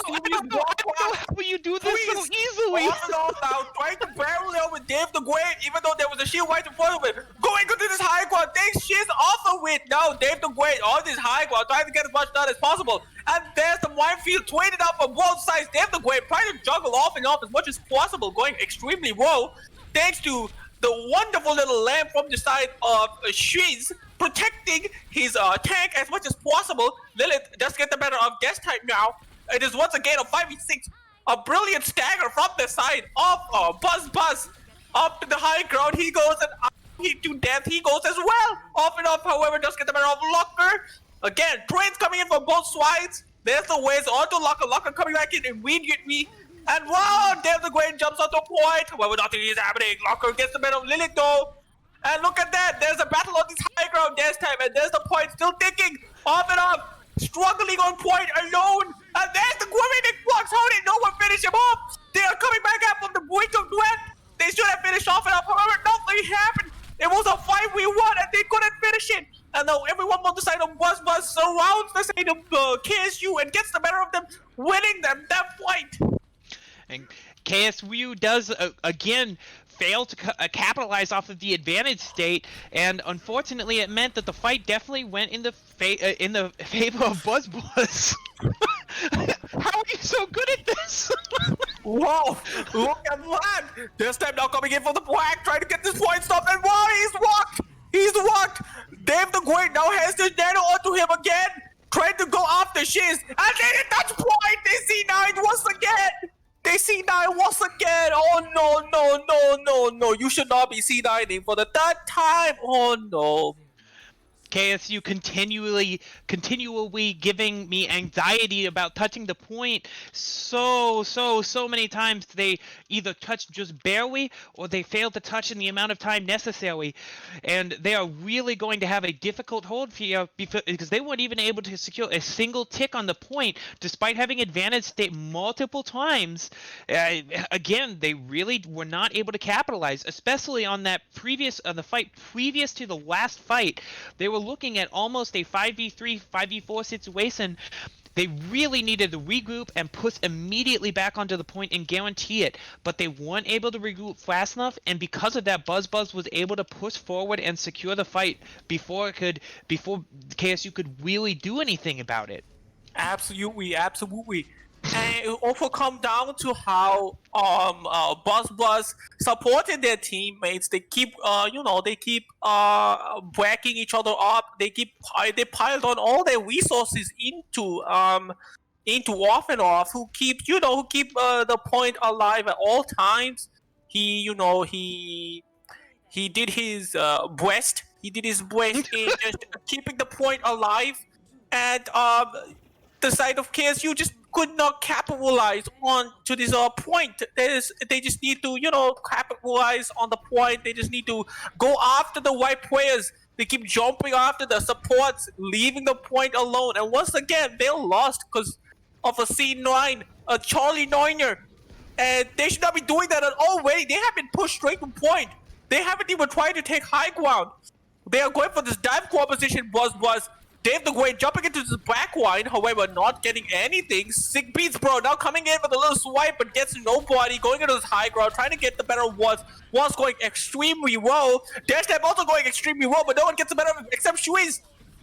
you do this so easily. Off and off now, trying to barrel it with Dave the Great, even though there was a shield right in front of it. Going into this high ground, takes Shiz off of it. Now Dave the Great on this high ground, trying to get as much done as possible. And there's the minefield traded up on both sides. Dave the Great trying to juggle off and off as much as possible, going extremely well. Thanks to the wonderful little lamb from the side of Shreeze, protecting his tank as much as possible. Lilith does get the better of guest type now. It is once again a 5v6. A brilliant stagger from the side of Buzz. Up to the high ground he goes, and he to death he goes as well. Off and off, however, does get the better of Locker. Again, trades coming in from both sides. There's the ways onto Locker coming back in immediately. And wow, Dave the Great jumps onto a point. However, nothing is happening. Locker gets the better of Lilith though. And look at that, there's a battle on this high ground this time, and there's the point still ticking. Off and off, struggling on point alone. And there's the Guaranteed Flux. How did no one finish him off? They are coming back up from the brink of death. They should have finished off and up. However, nothing happened. It was a 5v1 and they couldn't finish it. And now everyone on the side of Buzz surrounds the side of KSU and gets the better of them, winning them that fight. And KSU does again fail to capitalize off of the advantage state, and unfortunately, it meant that the fight definitely went in the favor of Buzz. How are you so good at this? Whoa! Look at that! This time now coming in for the black, trying to get this point stopped, and wow, he's walked! He's walked! Dave the Great now has this nano onto him again, trying to go after Shiz, and they didn't touch point! They see 9 once again! They see 9 once again! Oh no, you should not be C9ing for the 3rd time! Oh no. KSU continually giving me anxiety about touching the point so many times. They either touched just barely or they failed to touch in the amount of time necessary, and they are really going to have a difficult hold here because they weren't even able to secure a single tick on the point despite having advantage state multiple times. Again, they really were not able to capitalize, especially on the fight previous to the last fight. They were looking at almost a 5v3, 5v4 situation. They really needed to regroup and push immediately back onto the point and guarantee it, but they weren't able to regroup fast enough, and because of that, Buzz was able to push forward and secure the fight before KSU could really do anything about it. Absolutely. And it also come down to how Buzz supported their teammates. They keep backing each other up. They piled on all their resources into off and off, who keep the point alive at all times. He did his best. He did his best in just keeping the point alive, and the side of KSU just could not capitalize on to this point. They just need to, capitalize on the point. They just need to go after the right players. They keep jumping after the supports, leaving the point alone. And once again, they lost because of a C9, a Charlie Neuner. And they should not be doing that at all. Already. They have been pushed straight to point. They haven't even tried to take high ground. They are going for this dive core position, Buzz. Dave the Great jumping into this back line, however, not getting anything. Sick beats, bro. Now coming in with a little swipe, but gets nobody. Going into this high ground, trying to get the better of Was going extremely well. Dash Tap also going extremely well, but no one gets the better of him except Shreeze.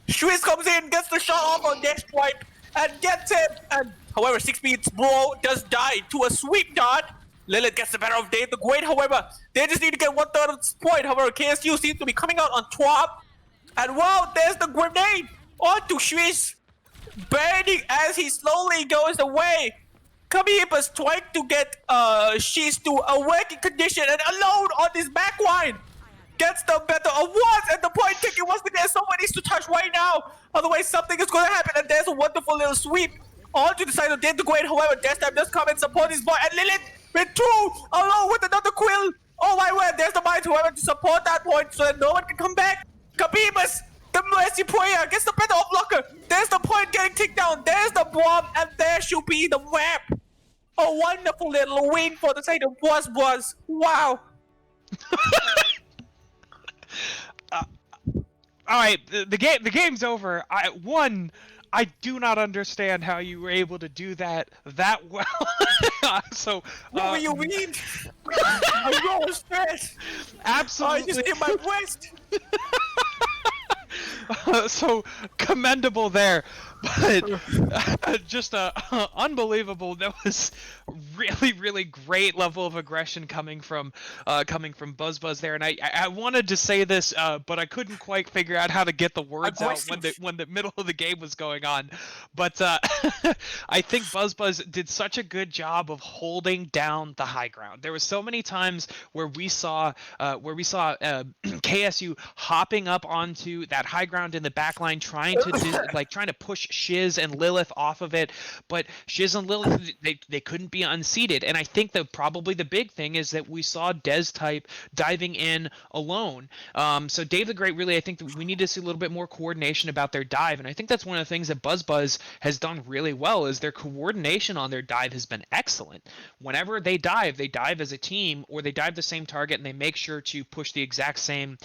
Shreeze comes in, gets the shot off on Dash Swipe, and gets him. And however, 6 beats, bro, does die to a sweep dot. Lilith gets the better of Dave the Great, however, they just need to get 1/3 of this point. However, KSU seems to be coming out on top. And wow, there's the grenade onto Shreeze, burning as he slowly goes away. Kamiba's trying to get Shreeze to a working condition, and alone on this back line gets the better of Was, and the point ticking once again. Someone needs to touch right now, otherwise something is going to happen. And there's a wonderful little sweep onto the side of Dave the Great. However, Death Time does come and support his boy, and Lilith with 2 along with another Quill. Oh my word, there's the mind, however, to support that point so that no one can come back. Khabib's the mercy prayer gets the better of Locker. There's the point getting ticked down. There's the bomb, and there should be the map. A wonderful little win for the side of Buzz. Wow. All right, the game's over. I do not understand how you were able to do that well. So what do you mean? I was stressed. Absolutely. I just hit my wrist. So commendable there, but just unbelievable. That was really great level of aggression coming from Buzz there, and I wanted to say this, but I couldn't quite figure out how to get the words out when the middle of the game was going on. But I think Buzz did such a good job of holding down the high ground. There was so many times where we saw KSU hopping up onto that high ground in the backline, trying to push Shiz and Lilith off of it, but Shiz and Lilith, they couldn't be unseated. And I think that probably the big thing is that we saw Dez type diving in alone. So Dave the Great, really, I think that we need to see a little bit more coordination about their dive, and I think that's one of the things that Buzz has done really well, is their coordination on their dive has been excellent. Whenever they dive as a team, or they dive the same target, and they make sure to push the exact same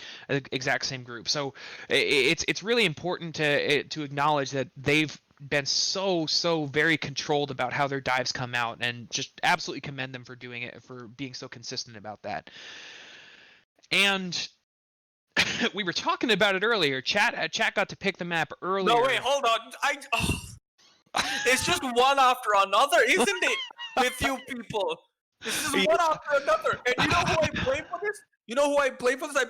group. So it's really important to acknowledge that they've been so very controlled about how their dives come out, and just absolutely commend them for doing it, for being so consistent about that. And we were talking about it earlier. Chat got to pick the map earlier. No, wait, hold on. It's just one after another, isn't it? With you people, it's just one after another. And you know who I blame for this? I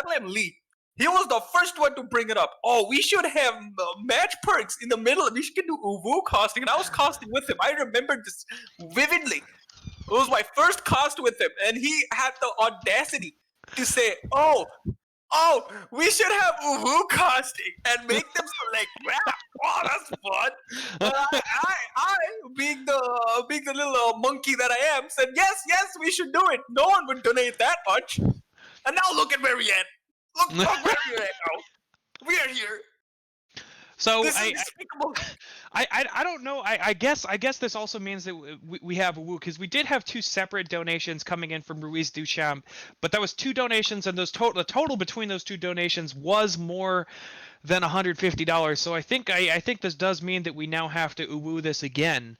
blame Lee. He was the first one to bring it up. Oh, we should have match perks in the middle. We should do Uwu casting, and I was casting with him. I remember this vividly. It was my first cast with him, and he had the audacity to say, "Oh, we should have Uwu casting and make them select map. Oh, that's fun." And I, being the little monkey that I am, said, "Yes, we should do it. No one would donate that much." And now look at where we at. Look where we're at now. We are here. So this is despicable. I don't know. I guess this also means that we have a woo, because we did have two separate donations coming in from Ruiz Duchamp, but that was two donations, and the total between those two donations was more than $150. So I think this does mean that we now have to woo this again.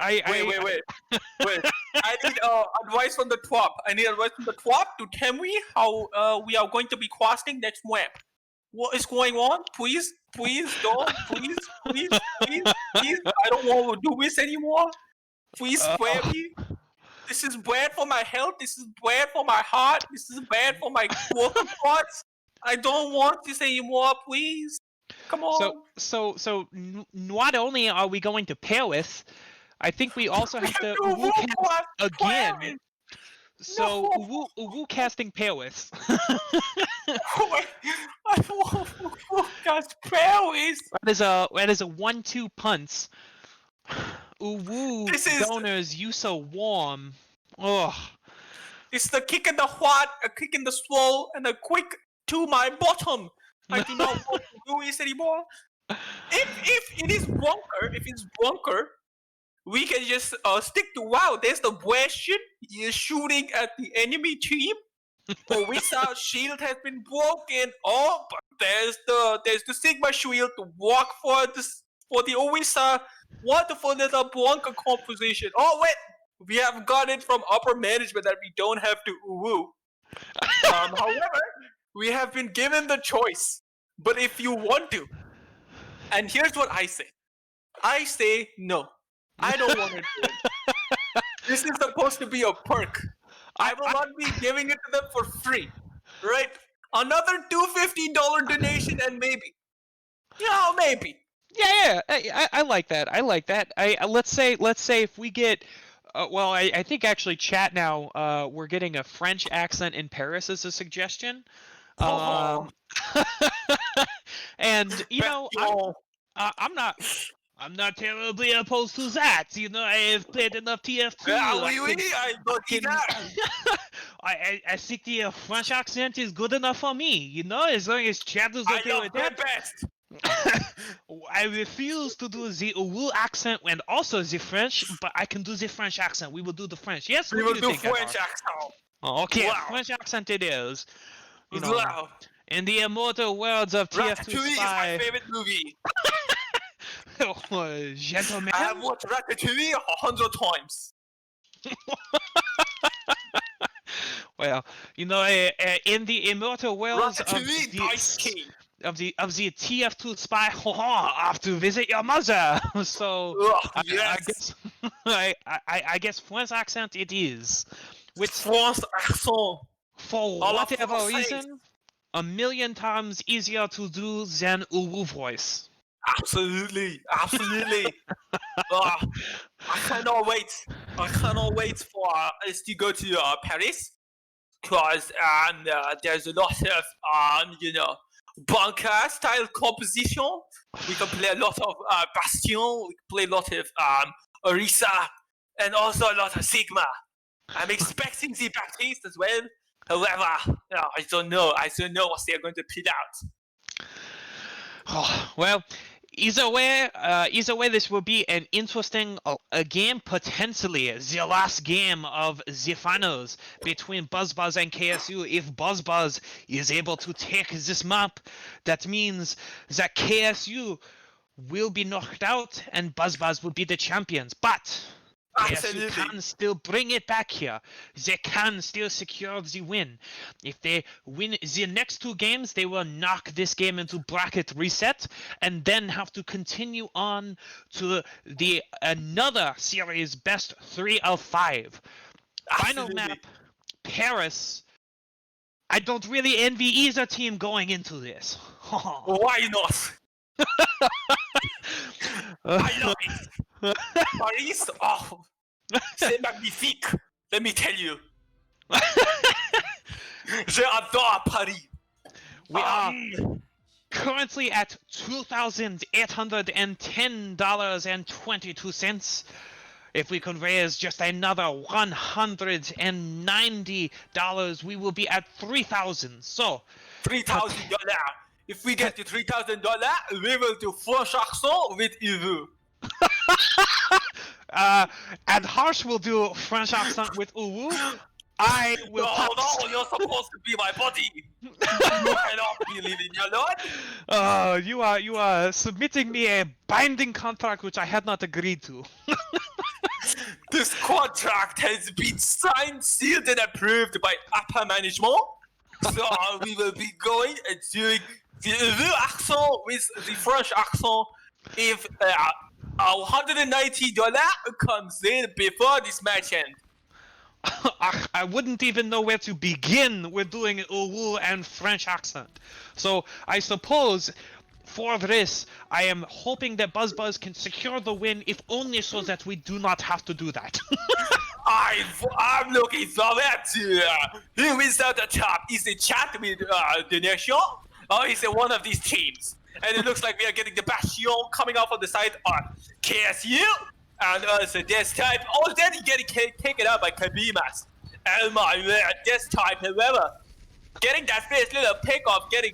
Wait. Wait. I need advice from the top. To tell me how we are going to be casting next map. What is going on? Please, don't. Please. I don't want to do this anymore. Please spare me. This is bad for my health. This is bad for my heart. This is bad for my working parts. I don't want this anymore. Please, come on. So not only are we going to pair with, I think we also have to Uwu cast again. So Uwu casting pair with. I want cast pair with. That is a 1-2 punts. Uwu donors, you so warm. Ugh. It's the kick in the heart, a kick in the swole, and a quick to my bottom. I do not want to do this anymore. If it's bunker, we can just stick to WoW. There's the question. He is shooting at the enemy team. The wizard shield has been broken. Oh, but there's the Sigma shield to walk for the wizard. Wonderful little bunker composition. Oh wait, we have got it from upper management that we don't have to woo. However, we have been given the choice. But if you want to, and here's what I say no. I don't want to do it. This is supposed to be a perk. I will not be giving it to them for free. Right? Another $250 donation and maybe. Maybe. Yeah, I like that. Let's say if we get, I think actually chat now. We're getting a French accent in Paris as a suggestion. And I'm not terribly opposed to that. I have played enough TF2. I think the French accent is good enough for me. As long as chat is okay with that. Best. I refuse to do the Uwu accent and also the French, but I can do the French accent. We will do the French. Yes, we will do French accent. Okay, wow. French accent it is. Wow. In the immortal words of TF2 Ratatouille is my favorite movie. Gentlemen. I have watched Ratatouille 100 times. Well, in the immortal words of Ratatouille, Dice King. TF2 spy off to visit your mother. So I guess I guess French accent it is. With France accent. For whatever reason, a million times easier to do than Uwu voice. Absolutely. I cannot wait. I cannot wait for us to go to Paris, because there's a lot of bunker style composition. We can play a lot of Bastion. We can play a lot of Orisa, and also a lot of Sigma. I'm expecting the Baptiste as well. However, I don't know what they're going to put out. Oh, well, either way, this will be an interesting game, potentially the last game of the finals between BuzzBuzz and KSU. If BuzzBuzz is able to take this map, that means that KSU will be knocked out and BuzzBuzz will be the champions. But KSU can still bring it back here. They can still secure the win. If they win the next two games, they will knock this game into bracket reset and then have to continue on to the another series best 3 of 5. Final map, Paris. I don't really envy either team going into this. Why not? I love it. Paris, c'est magnifique. Let me tell you. J'adore Paris. We are currently at $2,810.22. If we can raise just another $190, we will be at $3,000. So $3,000. If we get to $3,000, we will do French accent with you. And Harsh will do French accent with Uwu. I will. No, you're supposed to be my buddy. You cannot be leaving me alone. You are submitting me a binding contract which I had not agreed to. This contract has been signed, sealed, and approved by upper management. So we will be going and doing the accent with the French accent. If $190 comes in before this match ends. I wouldn't even know where to begin with doing Uwu and French accent. So I suppose for this, I am hoping that BuzzBuzz can secure the win, if only so that we do not have to do that. I'm looking forward to who is at the top. Is it chat with the nation, or is it one of these teams? And it looks like we are getting the Bastion coming out on the side on KSU. And also this type already getting taken out by Kabimas. Oh my word, this type, however, getting that first little pick off, getting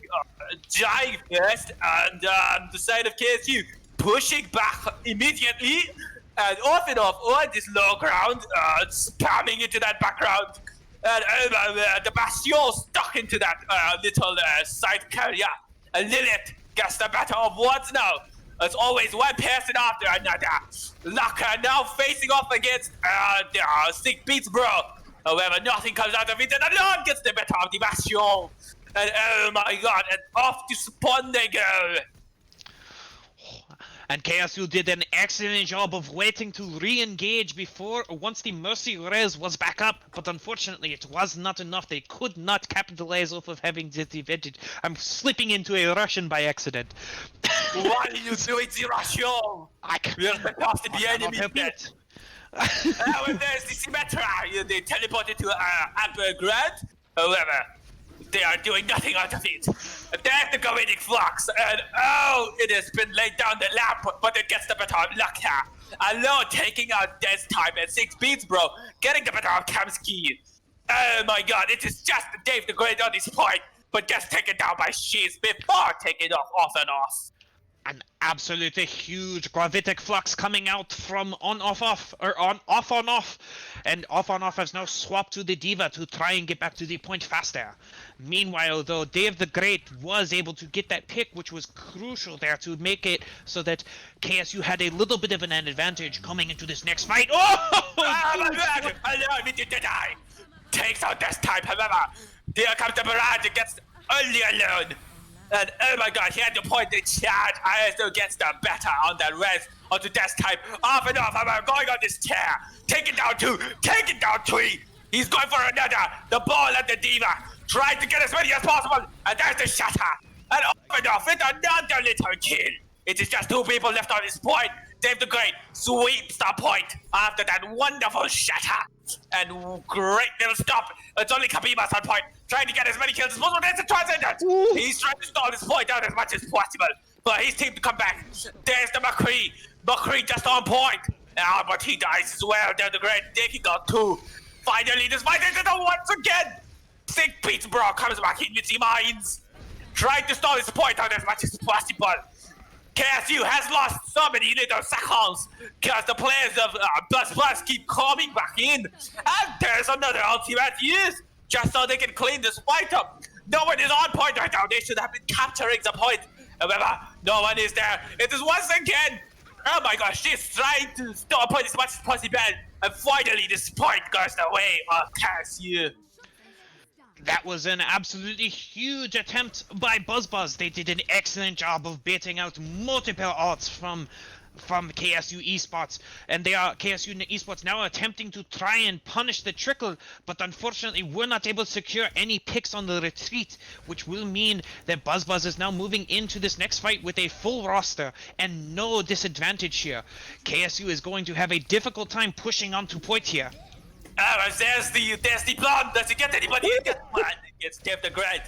giant first, and the side of KSU pushing back immediately, and off and off on this low ground, spamming into that background. And oh my word, the Bastion stuck into that little side carrier. And Lilith gets the better of words now. It's always one person after another. Laka now facing off against the 6 beats, bro. However, nothing comes out of it, and alone gets the better of the Bastion. And oh my god, and off to spawn they go. And KSU did an excellent job of waiting to re-engage once the Mercy res was back up, but unfortunately it was not enough. They could not capitalize off of having this advantage. I'm slipping into a Russian by accident. Why are you doing the Russian? We're supposed to be enemies. When there's the Symmetra, they teleported to Uppergrad. However, they are doing nothing out of it. There's the Goetic Flux, and it has been laid down the lap, but it gets the better of Laka. Alone taking out Death Type at 6 beats, bro, getting the better of Kamsky. Oh my god, it is just Dave the Great on this point, but gets taken down by Shiz before taking off and off. An absolutely huge gravitic flux coming out from on off, and off on off has now swapped to the Diva to try and get back to the point faster. Meanwhile, though, Dave the Great was able to get that pick, which was crucial there to make it so that KSU had a little bit of an advantage coming into this next fight. Oh my god! Allow me to die. Takes out this type, however. There comes the barrage, it gets only alone. And oh my god, he had to point the chat. ISO gets the better on that res onto death type. Off and off, I'm going on this tear. Take it down 2, take it down 3. He's going for another. The ball at the diva. Trying to get as many as possible. And there's the shatter. And off and off with another little kill. It is just 2 people left on this point. Dave the Great sweeps the point after that wonderful shatter. And great little stop. It's only Kabima's on point. Trying to get as many kills as possible. There's the transcendent. He's trying to stall his point out as much as possible for his team to come back. There's the McCree. McCree just on point. But he dies as well. Dave the Great taking out 2. Finally, this fight is once again. Sick beats bro comes back in with the mines. Trying to stall his point out as much as possible. KSU has lost so many little seconds because the players of Buzz keep coming back in. And there's another ultimate used just so they can clean this fight up. No one is on point right now. They should have been capturing the point. However, no one is there. It is once again. Oh my gosh, she's trying to stall a point as much as possible. And finally, this point goes the way of KSU. That was an absolutely huge attempt by BuzzBuzz. They did an excellent job of baiting out multiple ults from KSU Esports, and they are KSU Esports now attempting to try and punish the trickle, but unfortunately we're not able to secure any picks on the retreat, which will mean that BuzzBuzz is now moving into this next fight with a full roster and no disadvantage here. KSU is going to have a difficult time pushing on to point here. There's the blonde. Does he get anybody? It's Dave the Great.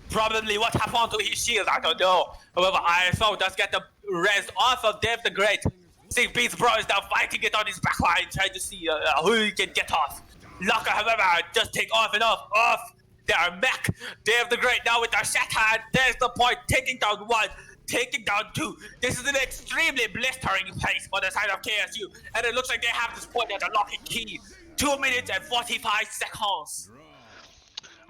Probably what happened to his shield, I don't know. However, ISO does get the rest off of Dave the Great. Sick Beats Bro is now fighting it on his backline, trying to see who he can get off. Locker, however, just take off and off their mech. Dave the Great now with the shatter. There's the point, taking down 1. Taking down 2. This is an extremely blistering pace for the side of KSU, and it looks like they have this point at the locking key. 2 minutes and 45 seconds.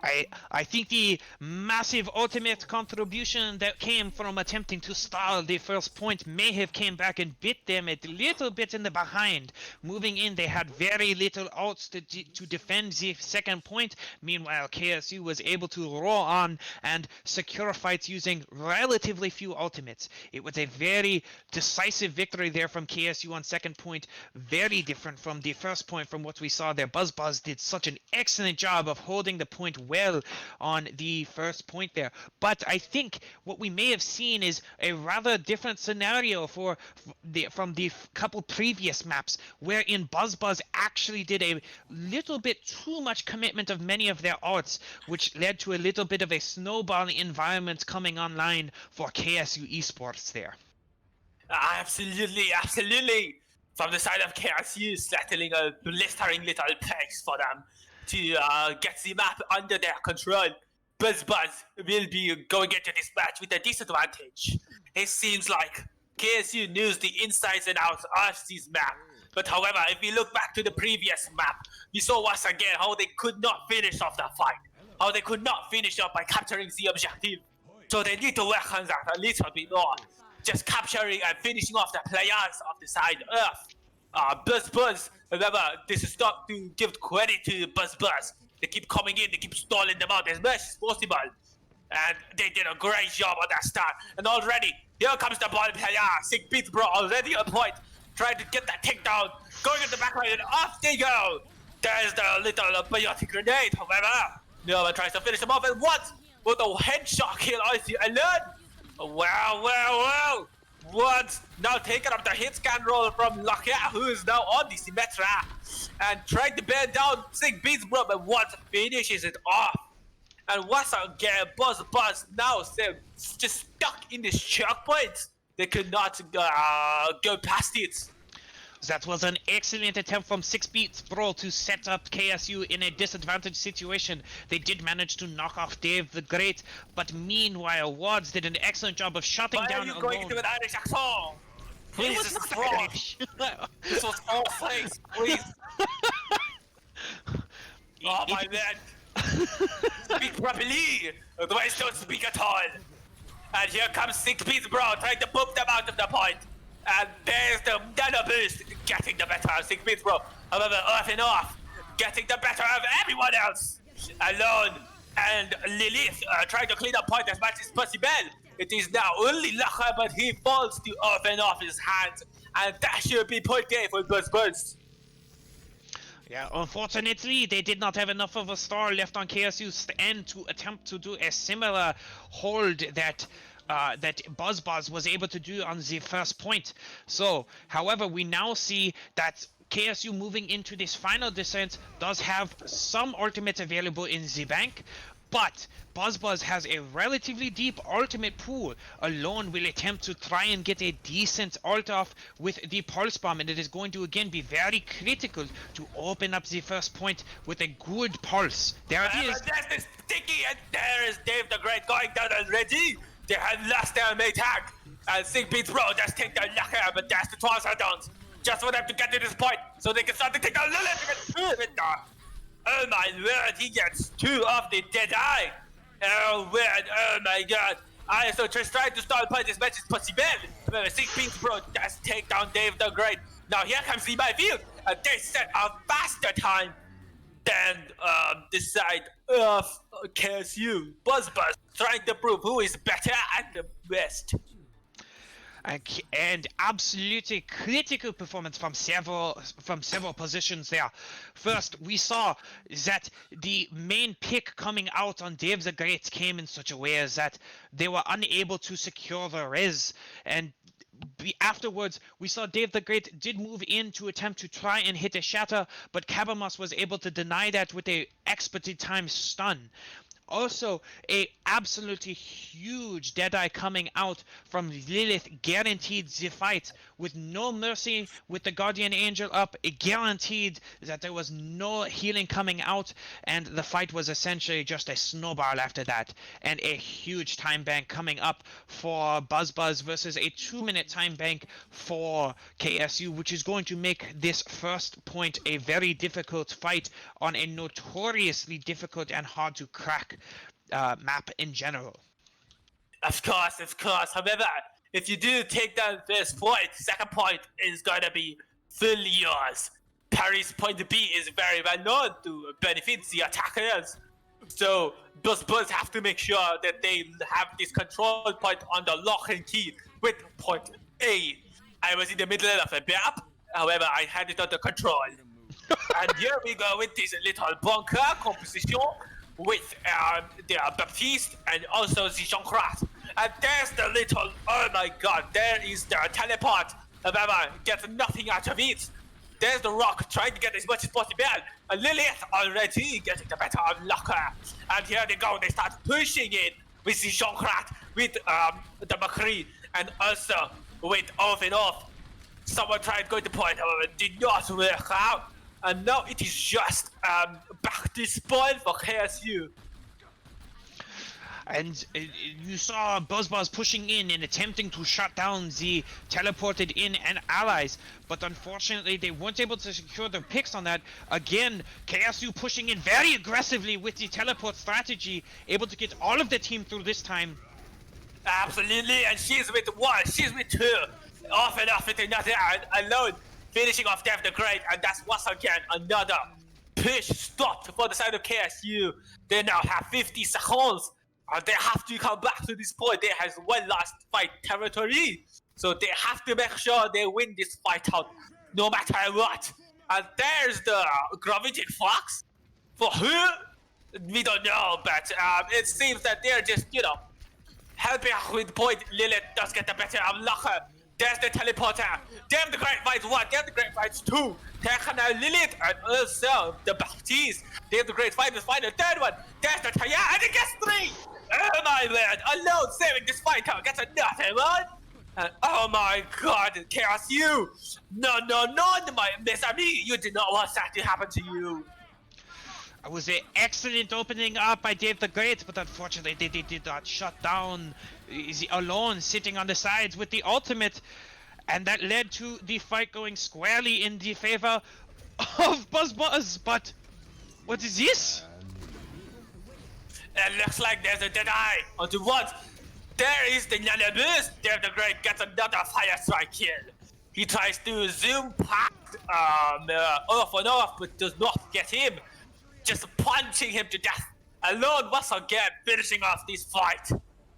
I think the massive ultimate contribution that came from attempting to stall the first point may have came back and bit them a little bit in the behind. Moving in, they had very little ults to defend the second point. Meanwhile, KSU was able to roll on and secure fights using relatively few ultimates. It was a very decisive victory there from KSU on second point. Very different from the first point from what we saw there. BuzzBuzz did such an excellent job of holding the point well on the first point there, but I think what we may have seen is a rather different scenario from the couple previous maps, wherein BuzzBuzz actually did a little bit too much commitment of many of their ults, which led to a little bit of a snowballing environment coming online for KSU Esports there. Absolutely. From the side of KSU, settling a blistering little pace for them to get the map under their control. BuzzBuzz will be going into this match with a disadvantage. It seems like KSU knows the insides and outs of this map. But however, if we look back to the previous map, we saw once again how they could not finish off the fight. How they could not finish up by capturing the objective. So they need to work on that a little bit more. Just capturing and finishing off the players of the side of BuzzBuzz. However, this is not to give credit to BuzzBuzz. They keep coming in, they keep stalling them out as much as possible. And they did a great job on that start. And already, here comes the ball player. Sick Beats Bro already on point. Trying to get that takedown. Going in the back line and off they go. There's the little biotic grenade, however. No one tries to finish them off at once. With a headshot kill on the alert. Well. Once now taking up the hit scan roll from Lockett, who is now on the Symmetra and trying to bear down Sick Beats Bro, but once finishes it off. And once again, BuzzBuzz now just stuck in this checkpoint. They could not go past it. That was an excellent attempt from 6 Beats Bro to set up KSU in a disadvantaged situation. They did manage to knock off Dave the Great, but meanwhile, Wads did an excellent job of shutting down Why are you alone. going into an Irish accent? Please, this is wrong. This was all face, please. Oh my man. Speak properly. Otherwise don't speak at all. And here comes 6 Beats Bro trying to boop them out of the point. And there's the nano boost getting the better of 6 Beats Bro. However, off and off, getting the better of everyone else. Alone and Lilith trying to clean up point as much as possible. It is now only Lacha, but he falls to off and off his hands, and that should be point A for Buzz. Yeah, unfortunately, they did not have enough of a star left on KSU's end to attempt to do a similar hold that that Buzz was able to do on the first point. So, however, we now see that KSU moving into this final descent does have some ultimates available in the bank, but Buzz has a relatively deep ultimate pool. Alone will attempt to try and get a decent ult off with the Pulse Bomb, and it is going to again be very critical to open up the first point with a good pulse. There it is. There's Sticky, and there is Dave the Great going down already. They have lost their main tag. And Sig Beats Pro just take their luck here, but that's the twice are done. Just for them to get to this point, so they can start to take a little bit. Oh my word, he gets 2 of the dead eye. Oh word, oh my god. I so just trying to stall point as much as possible. Remember, Sig Beats Pro just take down Dave the Great. Now here comes the my field, and they set a faster time than the side of KSU. Buzz trying to prove who is better and the best. And absolutely critical performance from several positions there. First, we saw that the main pick coming out on Dave the Great came in such a way as that they were unable to secure the res, and afterwards we saw Dave the Great did move in to attempt to try and hit a shatter, but Cabamas was able to deny that with a expertly timed stun. Also, a absolutely huge Deadeye coming out from Lilith guaranteed the fight with no mercy with the Guardian Angel up. It guaranteed that there was no healing coming out, and the fight was essentially just a snowball after that. And a huge time bank coming up for Buzz versus a 2-minute time bank for KSU, which is going to make this first point a very difficult fight on a notoriously difficult and hard to crack map in general. Of course. However, if you do take down this point, second point is going to be fully yours. Paris point B is very well known to benefit the attackers. So Buzz have to make sure that they have this control point on the lock and key with point A. I was in the middle of a map, however, I had it under control. And here we go with this little bunker composition with the Baptiste and also the Jean-Crat. And there's the little, oh my god, there is the teleport. However, gets nothing out of it. There's the Rock trying to get as much as possible. And Lilith already getting the better of Locker. And here they go, they start pushing it with the Jean-Crat, with the McCree, and also with off and off. Someone tried going to point, however, did not work out. And now it is just back to spawn for KSU. And you saw Buzz pushing in and attempting to shut down the teleported in and allies, but unfortunately they weren't able to secure their picks on that. Again, KSU pushing in very aggressively with the teleport strategy, able to get all of the team through this time. Absolutely, and she's with 1, she's with 2, off and off with another, and alone. Finishing off Dev the Great, and that's once again another push stopped for the side of KSU. They now have 50 seconds, and they have to come back to this point. They have one last fight territory, so they have to make sure they win this fight out, no matter what. And there's the Gravity Fox. For who? We don't know, but it seems that they're just, helping out with point. Lilith does get the better of Locker. There's the teleporter. Damn the Great fights 1, damn the Great fights 2. Take now Lilith and also the Baptiste. Damn the Great fight is find the third one. There's the Taya and it gets 3. Oh my word, alone saving this fight out gets another one. And oh my god, KSU. No, my mes amis, you did not want that to happen to you. It was an excellent opening up by Dave the Great, but unfortunately they did not shut down alone, sitting on the sides with the ultimate, and that led to the fight going squarely in the favor of Buzz. But what is this? It looks like there's a deny onto what? There is the Nana Boost. Dave the Great gets another fire strike kill. He tries to zoom past off and off, but does not get him. Just punching him to death Alone once again finishing off this fight,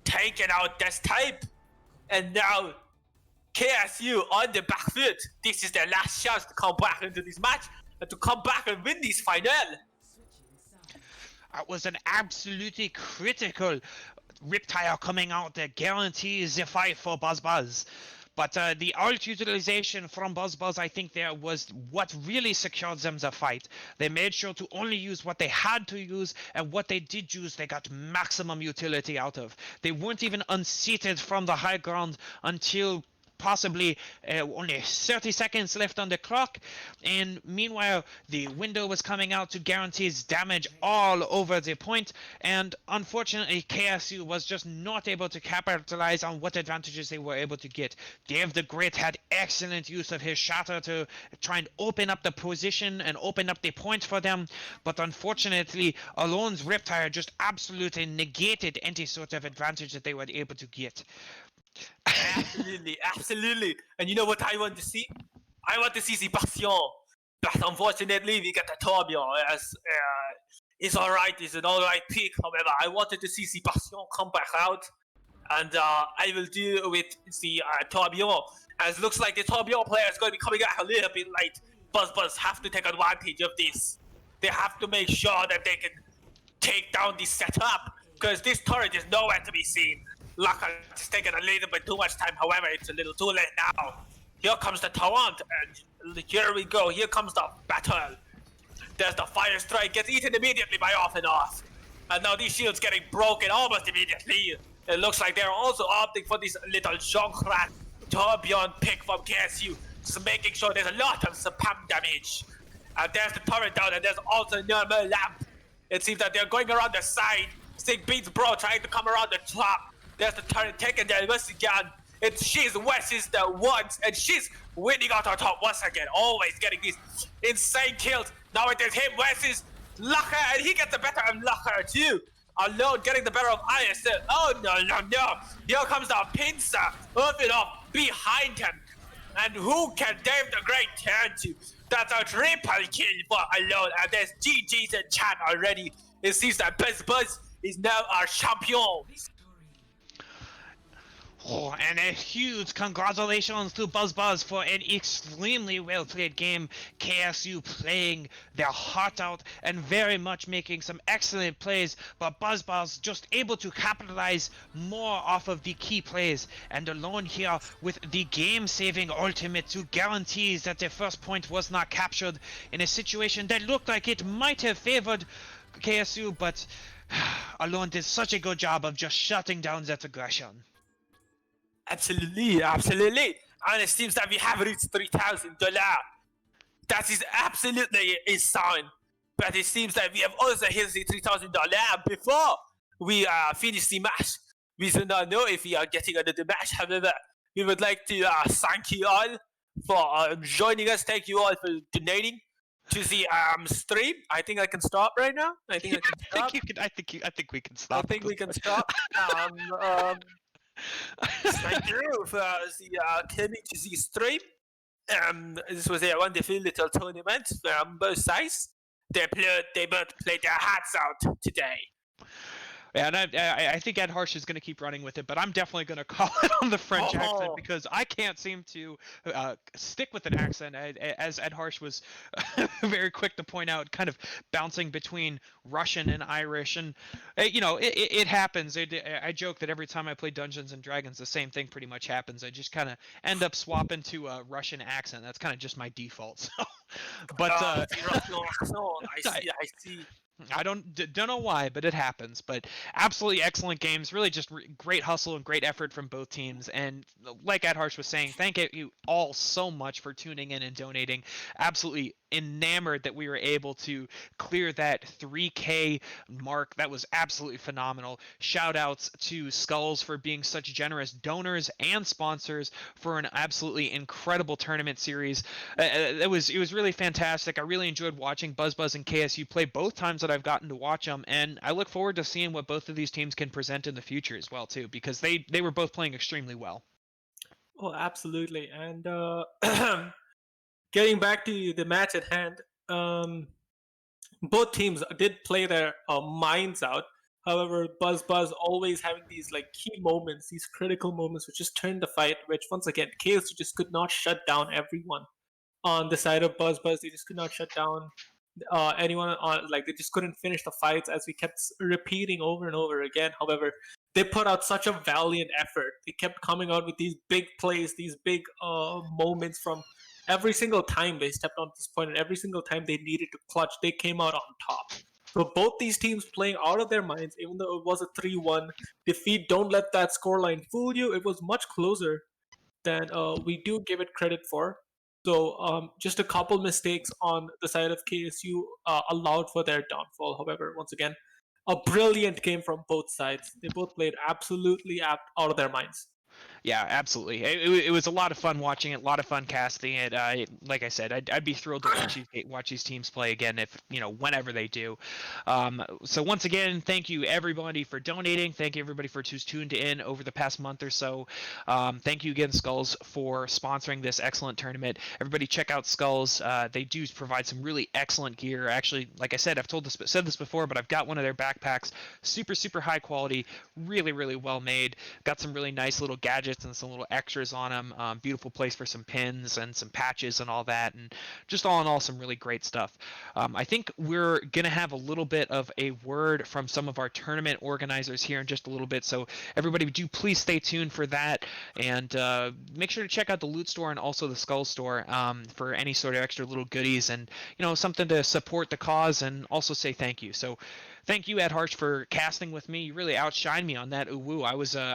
taking out this tape, and now KSU on the back foot. This is their last chance to come back into this match and to come back and win this final. It was an absolutely critical Riptire coming out that guarantees the fight for Buzz. But the ult utilization from Buzz, I think there was what really secured them the fight. They made sure to only use what they had to use, and what they did use, they got maximum utility out of. They weren't even unseated from the high ground until possibly only 30 seconds left on the clock, and meanwhile the window was coming out to guarantee damage all over the point, and unfortunately KSU was just not able to capitalize on what advantages they were able to get. Dave the Great had excellent use of his shatter to try and open up the position and open up the point for them, but unfortunately Alone's Riptire just absolutely negated any sort of advantage that they were able to get. Absolutely. And you know what I want to see? I want to see Sebastian. But unfortunately, we got the Tourbillon. It's alright, it's an alright pick. However, I wanted to see Sebastian come back out. And I will deal with the Tourbillon. As looks like the Tourbillon player is going to be coming out a little bit late. Buzz have to take advantage of this. They have to make sure that they can take down this setup. Because this turret is nowhere to be seen. Laka is taking a little bit too much time, however, it's a little too late now. Here comes the taunt, and here we go, here comes the battle. There's the fire strike, gets eaten immediately by Off and Off. And now these shields getting broken almost immediately. It looks like they're also opting for this little Junkrat Tourbillon pick from KSU. Just making sure there's a lot of spam damage. And there's the turret down, and there's also normal lamp. It seems that they're going around the side. Sig beats bro trying to come around the top. There's the turret taken there once again. She's Wes's the once, and she's winning out on top once again. Always getting these insane kills. Now it is him, Wes's Lucker, and he gets the better of Lucker too. Alone getting the better of ISL. Oh no. Here comes the pincer. Up and up behind him. And who can Dave the Great turn to? That's a triple kill for Alone. And there's GG's in chat already. It seems that Buzz is now our champion. Oh, and a huge congratulations to Buzz for an extremely well played game. KSU playing their heart out and very much making some excellent plays, but Buzz just able to capitalize more off of the key plays. And Alone here with the game saving ultimate to guarantees that the first point was not captured in a situation that looked like it might have favored KSU, but Alone did such a good job of just shutting down that aggression. Absolutely. And it seems that we have reached $3,000. That is absolutely insane. But it seems that we have also hit the $3,000 before we finish the match. We do not know if we are getting another match. However, we would like to thank you all for joining us. Thank you all for donating to the stream. I think I can stop right now. I think we can stop. I think we can stop. Thank you for coming to the stream. This was a wonderful little tournament from both sides. They both played their hearts out today. Yeah, and I think Ed Harsh is going to keep running with it, but I'm definitely going to call it on the French accent because I can't seem to stick with an accent, as Ed Harsh was very quick to point out, kind of bouncing between Russian and Irish, and it happens. I joke that every time I play Dungeons and Dragons, the same thing pretty much happens. I just kind of end up swapping to a Russian accent. That's kind of just my default. So, but I see. I don't know why, but it happens. But absolutely excellent games. Really just great hustle and great effort from both teams. And like Ed Harsh was saying, thank you all so much for tuning in and donating. Absolutely enamored that we were able to clear that 3K mark. That was absolutely phenomenal. Shout outs to Skulls for being such generous donors and sponsors for an absolutely incredible tournament series. It was really fantastic. I really enjoyed watching Buzz and KSU play both times that I've gotten to watch them, and I look forward to seeing what both of these teams can present in the future as well too, because they were both playing extremely well. Oh, absolutely. And getting back to the match at hand, both teams did play their minds out. However, Buzz always having these like key moments, these critical moments, which just turned the fight. Which once again, KSU just could not shut down everyone on the side of Buzz. They just could not shut down anyone on, like, they just couldn't finish the fights as we kept repeating over and over again. However, they put out such a valiant effort. They kept coming out with these big plays, these big moments from every single time they stepped on this point, and every single time they needed to clutch, they came out on top. So both these teams playing out of their minds, even though it was a 3-1 defeat. Don't let that scoreline fool you. It was much closer than we do give it credit for. So just a couple mistakes on the side of KSU allowed for their downfall. However, once again, a brilliant game from both sides. They both played absolutely out of their minds. Yeah, absolutely. It was a lot of fun watching it, a lot of fun casting it. Like I said, I'd be thrilled to watch these teams play again if, whenever they do. So once again, thank you everybody for donating. Thank you everybody for who's tuned in over the past month or so. Thank you again, Skulls, for sponsoring this excellent tournament. Everybody check out Skulls. They do provide some really excellent gear. Actually, like I said, I've said this before, but I've got one of their backpacks, super, super high quality, really, really well made. Got some really nice little gadgets and some little extras on them. Beautiful place for some pins and some patches and all that, and just all in all, some really great stuff. I think we're gonna have a little bit of a word from some of our tournament organizers here in just a little bit, so everybody do please stay tuned for that, and make sure to check out the Loot Store and also the Skull Store for any sort of extra little goodies and something to support the cause and also say thank you. So thank you, Ed Harsh, for casting with me. You really outshined me on that uwu. I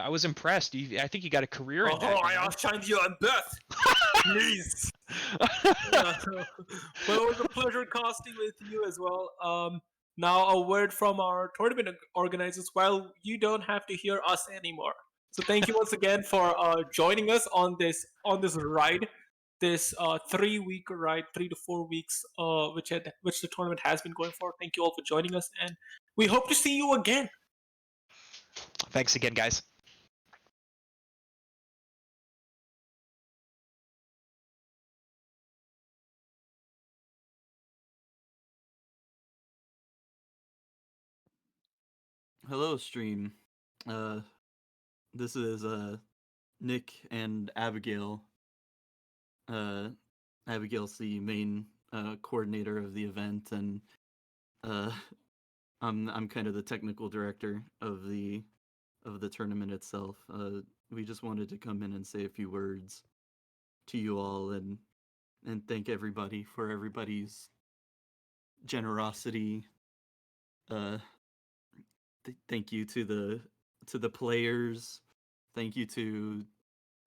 was impressed. I think you got a career in that. I outshined you on Beth. Please. But it was a pleasure casting with you as well. Now a word from our tournament organizers. While you don't have to hear us anymore, so thank you once again for joining us on this ride, this 3-week ride, 3 to 4 weeks, which the tournament has been going for. Thank you all for joining us, and we hope to see you again. Thanks again, guys. Hello, stream. This is Nick and Abigail. Abigail's the main coordinator of the event, and I'm kind of the technical director of the tournament itself. We just wanted to come in and say a few words to you all and thank everybody for everybody's generosity. Thank you to the players. Thank you to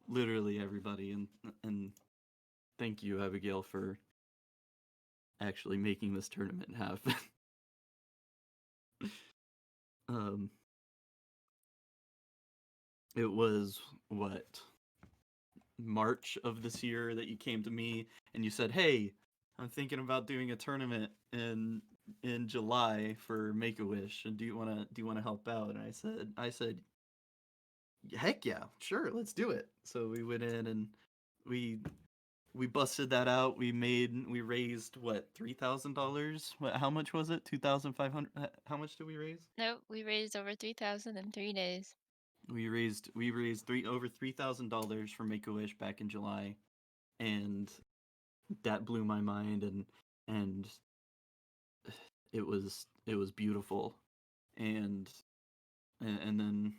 literally everybody, and thank you, Abigail, for actually making this tournament happen. It was March of this year that you came to me and you said, "Hey, I'm thinking about doing a tournament in July for Make-A-Wish, and do you want to help out?" And I said, "Heck yeah, sure, let's do it." So we went in and we busted that out. We raised what, $3,000? How much was it? 2,500. How much did we raise? No, we raised over 3,000 in 3 days. We raised over $3,000 for Make-A-Wish back in July, and that blew my mind, and it was beautiful, and then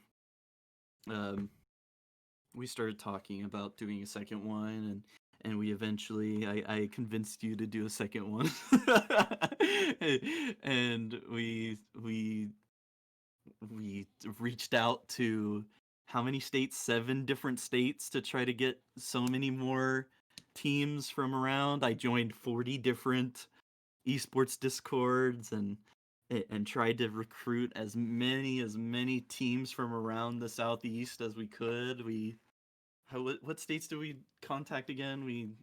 we started talking about doing a second one, and we eventually I convinced you to do a second one. And we reached out to how many states? 7 different states to try to get so many more teams from around. I joined 40 different esports discords and tried to recruit as many teams from around the Southeast as we could. What states do we contact again?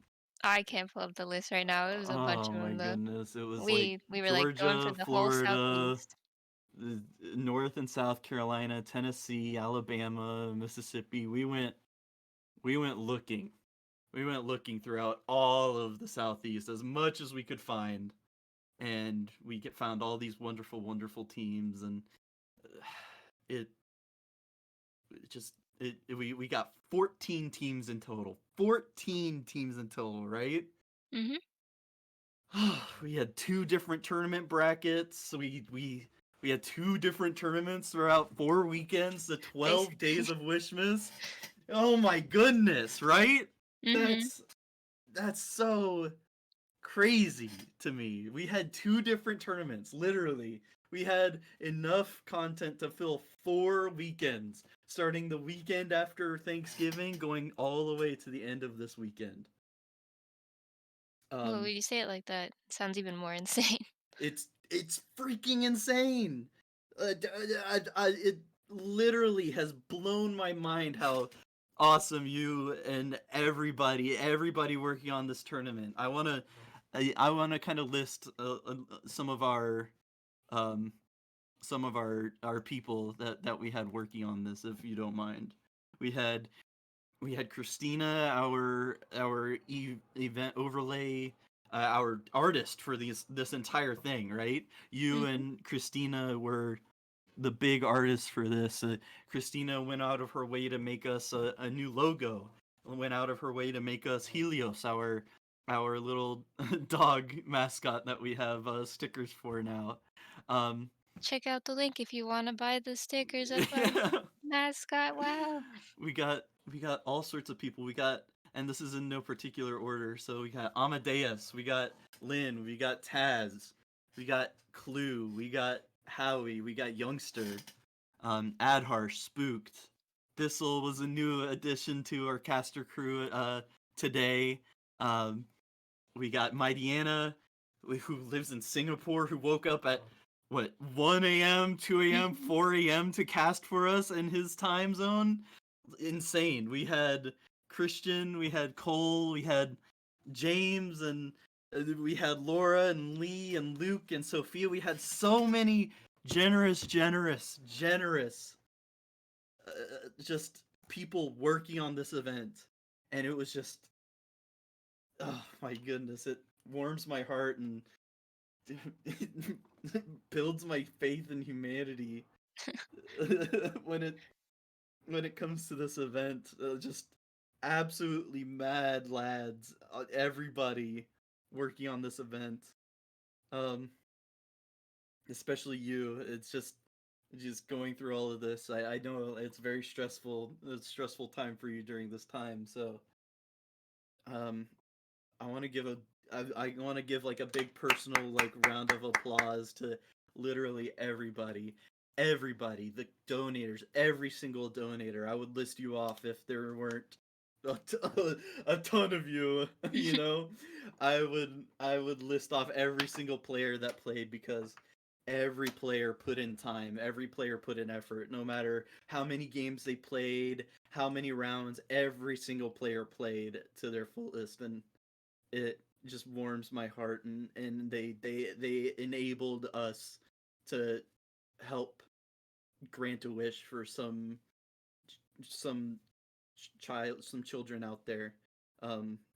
I can't pull up the list right now. It was a bunch of Oh my them, though. goodness, it was We were like going Georgia, for the whole Florida, southeast. North and South Carolina, Tennessee, Alabama, Mississippi. We went looking. We went looking throughout all of the Southeast as much as we could find. and we found all these wonderful, wonderful teams, and it just we got 14 teams in total. 14 teams in total, right? Mhm. We had 2 different tournament brackets. We had 2 different tournaments throughout 4 weekends, the 12 days of Wishmas. Oh my goodness, right? Mhm. That's so crazy to me. We had 2 different tournaments, literally. We had enough content to fill 4 weekends, starting the weekend after Thanksgiving, going all the way to the end of this weekend. Well, when you say it like that, it sounds even more insane. It's freaking insane. It literally has blown my mind how awesome you and everybody working on this tournament. I wanna kind of list some of our um our people that we had working on this, if you don't mind. We had Christina, our event overlay, our artist for this entire thing, right? You and Christina were the big artists for this. Christina went out of her way to make us a new logo. Went out of her way to make us Helios, our little dog mascot that we have stickers for now. Check out the link if you want to buy the stickers of our mascot. Wow. we got all sorts of people. We got, and this is in no particular order. So we got Amadeus, we got Lynn, we got Taz, we got Clue, we got Howie, we got Youngster, Adharsh, Spooked. Thistle was a new addition to our caster crew today. We got Mighty who lives in Singapore, who woke up at what 1 a.m., 2 a.m., 4 a.m. to cast for us in his time zone. Insane. We had Christian, we had Cole, we had James, and we had Laura and Lee and Luke and Sophia. We had so many generous just people working on this event, and it was just, oh my goodness, it warms my heart and builds my faith in humanity when it comes to this event. Just absolutely mad lads, everybody working on this event. Especially you. It's just going through all of this. I know it's very stressful. It's a stressful time for you during this time. So, I want to give I want to give like a big personal like round of applause to literally everybody. Everybody, the donators, every single donator. I would list you off if there weren't a ton of you, you know. I would list off every single player that played, because every player put in time, every player put in effort, no matter how many games they played, how many rounds, every single player played to their fullest, and it just warms my heart, and they enabled us to help grant a wish for some children out there,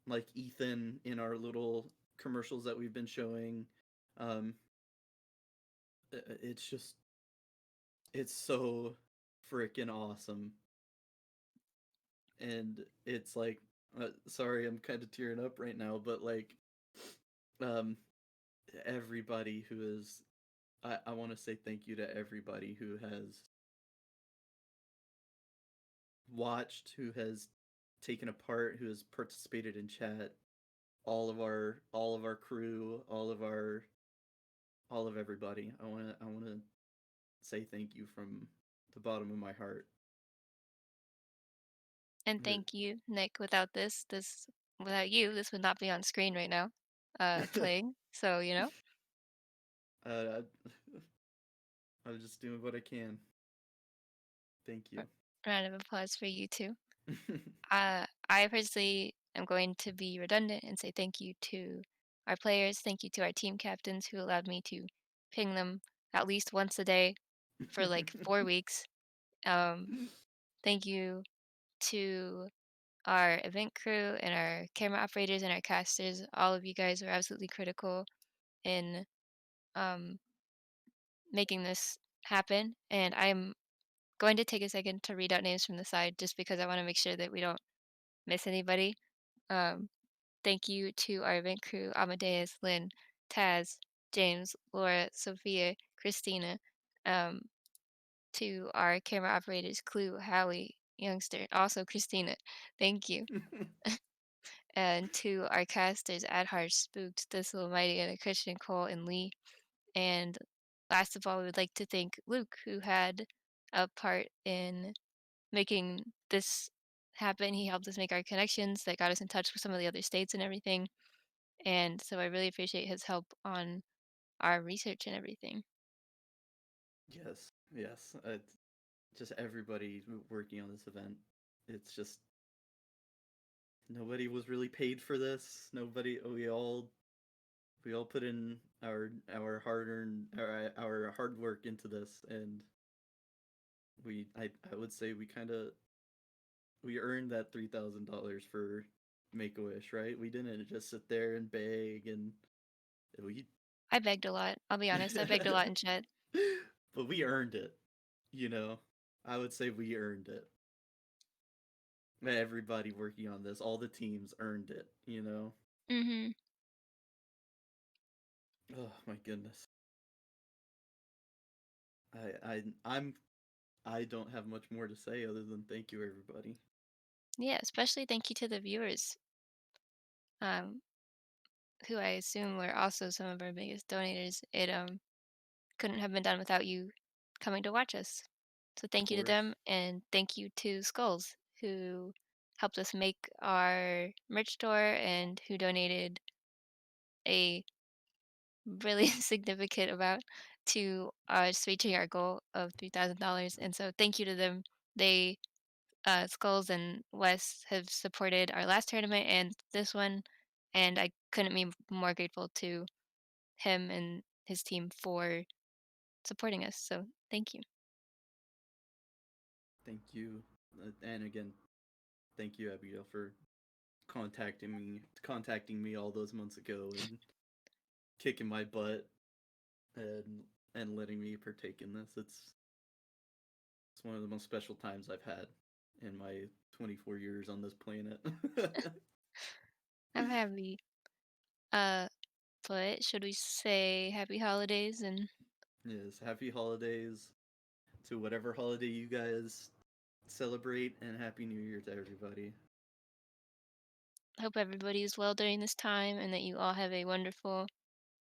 like Ethan in our little commercials that we've been showing. um it's just, it's so freaking awesome, and it's like, sorry, I'm kind of tearing up right now, but like, um everybody who is, I want to say thank you to everybody who has watched, who has taken a part, who has participated in chat, all of our crew, all of everybody. I want to say thank you from the bottom of my heart. And thank you, Nick. Without you, this would not be on screen right now, playing. So, you know. uh I'm just doing what I can. Thank you. Round of applause for you too. I personally am going to be redundant and say thank you to our players. Thank you to our team captains who allowed me to ping them at least once a day for like 4 weeks. Thank you to our event crew and our camera operators and our casters. All of you guys were absolutely critical in um, making this happen. And I'm going to take a second to read out names from the side just because I want to make sure that we don't miss anybody. Um, Thank you to our event crew, Amadeus, Lynn, Taz, James, Laura, Sophia, Christina, um, to our camera operators, Clue, Howie, Youngster, also Christina. Thank you. And to our casters, Adhar, Spooked, Thistle, Mighty, and Christian, Cole, and Lee. And last of all, we would like to thank Luke, who had a part in making this happen. He helped us make our connections that got us in touch with some of the other states and everything. And so I really appreciate his help on our research and everything. Yes, yes. Just everybody working on this event. It's just nobody was really paid for this. Nobody. We all put in our hard earned our hard work into this, and I would say we earned that $3,000 for Make a Wish, right? We didn't just sit there and beg, and we I begged a lot. I'll be honest. I begged a lot in chat. but we earned it. You know, I would say we earned it. Everybody working on this, all the teams earned it. You know. Mhm. Oh my goodness. I'm I don't have much more to say other than thank you everybody. Yeah, especially thank you to the viewers, um, who I assume were also some of our biggest donators. It couldn't have been done without you coming to watch us. So Of thank you to course. them, and thank you to Skulls, who helped us make our merch store and who donated a really significant amount to us reaching our goal of $3,000. And so thank you to them. They Skulls and Wes have supported our last tournament and this one, and I couldn't be more grateful to him and his team for supporting us. So thank you. Thank you. And again, thank you Abigail for contacting me all those months ago and kicking my butt and letting me partake in this. It's one of the most special times I've had in my 24 years on this planet. I'm happy. Uh, but should we say happy holidays and Yes, happy holidays to whatever holiday you guys celebrate, and happy New Year to everybody. hope everybody is well during this time and that you all have a wonderful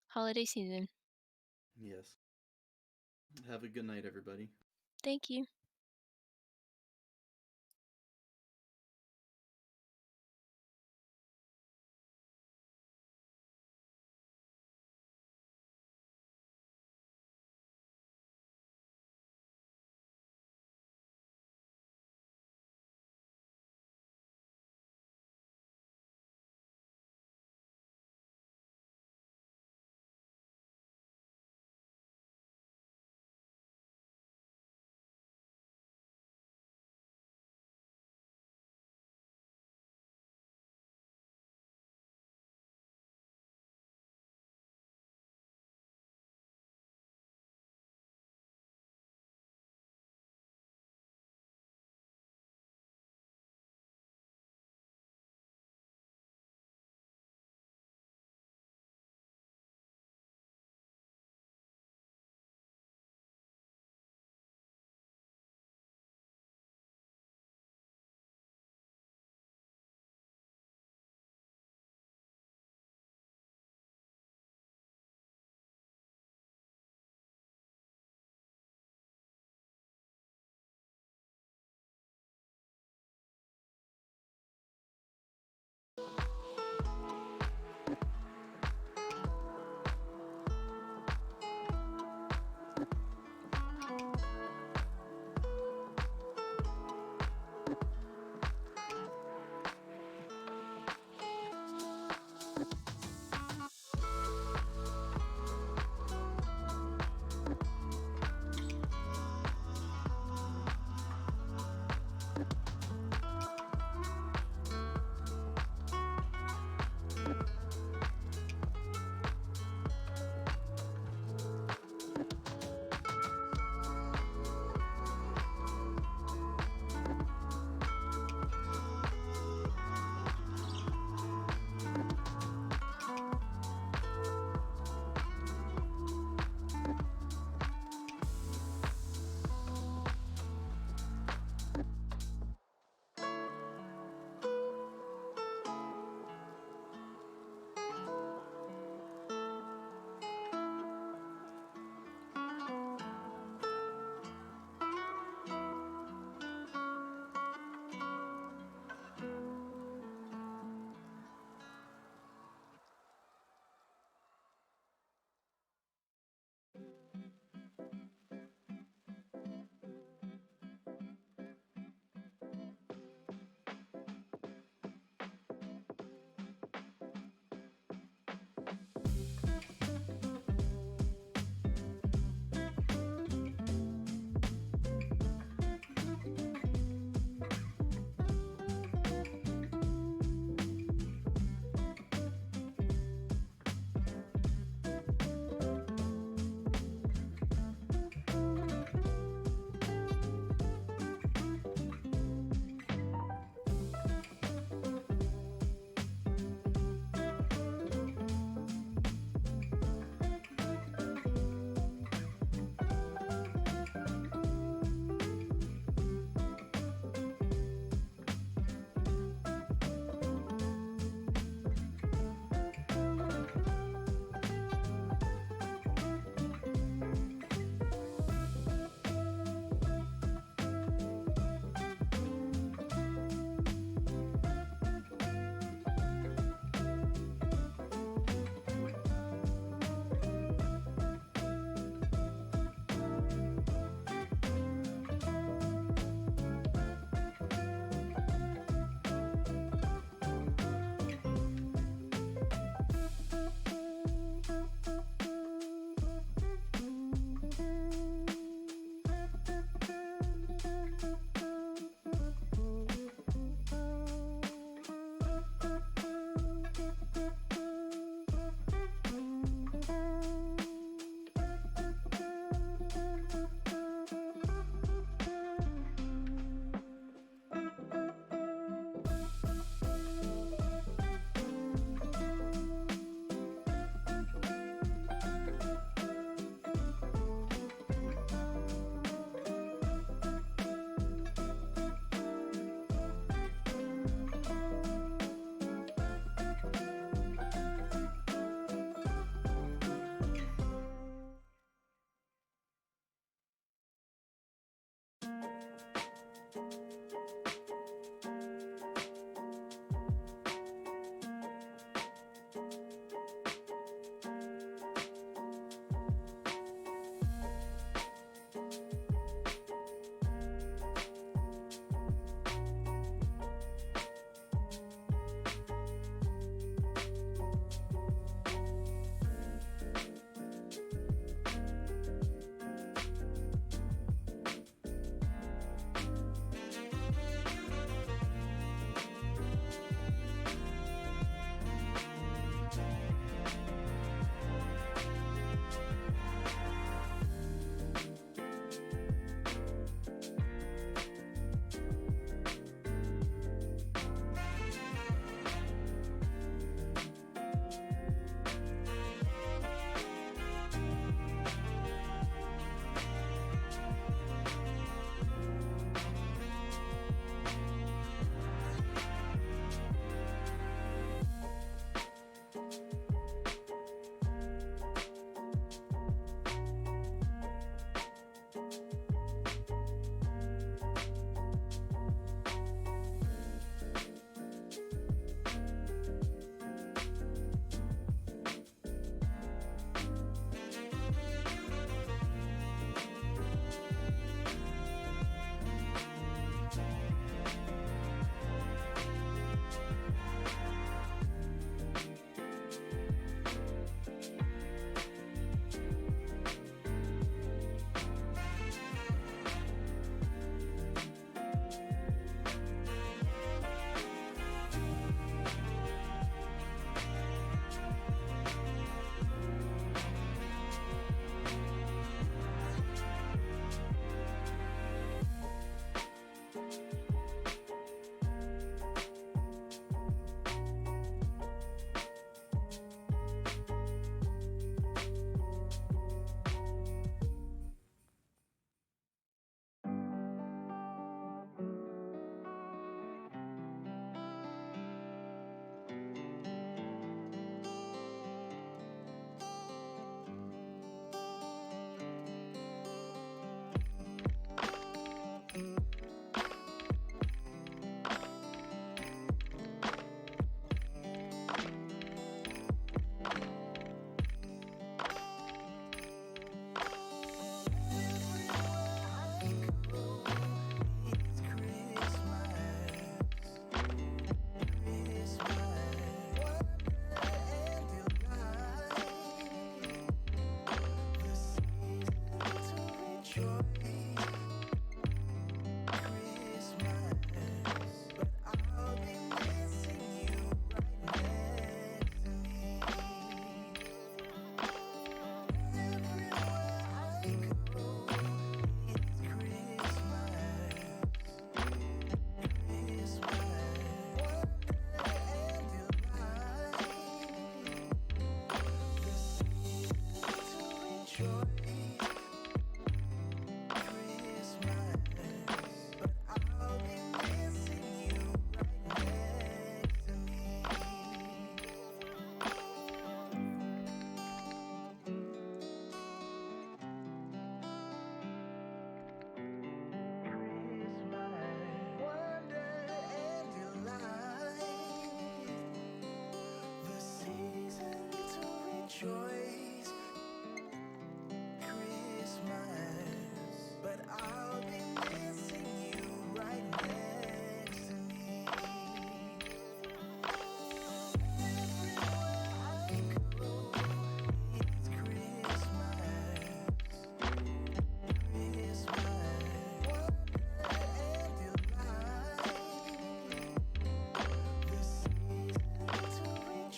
holiday season. Yes. Have a good night, everybody. Thank you.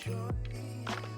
choice.